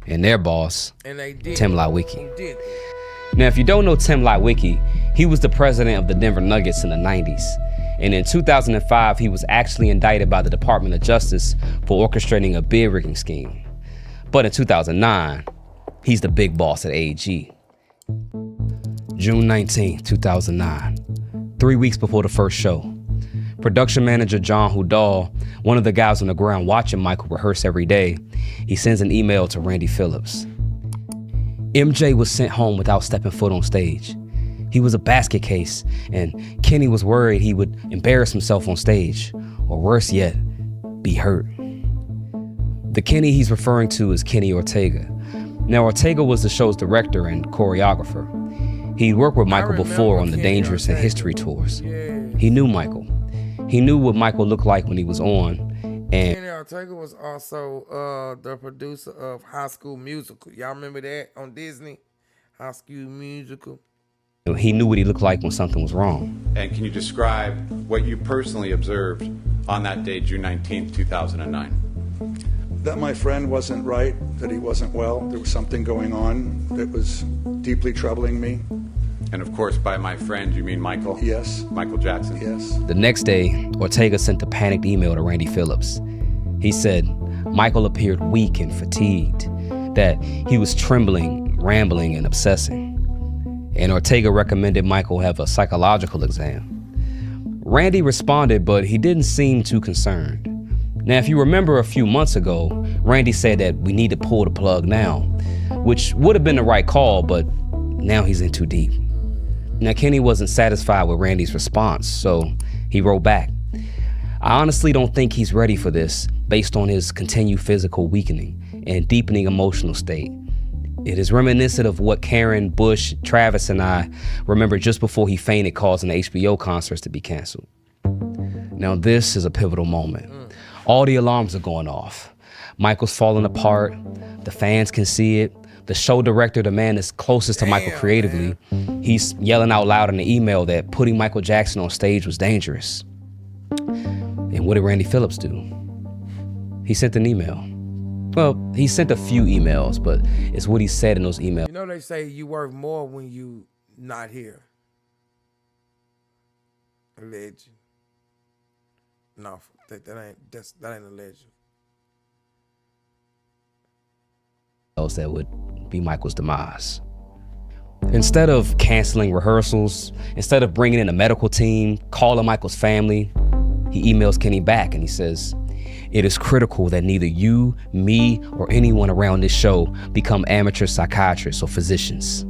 and their boss, Tim Lawicki. Now, if you don't know Tim Lawicki, he was the president of the Denver Nuggets in the 90s. And in 2005, he was actually indicted by the Department of Justice for orchestrating a bid rigging scheme. But in 2009, he's the big boss at AEG. June 19, 2009, 3 weeks before the first show, production manager John Hudal, one of the guys on the ground watching Michael rehearse every day, he sends an email to Randy Phillips. MJ was sent home without stepping foot on stage. He was a basket case, and Kenny was worried he would embarrass himself on stage, or worse yet, be hurt. The Kenny he's referring to is Kenny Ortega. Now, Ortega was the show's director and choreographer. He'd worked with Michael before on the Dangerous and History tours. He knew Michael. He knew what Michael looked like when he was on. And Kenny Ortega was also the producer of High School Musical. Y'all remember that on Disney? High School Musical. He knew what he looked like when something was wrong. And can you describe what you personally observed on that day, June 19th, 2009? That my friend wasn't right, that he wasn't well. There was something going on that was deeply troubling me. And of course, by my friend, you mean Michael? Yes. Michael Jackson? Yes. The next day, Ortega sent a panicked email to Randy Phillips. He said Michael appeared weak and fatigued, that he was trembling, rambling, and obsessing. And Ortega recommended Michael have a psychological exam. Randy responded, but he didn't seem too concerned. Now, if you remember a few months ago, Randy said that we need to pull the plug now, which would have been the right call, but now he's in too deep. Now, Kenny wasn't satisfied with Randy's response, so he wrote back. "I honestly don't think he's ready for this based on his continued physical weakening and deepening emotional state. It is reminiscent of what Karen, Bush, Travis, and I remember just before he fainted, causing the HBO concerts to be canceled." Now, this is a pivotal moment. All the alarms are going off. Michael's falling apart. The fans can see it. The show director, the man that's closest to Michael creatively, he's yelling out loud in the email that putting Michael Jackson on stage was dangerous. And what did Randy Phillips do? He sent an email. Well, he sent a few emails, but it's what he said in those emails. You know they say you work more when you not here. A legend. No, that ain't a legend. That would be Michael's demise. Instead of canceling rehearsals, instead of bringing in a medical team, calling Michael's family, he emails Kenny back and he says, "It is critical that neither you, me, or anyone around this show become amateur psychiatrists or physicians."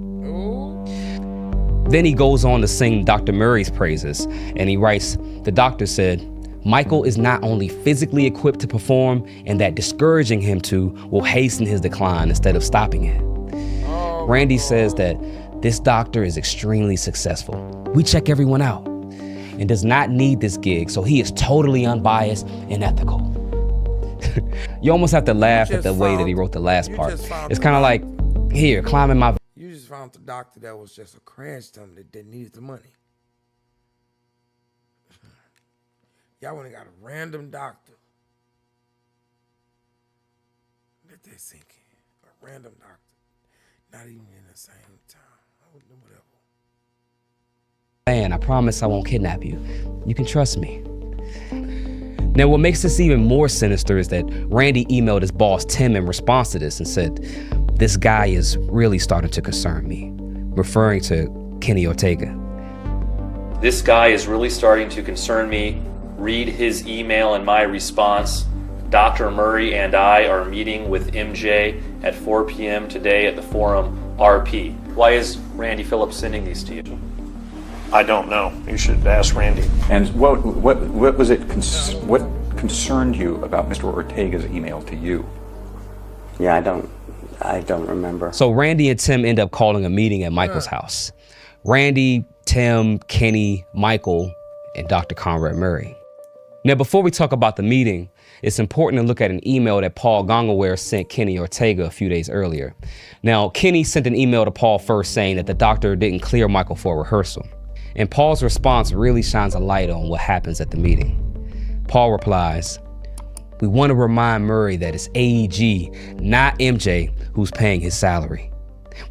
Then he goes on to sing Dr. Murray's praises, and he writes, "The doctor said, Michael is not only physically equipped to perform, and that discouraging him to will hasten his decline instead of stopping it." Randy says that this doctor is extremely successful. "We check everyone out and does not need this gig, so he is totally unbiased and ethical." You almost have to laugh at the way that he wrote the last part. It's kind of like, here, climb in my... You just found the doctor that was just a crash dummy that needed the money. Y'all went and got a random doctor. Let that sink in. A random doctor. Not even in the same time. Whatever. Man, I promise I won't kidnap you. You can trust me. Now, what makes this even more sinister is that Randy emailed his boss, Tim, in response to this and said, "This guy is really starting to concern me," referring to Kenny Ortega. This guy is really starting to concern me. Read his email and my response. Dr. Murray and I are meeting with MJ at 4 p.m. today at the Forum RP. Why is Randy Phillips sending these to you? I don't know. You should ask Randy. And what was it? What concerned you about Mr. Ortega's email to you? Yeah, I don't remember. So Randy and Tim end up calling a meeting at Michael's house. Randy, Tim, Kenny, Michael, and Dr. Conrad Murray. Now, before we talk about the meeting, it's important to look at an email that Paul Gongaware sent Kenny Ortega a few days earlier. Now, Kenny sent an email to Paul first saying that the doctor didn't clear Michael for a rehearsal. And Paul's response really shines a light on what happens at the meeting. Paul replies, "We want to remind Murray that it's AEG, not MJ, who's paying his salary.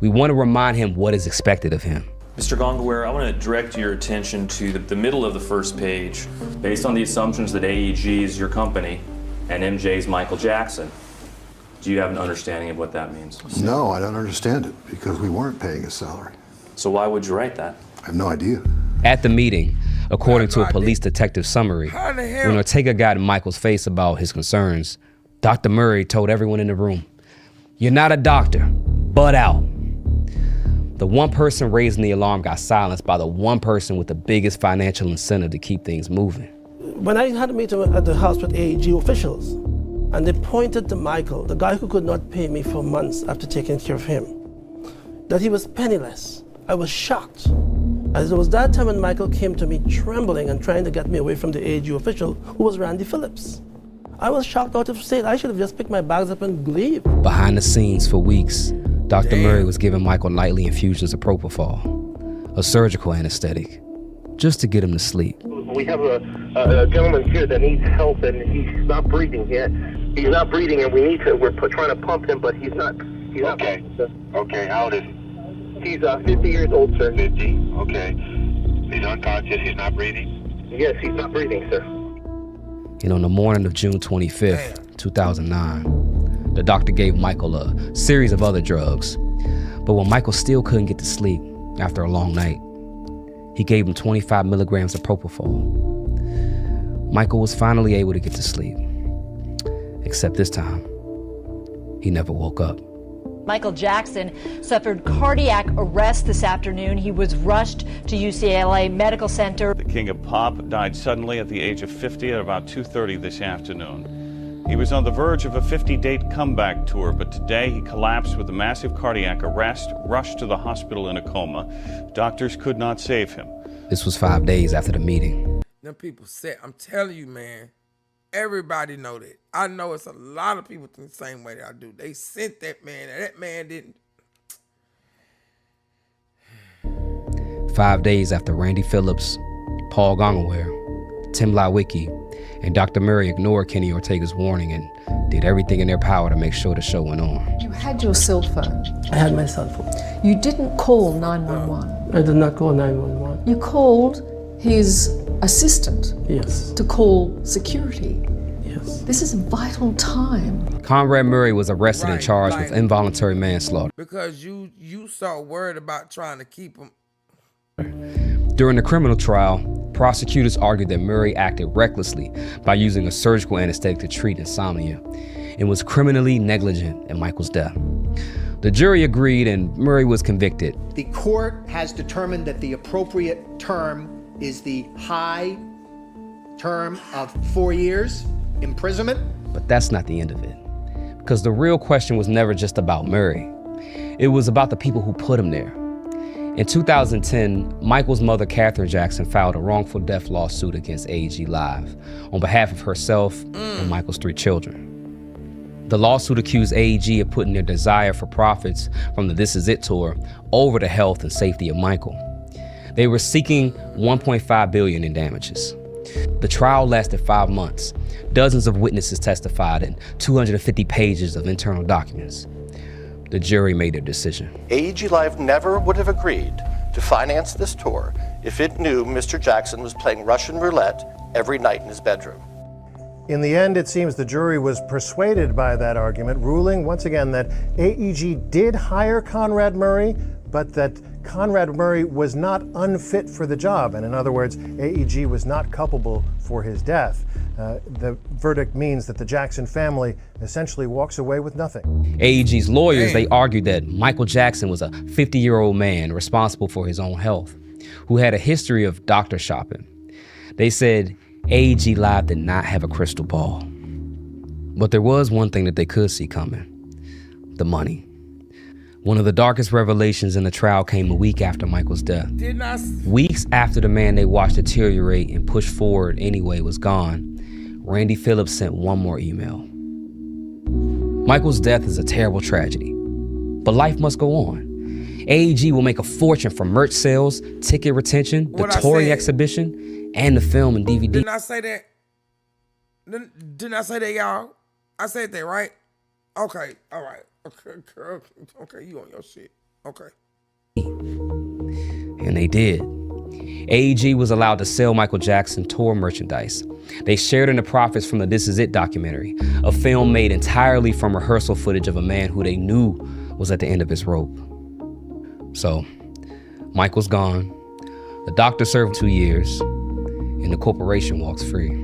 We want to remind him what is expected of him." Mr. Gongaware, I want to direct your attention to the middle of the first page. Based on the assumptions that AEG is your company and MJ is Michael Jackson, do you have an understanding of what that means? No, I don't understand it because we weren't paying his salary. So why would you write that? I have no idea. At the meeting, according to a police detective summary, when Ortega got in Michael's face about his concerns, Dr. Murray told everyone in the room, "You're not a doctor, butt out." The one person raising the alarm got silenced by the one person with the biggest financial incentive to keep things moving. When I had a meeting at the house with AEG officials, and they pointed to Michael, the guy who could not pay me for months after taking care of him, that he was penniless, I was shocked. As it was that time when Michael came to me trembling and trying to get me away from the AEG official, who was Randy Phillips. I was shocked out of state. I should have just picked my bags up and leave. Behind the scenes for weeks, Dr. Murray was giving Michael nightly infusions of propofol, a surgical anesthetic, just to get him to sleep. We have a gentleman here that needs help, and he's not breathing yet. He's not breathing, and we're trying to pump him, but he's not. Okay. Okay, how old is he? He's 50 years old, sir. 50? Okay. He's unconscious, he's not breathing? Yes, he's not breathing, sir. And on the morning of June 25th, 2009, the doctor gave Michael a series of other drugs. But when Michael still couldn't get to sleep after a long night, he gave him 25 milligrams of propofol. Michael was finally able to get to sleep. Except this time, he never woke up. Michael Jackson suffered cardiac arrest this afternoon. He was rushed to UCLA Medical Center. The King of Pop died suddenly at the age of 50 at about 2:30 this afternoon. He was on the verge of a 50-date comeback tour, but today he collapsed with a massive cardiac arrest, rushed to the hospital in a coma. Doctors could not save him. This was 5 days after the meeting. Them people said, I'm telling you, man, everybody know that. I know it's a lot of people think the same way that I do. They sent that man, and that man didn't. 5 days after Randy Phillips, Paul Gongaware, Tim Lawicki, and Dr. Murray ignored Kenny Ortega's warning and did everything in their power to make sure the show went on. You had your cell phone. I had my cell phone. You didn't call 911. I did not call 911. You called his assistant. Yes. To call security. Yes. This is a vital time. Conrad Murray was arrested and charged with involuntary manslaughter. Because you so worried about trying to keep him. During the criminal trial, prosecutors argued that Murray acted recklessly by using a surgical anesthetic to treat insomnia and was criminally negligent in Michael's death. The jury agreed and Murray was convicted. The court has determined that the appropriate term is the high term of 4 years imprisonment. But that's not the end of it, because the real question was never just about Murray. It was about the people who put him there. In 2010, Michael's mother, Catherine Jackson, filed a wrongful death lawsuit against AEG Live on behalf of herself and Michael's 3 children. The lawsuit accused AEG of putting their desire for profits from the This Is It tour over the health and safety of Michael. They were seeking $1.5 billion in damages. The trial lasted 5 months. Dozens of witnesses testified and 250 pages of internal documents. The jury made their decision. AEG Live never would have agreed to finance this tour if it knew Mr. Jackson was playing Russian roulette every night in his bedroom. In the end, it seems the jury was persuaded by that argument, ruling once again that AEG did hire Conrad Murray, but that Conrad Murray was not unfit for the job, and in other words, AEG was not culpable for his death. The verdict means that the Jackson family essentially walks away with nothing. AEG's lawyers, they argued that Michael Jackson was a 50-year-old man responsible for his own health, who had a history of doctor shopping. They said AEG Live did not have a crystal ball. But there was one thing that they could see coming: the money. One of the darkest revelations in the trial came a week after Michael's death. Weeks after the man they watched deteriorate and push forward anyway was gone, Randy Phillips sent one more email. Michael's death is a terrible tragedy, but life must go on. AEG will make a fortune from merch sales, ticket retention, the touring exhibition, and the film and DVD. Didn't I say that? Didn't I say that, y'all? I said that, right? Okay, all right. Okay, you on your shit. Okay. And they did. AEG was allowed to sell Michael Jackson tour merchandise. They shared in the profits from the This Is It documentary, a film made entirely from rehearsal footage of a man who they knew was at the end of his rope. So, Michael's gone, the doctor served 2 years, and the corporation walks free.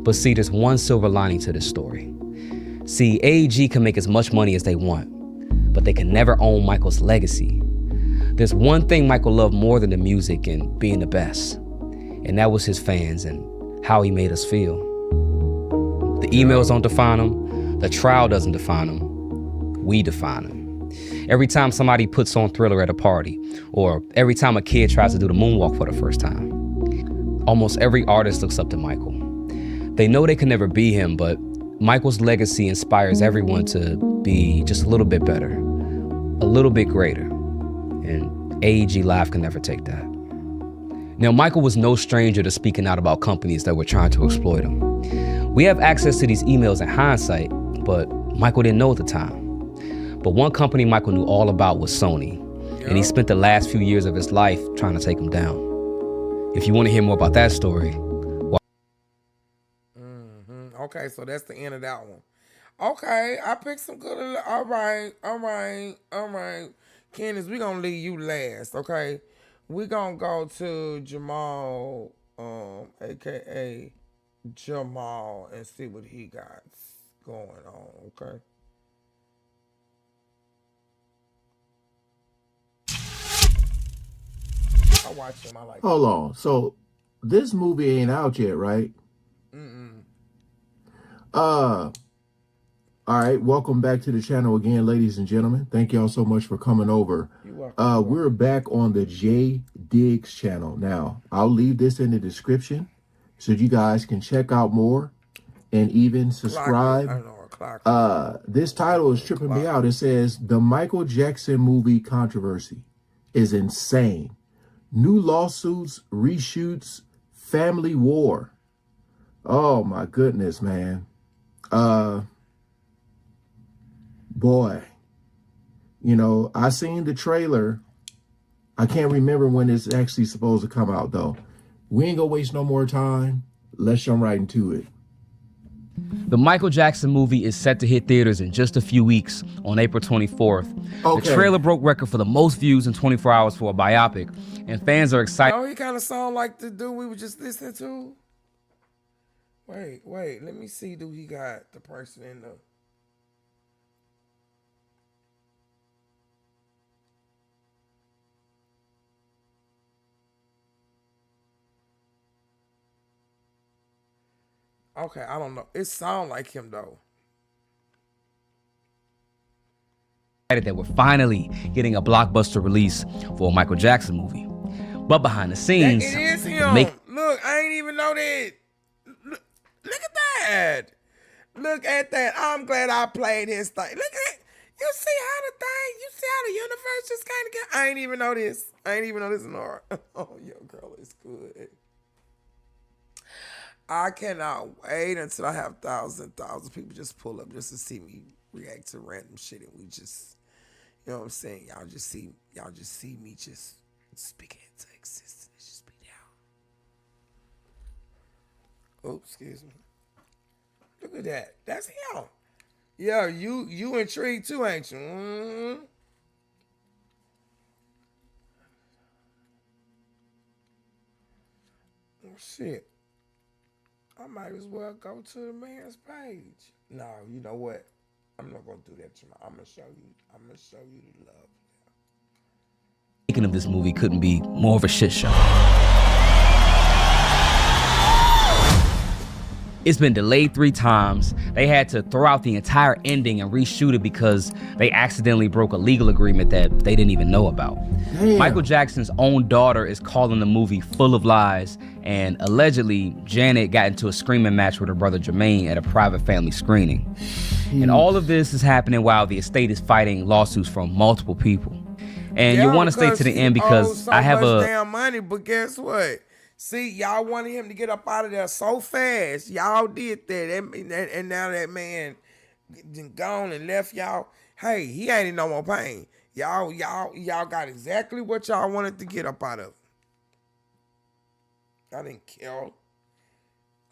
But see, there's one silver lining to this story. See, AEG can make as much money as they want, but they can never own Michael's legacy. There's one thing Michael loved more than the music and being the best, and that was his fans and how he made us feel. The emails don't define him, the trial doesn't define him, we define him. Every time somebody puts on Thriller at a party, or every time a kid tries to do the moonwalk for the first time, almost every artist looks up to Michael. They know they can never be him, but Michael's legacy inspires everyone to be just a little bit better, a little bit greater, and AEG Live can never take that. Now, Michael was no stranger to speaking out about companies that were trying to exploit him. We have access to these emails in hindsight, but Michael didn't know at the time. But one company Michael knew all about was Sony, and he spent the last few years of his life trying to take them down. If you want to hear more about that story, Okay, so that's the end of that one. Okay, I picked some good. All right. Candace, we gonna leave you last, okay? We gonna go to Jamal, aka Jamal, and see what he got going on, okay? I watch him. I like. Hold on. So this movie ain't out yet, right? All right, welcome back to the channel again, ladies and gentlemen. Thank y'all so much for coming over. We're back on the J Diggs channel. Now, I'll leave this in the description so you guys can check out more and even subscribe. This title is tripping me out. It says, "The Michael Jackson movie controversy is insane. New lawsuits, reshoots, family war." Oh my goodness, man. Boy, you know, I seen the trailer. I can't remember when it's actually supposed to come out, though. We ain't gonna waste no more time. Let's jump right into it. The Michael Jackson movie is set to hit theaters in just a few weeks on April 24th. Okay. The trailer broke record for the most views in 24 hours for a biopic, and fans are excited. Oh, he kind of sound like the dude we were just listening to. Wait, let me see. Do he got the person in the... Okay, I don't know. It sound like him, though. That we're finally getting a blockbuster release for a Michael Jackson movie. But behind the scenes... It is him. Look, I ain't even know that. Look at that. Look at that. I'm glad I played his thing. Look at, you see how the universe just kind of get. I ain't even know this. Nora. Oh, your girl is good. I cannot wait until I have thousands people just pull up just to see me react to random shit, and we just, you know what I'm saying? Y'all just see me just speak it into existence. Just be down. Oops, excuse me. Look at that. That's him. Yeah, you intrigued too, ain't you? Shit. I might as well go to the man's page. No, you know what? I'm not gonna do that tomorrow. I'm gonna show you the love. Making of this movie couldn't be more of a shit show. It's been delayed 3 times. They had to throw out the entire ending and reshoot it because they accidentally broke a legal agreement that they didn't even know about. Damn. Michael Jackson's own daughter is calling the movie full of lies, and allegedly Janet got into a screaming match with her brother Jermaine at a private family screening. And all of this is happening while the estate is fighting lawsuits from multiple people. And you want to stay to the end because I have so much damn money, but guess what? See, y'all wanted him to get up out of there so fast. Y'all did that. And now that man gone and left y'all. Hey, he ain't in no more pain. Y'all got exactly what y'all wanted to get up out of. I didn't kill.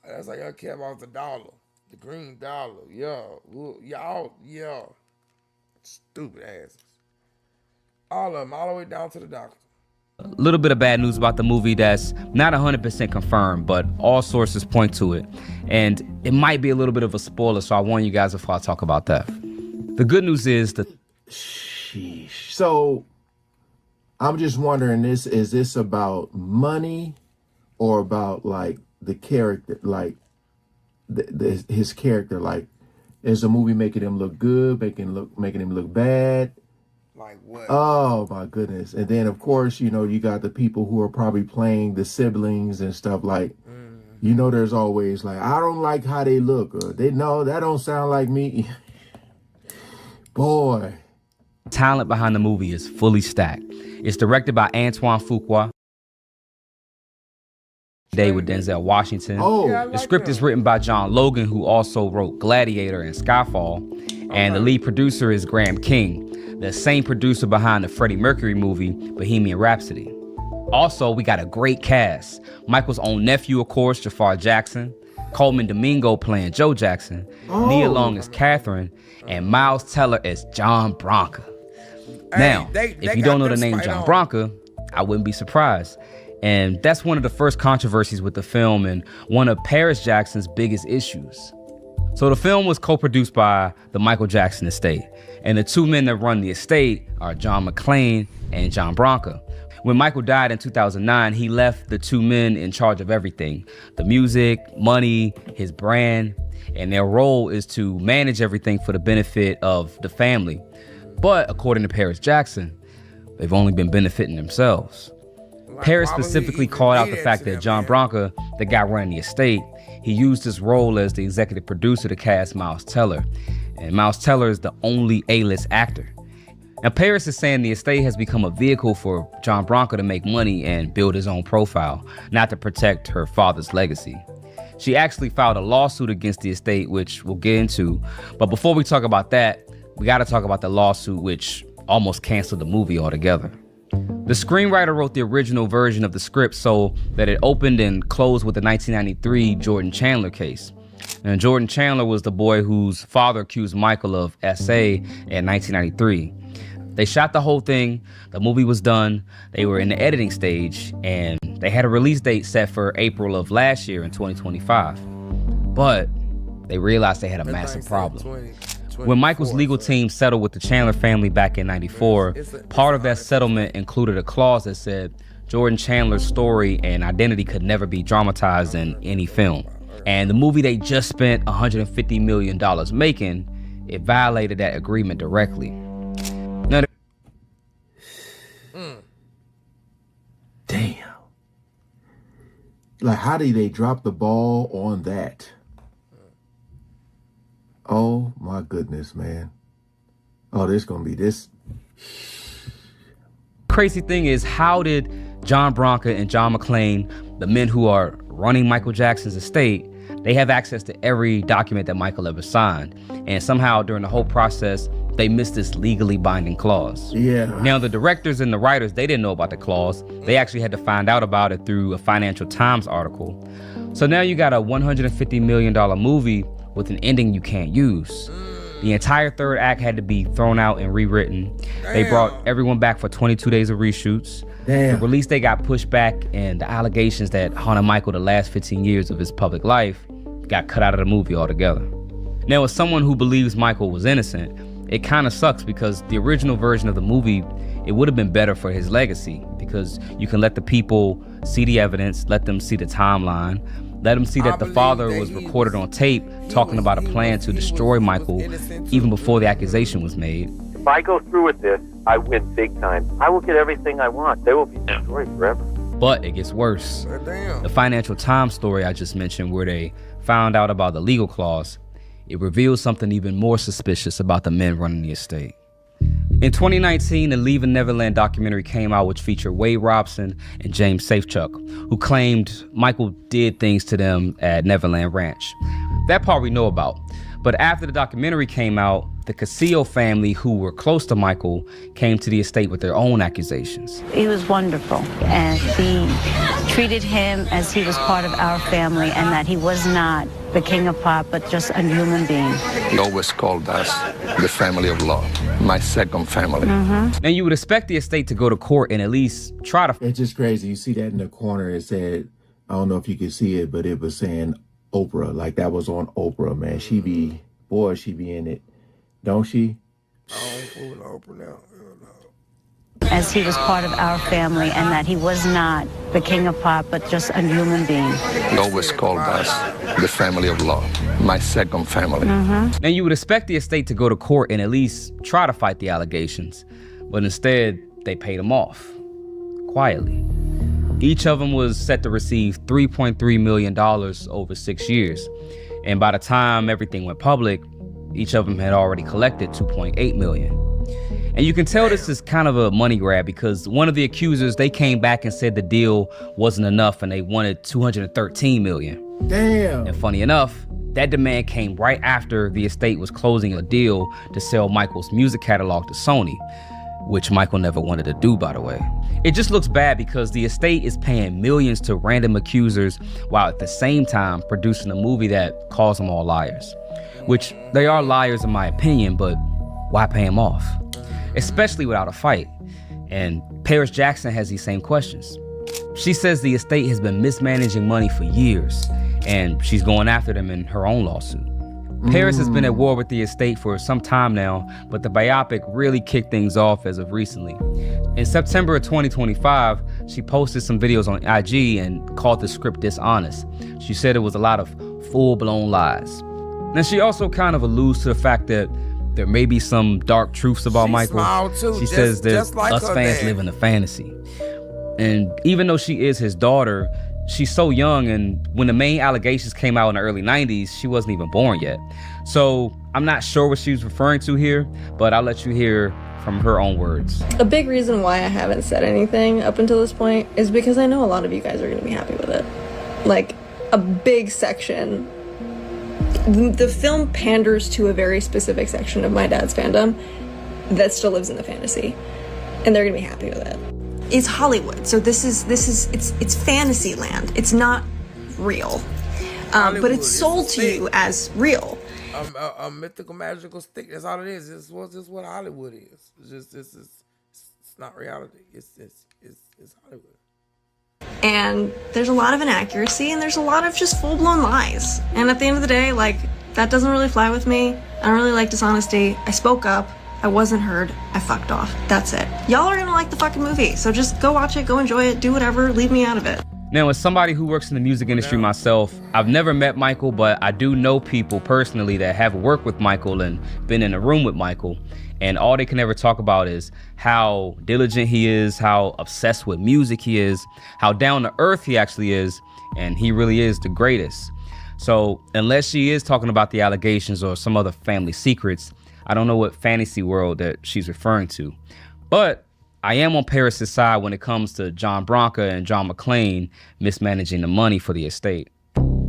That's like I care about the dollar. The green dollar. Y'all, stupid asses. All of them, all the way down to the doctor. a little bit of bad news about the movie that's not 100% confirmed, but all sources point to it. And it might be a little bit of a spoiler, so I warn you guys before I talk about that. The good news is that... Sheesh. So, I'm just wondering, is this about money or about, like, the character, like, his character? Like, is the movie making him look good, making him look bad? Like what? Oh my goodness. And then of course, you know, you got the people who are probably playing the siblings and stuff, like, you know, there's always like, I don't like how they look, or they know that don't sound like me. Boy. Talent behind the movie is fully stacked. It's directed by Antoine Fuqua. Today with Denzel Washington. The script is written by John Logan, who also wrote Gladiator and Skyfall. And the lead producer is Graham King, the same producer behind the Freddie Mercury movie, Bohemian Rhapsody. Also, we got a great cast. Michael's own nephew, of course, Jafar Jackson, Coleman Domingo playing Joe Jackson, Nia Long as Catherine, and Miles Teller as John Bronca. Now, if you don't know the name John Bronca, I wouldn't be surprised. And that's one of the first controversies with the film and one of Paris Jackson's biggest issues. So the film was co-produced by the Michael Jackson estate, and the two men that run the estate are John McClane and John Bronca. When Michael died in 2009, he left the two men in charge of everything: the music, money, his brand, and their role is to manage everything for the benefit of the family. But according to Paris Jackson, they've only been benefiting themselves. Paris specifically called out the fact that John Bronca, the guy running the estate, he used his role as the executive producer to cast Miles Teller. And Miles Teller is the only A-list actor. Now, Paris is saying the estate has become a vehicle for John Bronca to make money and build his own profile, not to protect her father's legacy. She actually filed a lawsuit against the estate, which we'll get into. But before we talk about that, we got to talk about the lawsuit, which almost canceled the movie altogether. The screenwriter wrote the original version of the script so that it opened and closed with the 1993 Jordan Chandler case. And Jordan Chandler was the boy whose father accused Michael of SA in 1993. They shot the whole thing, the movie was done, they were in the editing stage, and they had a release date set for April of last year in 2025. But they realized they had a massive problem. When Michael's legal team settled with the Chandler family back in '94, part of that settlement included a clause that said Jordan Chandler's story and identity could never be dramatized in any film. And the movie they just spent $150 million making, it violated that agreement directly. Now, Damn. Like, how did they drop the ball on that? Oh my goodness, man. Oh, there's gonna be this. Crazy thing is, how did John Bronca and John McClane, the men who are running Michael Jackson's estate, they have access to every document that Michael ever signed. And somehow during the whole process, they missed this legally binding clause. Yeah. Now the directors and the writers, they didn't know about the clause. They actually had to find out about it through a Financial Times article. So now you got a $150 million movie with an ending you can't use. The entire third act had to be thrown out and rewritten. They brought everyone back for 22 days of reshoots. The release date got pushed back, and the allegations that haunted Michael the last 15 years of his public life got cut out of the movie altogether. Now, as someone who believes Michael was innocent, it kind of sucks because the original version of the movie, it would have been better for his legacy, because you can let the people see the evidence, let them see the timeline, let them see that the father was recorded on tape talking about a plan to destroy Michael even before the accusation was made. If I go through with this, I win big time. I will get everything I want. They will be destroyed forever. But it gets worse. The Financial Times story I just mentioned, where they found out about the legal clause, it reveals something even more suspicious about the men running the estate. In 2019, the Leaving Neverland documentary came out, which featured Wade Robson and James Safechuck, who claimed Michael did things to them at Neverland Ranch. That part we know about. But after the documentary came out, the Casillo family, who were close to Michael, came to the estate with their own accusations. He was wonderful, and we treated him as he was part of our family, and that he was not the king of pop, but just a human being. He always called us the family of love, my second family. Now, you would expect the estate to go to court and at least try to... It's just crazy. You see that in the corner, it said, I don't know if you can see it, but it was saying Oprah, like that was on Oprah, man. She be in it, don't she? I ain't fooling Oprah now. As he was part of our family, and that he was not the king of pop, but just a human being. He always called us the family of love, my second family. Now, you would expect the estate to go to court and at least try to fight the allegations, but instead, they paid him off, quietly. Each of them was set to receive $3.3 million over 6 years. And by the time everything went public, each of them had already collected $2.8 million. And you can tell this is kind of a money grab, because one of the accusers, they came back and said the deal wasn't enough and they wanted $213 million. Damn. And funny enough, that demand came right after the estate was closing a deal to sell Michael's music catalog to Sony, which Michael never wanted to do, by the way. It just looks bad because the estate is paying millions to random accusers while at the same time producing a movie that calls them all liars. Which they are liars in my opinion, but why pay them off? Especially without a fight. And Paris Jackson has these same questions. She says the estate has been mismanaging money for years, and she's going after them in her own lawsuit. Paris has been at war with the estate for some time now, but the biopic really kicked things off as of recently. In September of 2025, she posted some videos on IG and called the script dishonest. She said it was a lot of full-blown lies. Now, she also kind of alludes to the fact that there may be some dark truths about Michael. She says that like us fans live in a fantasy. And even though she is his daughter, she's so young, and when the main allegations came out in the early 90s, she wasn't even born yet. So I'm not sure what she was referring to here, but I'll let you hear from her own words. A big reason why I haven't said anything up until this point is because I know a lot of you guys are going to be happy with it. Like, a big section. The film panders to a very specific section of my dad's fandom that still lives in the fantasy, and they're going to be happy with it. It's Hollywood, so it's fantasy land. It's not real, but it's sold to you as real. A mythical, magical stick. That's all it is. It's what Hollywood is. It's not reality. It's Hollywood. And there's a lot of inaccuracy, and there's a lot of just full-blown lies. And at the end of the day, like, that doesn't really fly with me. I don't really like dishonesty. I spoke up. I wasn't heard. I fucked off. That's it. Y'all are gonna like the fucking movie, so just go watch it, go enjoy it, do whatever, leave me out of it. Now, as somebody who works in the music industry myself, I've never met Michael, but I do know people personally that have worked with Michael and been in a room with Michael. And all they can ever talk about is how diligent he is, how obsessed with music he is, how down to earth he actually is, and he really is the greatest. So unless she is talking about the allegations or some other family secrets, I don't know what fantasy world that she's referring to. But I am on Paris's side when it comes to John Branca and John McClane mismanaging the money for the estate.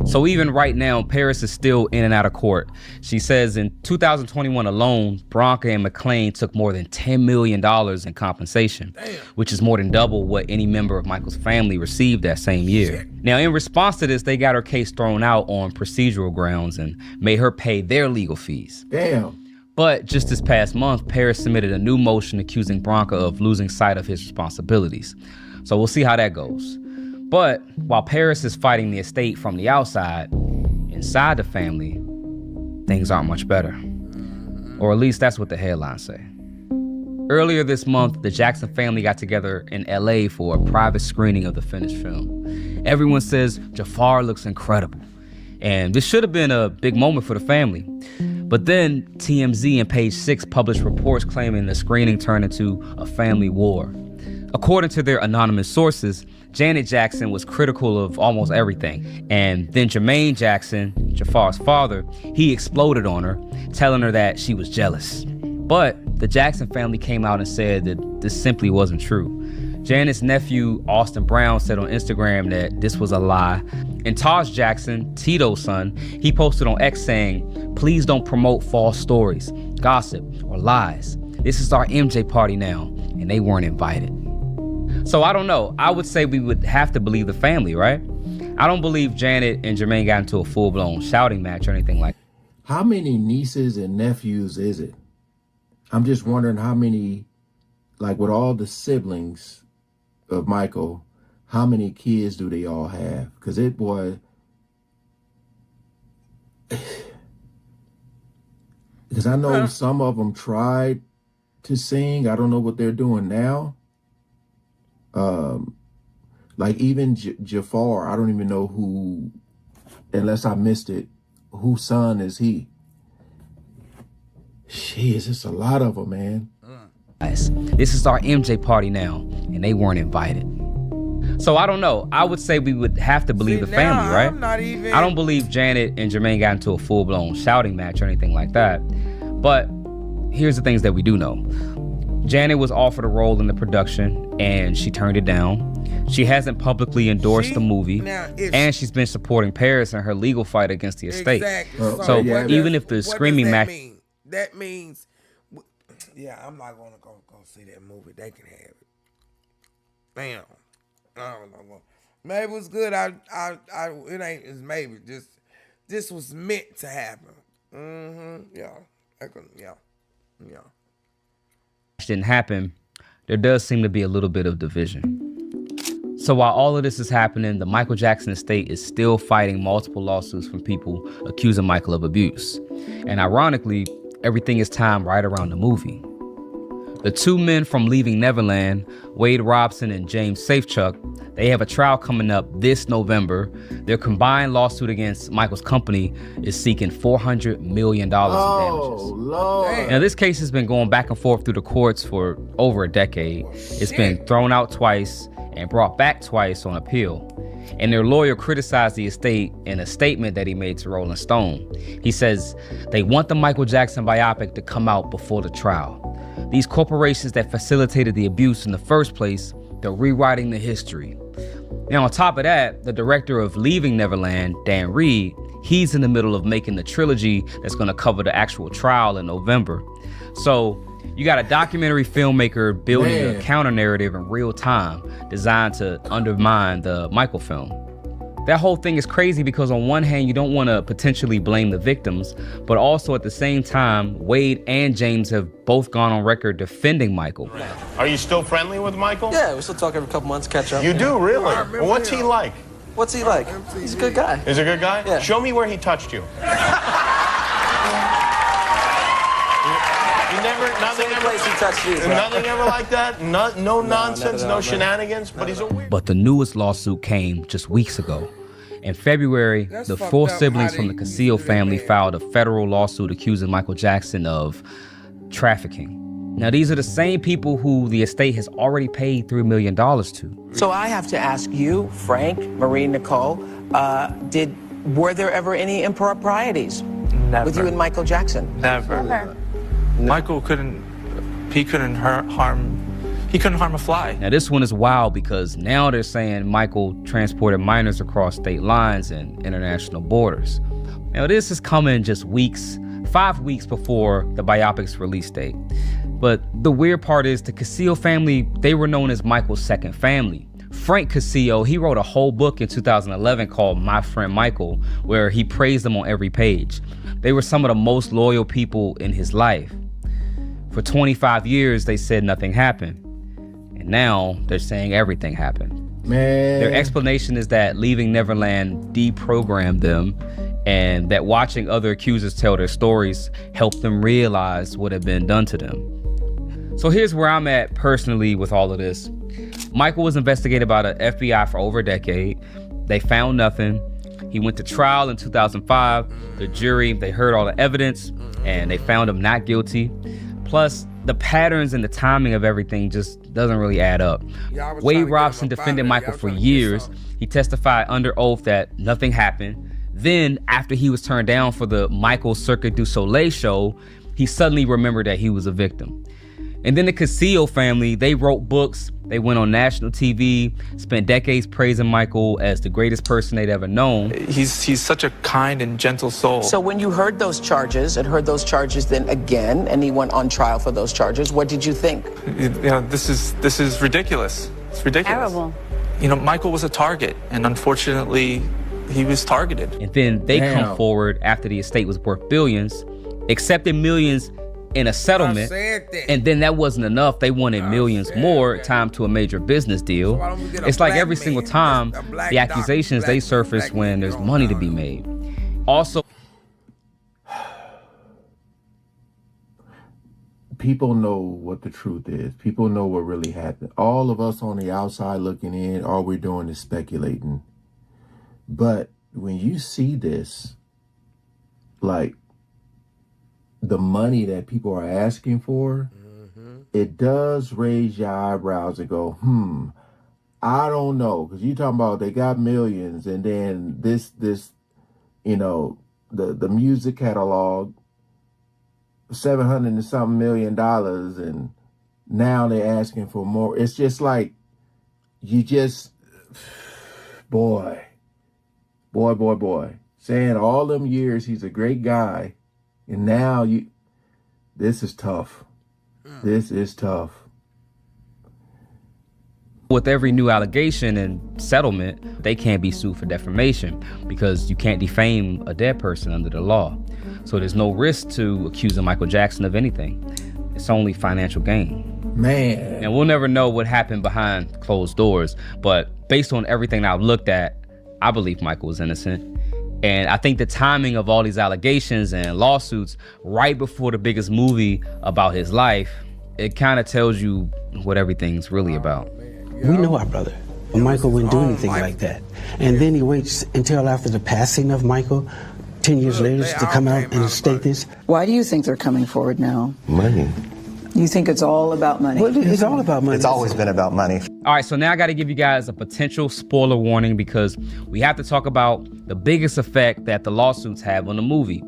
So even right now, Paris is still in and out of court. She says in 2021 alone, Branca and McClane took more than $10 million in compensation, which is more than double what any member of Michael's family received that same year. Now, in response to this, they got her case thrown out on procedural grounds and made her pay their legal fees. Damn. But just this past month, Paris submitted a new motion accusing Branca of losing sight of his responsibilities. So we'll see how that goes. But while Paris is fighting the estate from the outside, inside the family, things aren't much better. Or at least that's what the headlines say. Earlier this month, the Jackson family got together in LA for a private screening of the finished film. Everyone says Jafar looks incredible. And this should have been a big moment for the family. But then TMZ and Page Six published reports claiming the screening turned into a family war. According to their anonymous sources, Janet Jackson was critical of almost everything. And then Jermaine Jackson, Jafar's father, he exploded on her, telling her that she was jealous. But the Jackson family came out and said that this simply wasn't true. Janet's nephew, Austin Brown, said on Instagram that this was a lie. And Taj Jackson, Tito's son, he posted on X saying, "Please don't promote false stories, gossip, or lies. This is our MJ party now, and they weren't invited." So I don't know. I would say we would have to believe the family, right? I don't believe Janet and Jermaine got into a full-blown shouting match or anything like that. How many nieces and nephews is it? I'm just wondering how many, like with all the siblings of Michael, how many kids do they all have? Because it was, because I know some of them tried to sing. I don't know what they're doing now. Like even Jafar, I don't even know who, unless I missed it, whose son is he? Jeez, it's a lot of them, man. This is our MJ party now, and they weren't invited. So I don't know. I would say we would have to believe the family, right? I don't believe Janet and Jermaine got into a full-blown shouting match or anything like that. But here's the things that we do know. Janet was offered a role in the production, and she turned it down. She hasn't publicly endorsed the movie, and she's been supporting Paris in her legal fight against the estate. Exactly. So even if the screaming match... That means, yeah, I'm not gonna go see that movie. They can have it. Damn, I don't know. Maybe it was good. It ain't. It's maybe just this was meant to happen. Yeah. Didn't happen. There does seem to be a little bit of division. So while all of this is happening, the Michael Jackson estate is still fighting multiple lawsuits from people accusing Michael of abuse. And ironically, everything is timed right around the movie. The two men from Leaving Neverland, Wade Robson and James Safechuck, they have a trial coming up this November. Their combined lawsuit against Michael's company is seeking $400 million in damages. Lord. Now, this case has been going back and forth through the courts for over a decade. It's been thrown out twice and brought back twice on appeal. And their lawyer criticized the estate in a statement that he made to Rolling Stone. He says they want the Michael Jackson biopic to come out before the trial. These corporations that facilitated the abuse in the first place, they're rewriting the history. Now, on top of that, the director of Leaving Neverland, Dan Reed, he's in the middle of making the trilogy that's going to cover the actual trial in November. So you got a documentary filmmaker building a counter narrative in real time designed to undermine the Michael film. That whole thing is crazy because on one hand, you don't want to potentially blame the victims, but also at the same time, Wade and James have both gone on record defending Michael. Are you still friendly with Michael? Yeah, we still talk every couple months, catch up. You do, really? Well, what's he like? What's he like? He's a good guy. Is he a good guy? Yeah. Show me where he touched you. Nothing ever like that? No nonsense, no shenanigans, but he's a weird... But the newest lawsuit came just weeks ago. In February, the four siblings from the Casillo family filed a federal lawsuit accusing Michael Jackson of trafficking. Now, these are the same people who the estate has already paid $3 million to. So I have to ask you, Frank, Marie, Nicole, were there ever any improprieties with you and Michael Jackson? Never. Michael couldn't harm a fly. Now this one is wild because now they're saying Michael transported minors across state lines and international borders. Now this is coming just 5 weeks before the biopic's release date. But the weird part is the Casillo family, they were known as Michael's second family. Frank Castillo, he wrote a whole book in 2011 called My Friend Michael, where he praised them on every page. They were some of the most loyal people in his life. For 25 years, they said nothing happened. And now they're saying everything happened. Man. Their explanation is that leaving Neverland deprogrammed them, and that watching other accusers tell their stories helped them realize what had been done to them. So here's where I'm at personally with all of this. Michael was investigated by the FBI for over a decade. They found nothing. He went to trial in 2005. The jury, they heard all the evidence and they found him not guilty. Plus, the patterns and the timing of everything just doesn't really add up. Wade Robson defended Michael for years. He testified under oath that nothing happened. Then, after he was turned down for the Michael Cirque du Soleil show, he suddenly remembered that he was a victim. And then the Castillo family, they wrote books, they went on national TV, spent decades praising Michael as the greatest person they'd ever known. He's such a kind and gentle soul. So when you heard those charges and heard those charges then again, and he went on trial for those charges, what did you think? You know, this is ridiculous. It's ridiculous. Terrible. You know, Michael was a target, and unfortunately, he was targeted. And then they come forward after the estate was worth billions, accepted millions in a settlement, and then that wasn't enough. They wanted millions more, timed to a major business deal. It's like every single time the accusations they surface when there's money to be made. Also, people know what the truth is. People know what really happened. All of us on the outside looking in, all we're doing is speculating. But when you see this, like, the money that people are asking for, it does raise your eyebrows and go, I don't know. Because you're talking about they got millions, and then this, you know, the music catalog, $700 and something million, and now they're asking for more. It's just like, you just, boy, saying all them years he's a great guy, and now this is tough. This is tough. with every new allegation and settlement, they can't be sued for defamation because you can't defame a dead person under the law. So there's no risk to accusing Michael Jackson of anything. It's only financial gain. Man. And we'll never know what happened behind closed doors, but based on everything I've looked at, I believe Michael was innocent. And I think the timing of all these allegations and lawsuits right before the biggest movie about his life, it kind of tells you what everything's really about. We know our brother, but Michael wouldn't do anything like that. And then he waits until after the passing of Michael, 10 years later, to come out and state this. Why do you think they're coming forward now? Money. You think it's all about money? Well, it's all about money. It's always been about money. All right, so now I got to give you guys a potential spoiler warning because we have to talk about the biggest effect that the lawsuits have on the movie.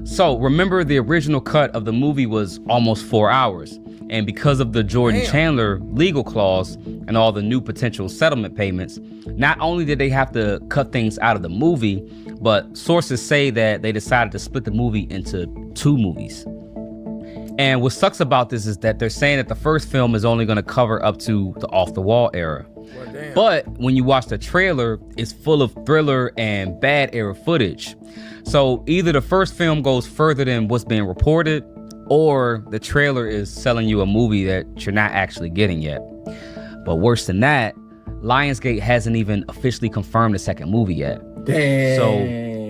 So remember, the original cut of the movie was almost 4 hours. And because of the Jordan Chandler legal clause and all the new potential settlement payments, not only did they have to cut things out of the movie, but sources say that they decided to split the movie into 2 movies. And what sucks about this is that they're saying that the first film is only going to cover up to the Off the Wall era. But when you watch the trailer, it's full of Thriller and Bad era footage. So either the first film goes further than what's being reported, or the trailer is selling you a movie that you're not actually getting yet. But worse than that, Lionsgate hasn't even officially confirmed the second movie yet. Damn. So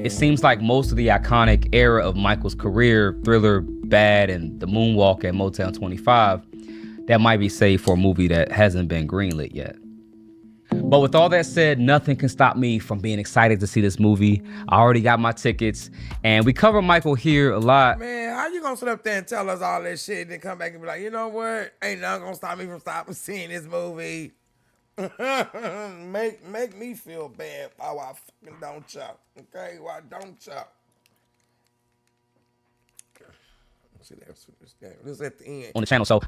it seems like most of the iconic era of Michael's career, Thriller, Bad, and the moonwalk at Motel 25, that might be saved for a movie that hasn't been greenlit yet. But with all that said, nothing can stop me from being excited to see this movie. I already got my tickets, and we cover Michael here a lot. Man, how you gonna sit up there and tell us all that shit and then come back and be like, you know what? Ain't nothing gonna stop me from seeing this movie. make me feel bad how I fucking don't chop. Okay? Why don't chop? See, this is at the end. On the channel, so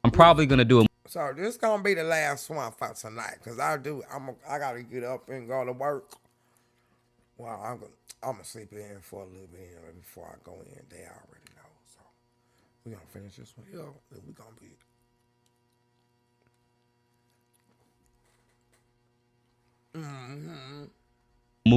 I'm probably gonna do a So this is gonna be the last one for tonight, cause I gotta get up and go to work. Well, I'm gonna sleep in for a little bit before I go in. They already know. So we gonna finish this one. Yo, then we gonna be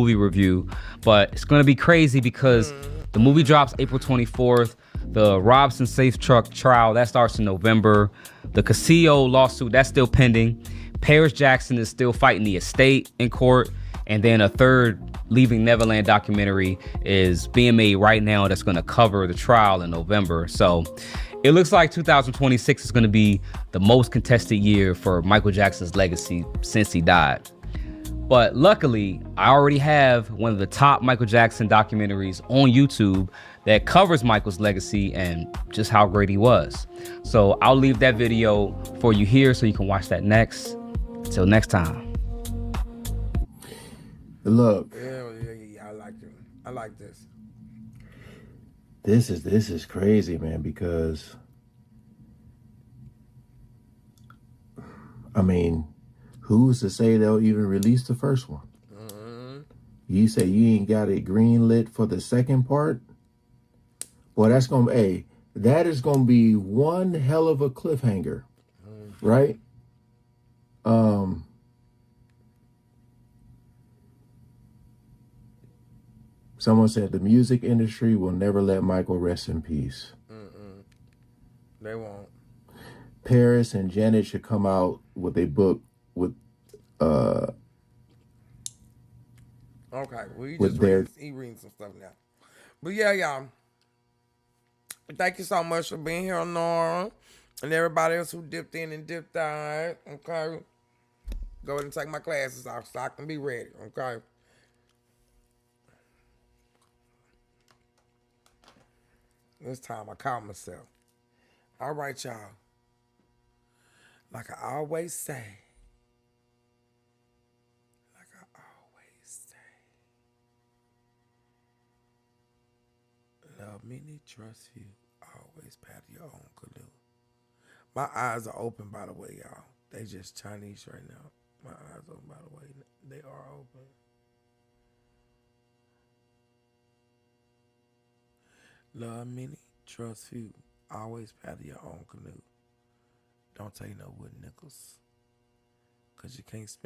movie review, but it's gonna be crazy because the movie drops April 24th. The Robson Safe Truck trial, that starts in November. The Castillo lawsuit, that's still pending. Paris Jackson is still fighting the estate in court. And then a third Leaving Neverland documentary is being made right now that's gonna cover the trial in November. So it looks like 2026 is gonna be the most contested year for Michael Jackson's legacy since he died. But luckily, I already have one of the top Michael Jackson documentaries on YouTube that covers Michael's legacy and just how great he was. So I'll leave that video for you here so you can watch that next. Until next time. Look. Yeah, I like it. I like this. This is crazy, man, because I mean, who's to say they'll even release the first one? You say you ain't got it green lit for the second part? Well, that's gonna that is gonna be one hell of a cliffhanger, right? Someone said the music industry will never let Michael rest in peace. They won't. Paris and Janet should come out with a book with Okay, well, he reading some stuff now. But yeah, y'all. Thank you so much for being here, Nora, and everybody else who dipped in and dipped out. Okay, go ahead and take my glasses off so I can be ready. Okay. This time I caught myself. All right, y'all. Like I always say. Love many, trust few, always paddle your own canoe. My eyes are open, by the way, y'all. They just Chinese right now. My eyes are open, by the way. They are open. Love many, trust few, always paddle your own canoe. Don't take no wooden nickels, because you can't spend